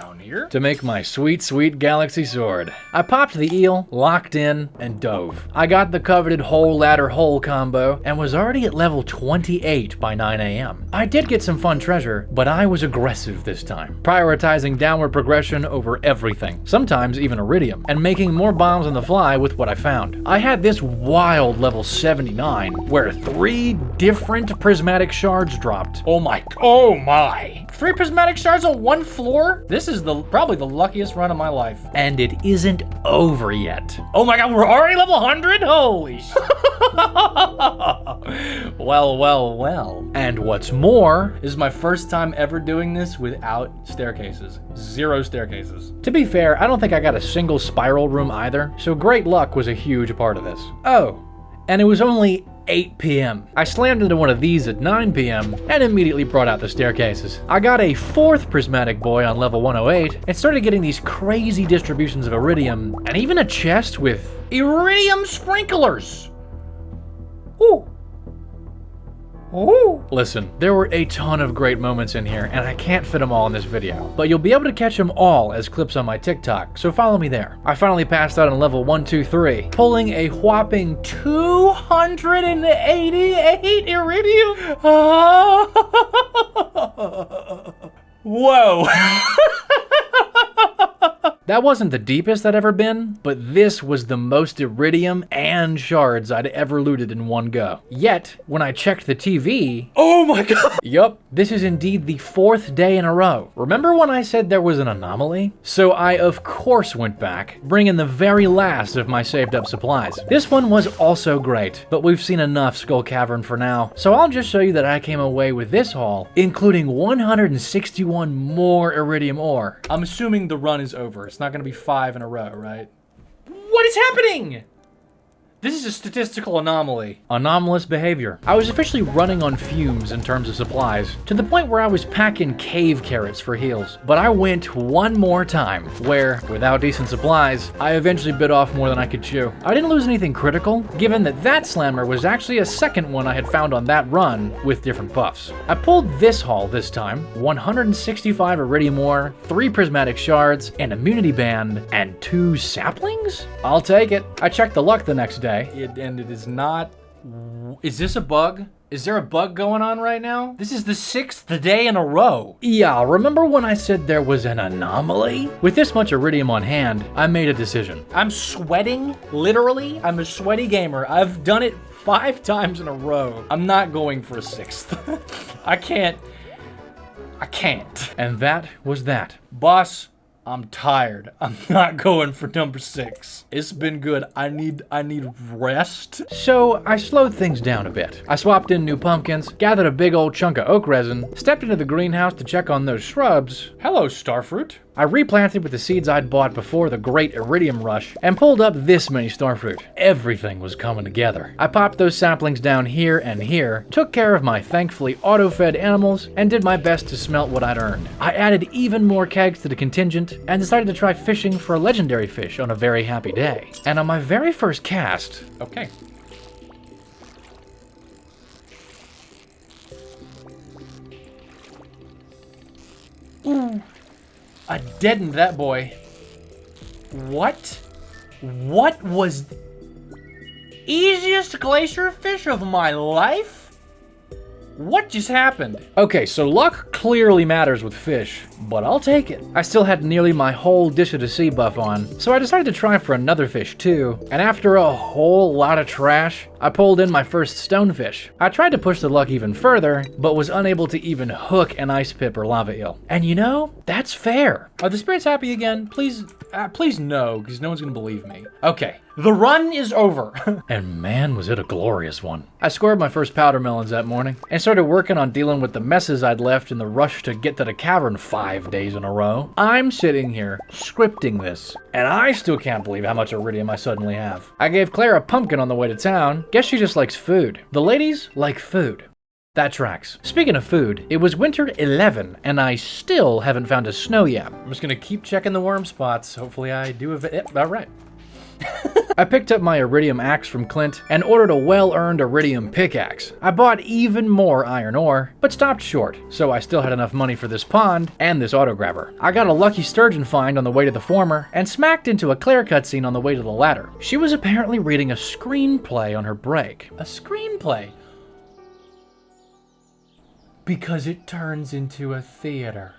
down here
to make my sweet, sweet galaxy sword. I popped the eel, locked in, and dove. I got the coveted hole ladder hole combo and was already at level 28 by 9 a.m. I did get some fun treasure, but I was aggressive this time, prioritizing downward progression over everything, sometimes even iridium, and making more bombs on the fly with what I found. I had this wild level 79 where 3 different prismatic shards dropped.
Oh my. 3 prismatic shards on 1 floor? This is probably the luckiest run of my life.
And it isn't over yet.
Oh my god, we're already level 100? Holy shit. Well.
And what's more,
This is my first time ever doing this without staircases. 0 staircases.
to be fair, I don't think I got a single spiral room either, so great luck was a huge part of this. Oh, and it was only 8 p.m. I slammed into one of these at 9 p.m. and immediately brought out the staircases. I got a 4th prismatic boy on level 108 and started getting these crazy distributions of iridium and even a chest with
Iridium sprinklers!
Ooh. Listen, there were a ton of great moments in here, and I can't fit them all in this video, but you'll be able to catch them all as clips on my TikTok, so follow me there. I finally passed out on level 123, pulling a whopping 288 iridium.
Whoa!
That wasn't the deepest I'd ever been, but this was the most iridium and shards I'd ever looted in one go. Yet, when I checked the TV,
Oh my god!
yup, this is indeed the 4th day in a row. Remember when I said there was an anomaly? So I of course went back, bringing the very last of my saved up supplies. This one was also great, but we've seen enough Skull Cavern for now, so I'll just show you that I came away with this haul, including 161 more iridium ore.
I'm assuming the run is over. It's not gonna be 5 in a row, right?
What is happening? This is a statistical anomaly.
Anomalous behavior. I was officially running on fumes in terms of supplies, to the point where I was packing cave carrots for heals. But I went one more time, where, without decent supplies, I eventually bit off more than I could chew. I didn't lose anything critical, given that slammer was actually a second one I had found on that run with different buffs. I pulled this haul this time, 165 iridium ore, 3 prismatic shards, an immunity band, and 2 saplings? I'll take it. I checked the luck the next day.
And it is not... Is this a bug? Is there a bug going on right now? This is the 6th day in a row.
Yeah, remember when I said there was an anomaly? With this much iridium on hand, I made a decision.
I'm sweating, literally. I'm a sweaty gamer. I've done it 5 times in a row. I'm not going for a 6th. I can't.
And that was that.
Boss, I'm tired. I'm not going for number 6. It's been good. I need rest.
So I slowed things down a bit. I swapped in new pumpkins, gathered a big old chunk of oak resin, stepped into the greenhouse to check on those shrubs.
Hello, Starfruit.
I replanted with the seeds I'd bought before the great iridium rush and pulled up this many starfruit. Everything was coming together. I popped those saplings down here and here, took care of my thankfully auto-fed animals, and did my best to smelt what I'd earned. I added even more kegs to the contingent and decided to try fishing for a legendary fish on a very happy day. And on my very first cast,
Okay. Ooh. I deadened that boy. What? What was easiest glacier fish of my life? What just happened?
okay, so luck clearly matters with fish, but I'll take it. I still had nearly my whole dish of the sea buff on, so I decided to try for another fish too, and after a whole lot of trash, I pulled in my first stonefish. I tried to push the luck even further, but was unable to even hook an ice pip or lava eel. And you know, that's fair.
Are the spirits happy again? Please no, because no one's gonna believe me. Okay, the run is over.
And man, was it a glorious one. I scored my first powder melons that morning, and started working on dealing with the messes I'd left in the rush to get to the cavern 5 days in a row. I'm sitting here, scripting this, and I still can't believe how much iridium I suddenly have. I gave Claire a pumpkin on the way to town. Guess she just likes food. The ladies like food. That tracks. Speaking of food, it was winter 11, and I still haven't found a snow yet.
I'm just gonna keep checking the worm spots. Hopefully I do have it. Yep, all right.
I picked up my iridium axe from Clint and ordered a well-earned iridium pickaxe. I bought even more iron ore, but stopped short, so I still had enough money for this pond and this autograbber. I got a lucky sturgeon find on the way to the former, and smacked into a Claire cutscene on the way to the latter. She was apparently reading a screenplay on her break.
A screenplay? Because it turns into a theater.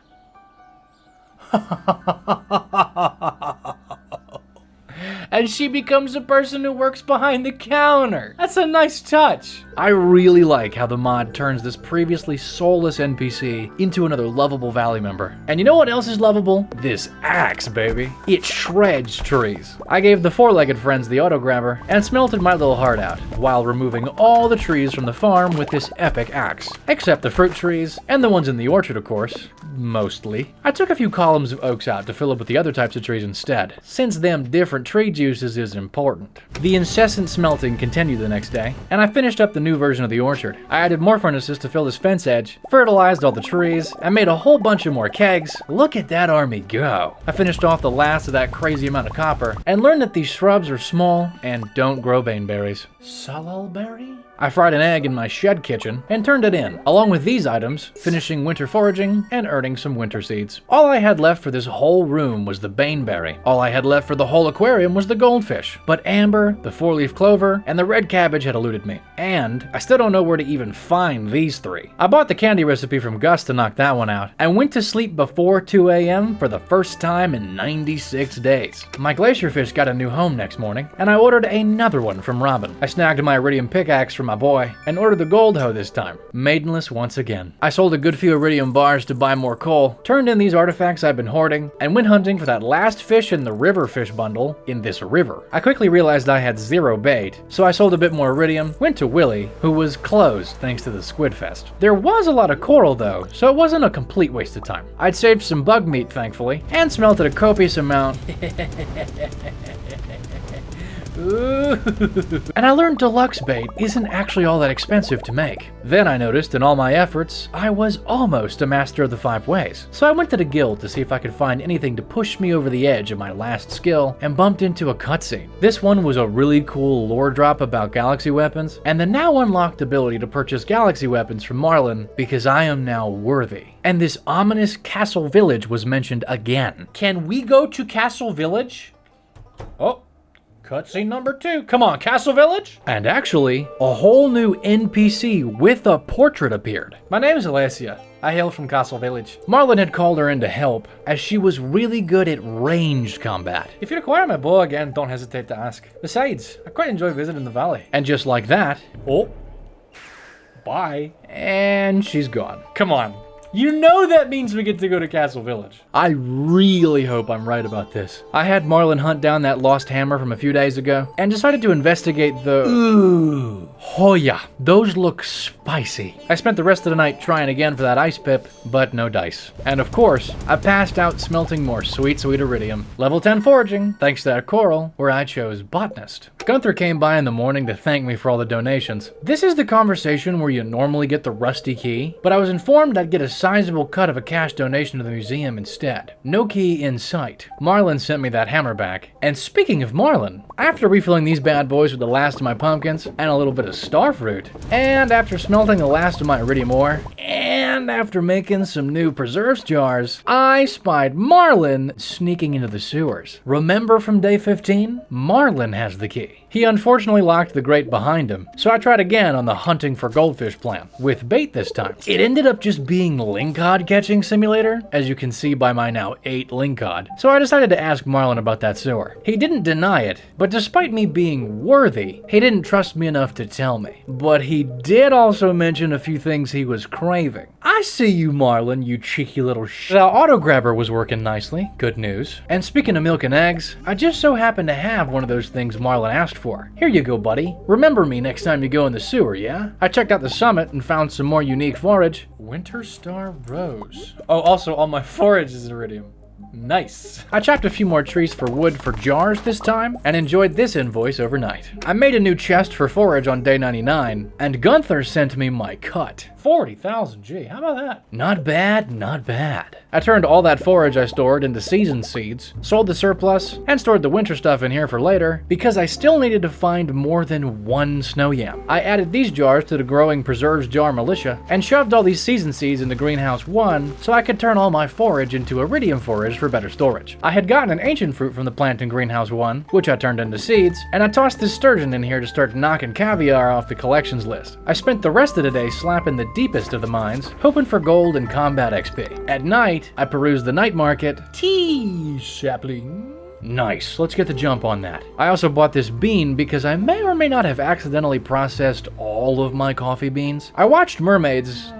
And she becomes a person who works behind the counter. That's a nice touch.
I really like how the mod turns this previously soulless NPC into another lovable Valley member. And you know what else is lovable? This axe, baby. It shreds trees. I gave the four-legged friends the auto-grabber and smelted my little heart out while removing all the trees from the farm with this epic axe. Except the fruit trees and the ones in the orchard, of course. Mostly. I took a few columns of oaks out to fill up with the other types of trees instead, since them different tree juices is important. The incessant smelting continued the next day, and I finished up the new version of the orchard. I added more furnaces to fill this fence edge, fertilized all the trees, and made a whole bunch of more kegs. Look at that army go. I finished off the last of that crazy amount of copper, and learned that these shrubs are small and don't grow baneberries.
Salalberry?
I fried an egg in my shed kitchen and turned it in, along with these items, finishing winter foraging and earning some winter seeds. All I had left for this whole room was the baneberry. All I had left for the whole aquarium was the goldfish. But amber, the four-leaf clover, and the red cabbage had eluded me. And I still don't know where to even find these three. I bought the candy recipe from Gus to knock that one out, and went to sleep before 2 a.m. for the first time in 96 days. My glacier fish got a new home next morning, and I ordered another one from Robin. I snagged my iridium pickaxe from my boy, and ordered the gold hoe this time, maidenless once again. I sold a good few iridium bars to buy more coal, turned in these artifacts I've been hoarding, and went hunting for that last fish in the river fish bundle in this river. I quickly realized I had 0 bait, so I sold a bit more iridium, went to Willie, who was closed thanks to the Squid Fest. There was a lot of coral though, so it wasn't a complete waste of time. I'd saved some bug meat thankfully, and smelted a copious amount. Ooh. And I learned deluxe bait isn't actually all that expensive to make. Then I noticed in all my efforts, I was almost a master of the 5 ways. So I went to the guild to see if I could find anything to push me over the edge of my last skill, and bumped into a cutscene. This one was a really cool lore drop about galaxy weapons, and the now unlocked ability to purchase galaxy weapons from Marlin because I am now worthy. And this ominous Castle Village was mentioned again.
Can we go to Castle Village? Oh. Cutscene number 2. Come on, Castle Village?
And actually, a whole new NPC with a portrait appeared.
My name is Alessia. I hail from Castle Village.
Marlin had called her in to help, as she was really good at ranged combat.
If you require my bow again, don't hesitate to ask. Besides, I quite enjoy visiting the valley.
And just like that,
oh, bye.
And she's gone.
Come on. You know that means we get to go to Castle Village.
I really hope I'm right about this. I had Marlin hunt down that lost hammer from a few days ago, and decided to investigate the... Ooh. Oh yeah, those look spicy. I spent the rest of the night trying again for that ice pip, but no dice. And of course, I passed out smelting more sweet iridium. Level 10 foraging, thanks to that coral, where I chose botanist. Gunther came by in the morning to thank me for all the donations. This is the conversation where you normally get the rusty key, but I was informed I'd get a sizable cut of a cash donation to the museum instead. No key in sight. Marlin sent me that hammer back. And speaking of Marlin, after refilling these bad boys with the last of my pumpkins and a little bit of starfruit, and after smelting the last of my iridium ore, and after making some new preserves jars, I spied Marlin sneaking into the sewers. Remember from day 15? Marlin has the key. He unfortunately locked the grate behind him, so I tried again on the hunting for goldfish plan, with bait this time. It ended up just being lingcod catching simulator, as you can see by my now 8 lingcod, so I decided to ask Marlin about that sewer. He didn't deny it, but despite me being worthy, he didn't trust me enough to tell me. But he did also mention a few things he was craving. I see you, Marlin, you cheeky little The auto-grabber was working nicely, good news. And speaking of milk and eggs, I just so happened to have one of those things Marlin asked for. Here you go, buddy. Remember me next time you go in the sewer, yeah? I checked out the summit and found some more unique forage.
Winter Star Rose. Oh, also, all my forage is iridium.
Nice.
I chopped a few more trees for wood for jars this time, and enjoyed this invoice overnight. I made a new chest for forage on day 99, and Gunther sent me my cut.
40,000, gee, how about that?
Not bad, not bad. I turned all that forage I stored into season seeds, sold the surplus, and stored the winter stuff in here for later, because I still needed to find more than one snow yam. I added these jars to the growing preserves jar militia, and shoved all these season seeds into greenhouse 1, so I could turn all my forage into iridium forage for better storage. I had gotten an ancient fruit from the plant in greenhouse 1, which I turned into seeds, and I tossed this sturgeon in here to start knocking caviar off the collections list. I spent the rest of the day slapping the deepest of the mines, hoping for gold and combat XP. At night, I perused the night market.
Tea sapling.
Nice, let's get the jump on that. I also bought this bean because I may or may not have accidentally processed all of my coffee beans. I watched mermaids.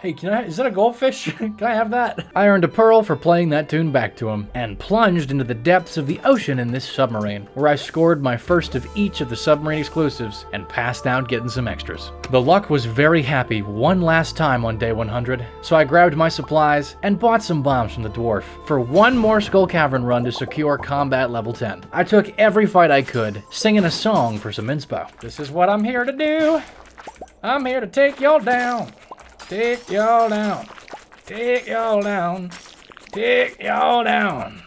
Hey, is that a goldfish? Can I have that?
I earned a pearl for playing that tune back to him, and plunged into the depths of the ocean in this submarine, where I scored my first of each of the submarine exclusives, and passed out getting some extras. The luck was very happy one last time on day 100, so I grabbed my supplies, and bought some bombs from the dwarf, for one more Skull Cavern run to secure combat level 10. I took every fight I could, singing a song for some inspo.
This is what I'm here to do. I'm here to take y'all down. Take y'all down. Take y'all down. Take y'all down.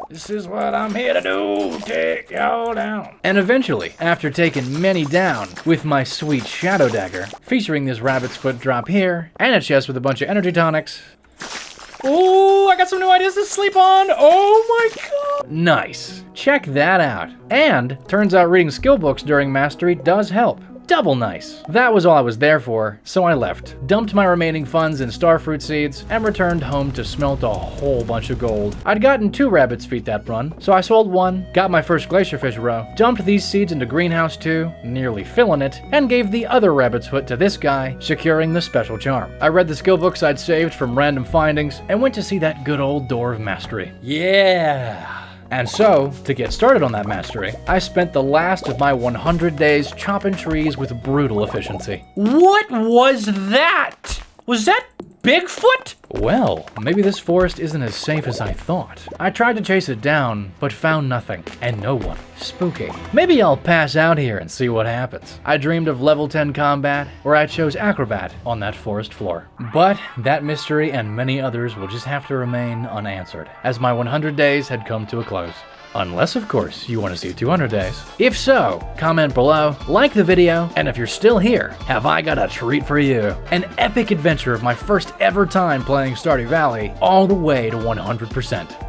This is what I'm here to do. Take y'all down.
And eventually, after taking many down with my sweet Shadow Dagger, featuring this rabbit's foot drop here, and a chest with a bunch of energy tonics.
Ooh, I got some new ideas to sleep on. Oh my god.
Nice. Check that out. And turns out reading skill books during mastery does help. Double nice. That was all I was there for, so I left, dumped my remaining funds in starfruit seeds, and returned home to smelt a whole bunch of gold. I'd gotten 2 rabbit's feet that run, so I sold 1, got my first glacierfish roe, dumped these seeds into greenhouse 2, nearly filling it, and gave the other rabbit's foot to this guy, securing the special charm. I read the skill books I'd saved from random findings, and went to see that good old door of mastery.
Yeah.
And so, to get started on that mastery, I spent the last of my 100 days chopping trees with brutal efficiency.
What was that? Was that Bigfoot?
Well, maybe this forest isn't as safe as I thought. I tried to chase it down, but found nothing, and no one. Spooky. Maybe I'll pass out here and see what happens. I dreamed of level 10 combat, where I chose Acrobat on that forest floor. But that mystery and many others will just have to remain unanswered, as my 100 days had come to a close. Unless, of course, you want to see 200 days. If so, comment below, like the video, and if you're still here, have I got a treat for you. An epic adventure of my first ever time playing Stardew Valley, all the way to 100%.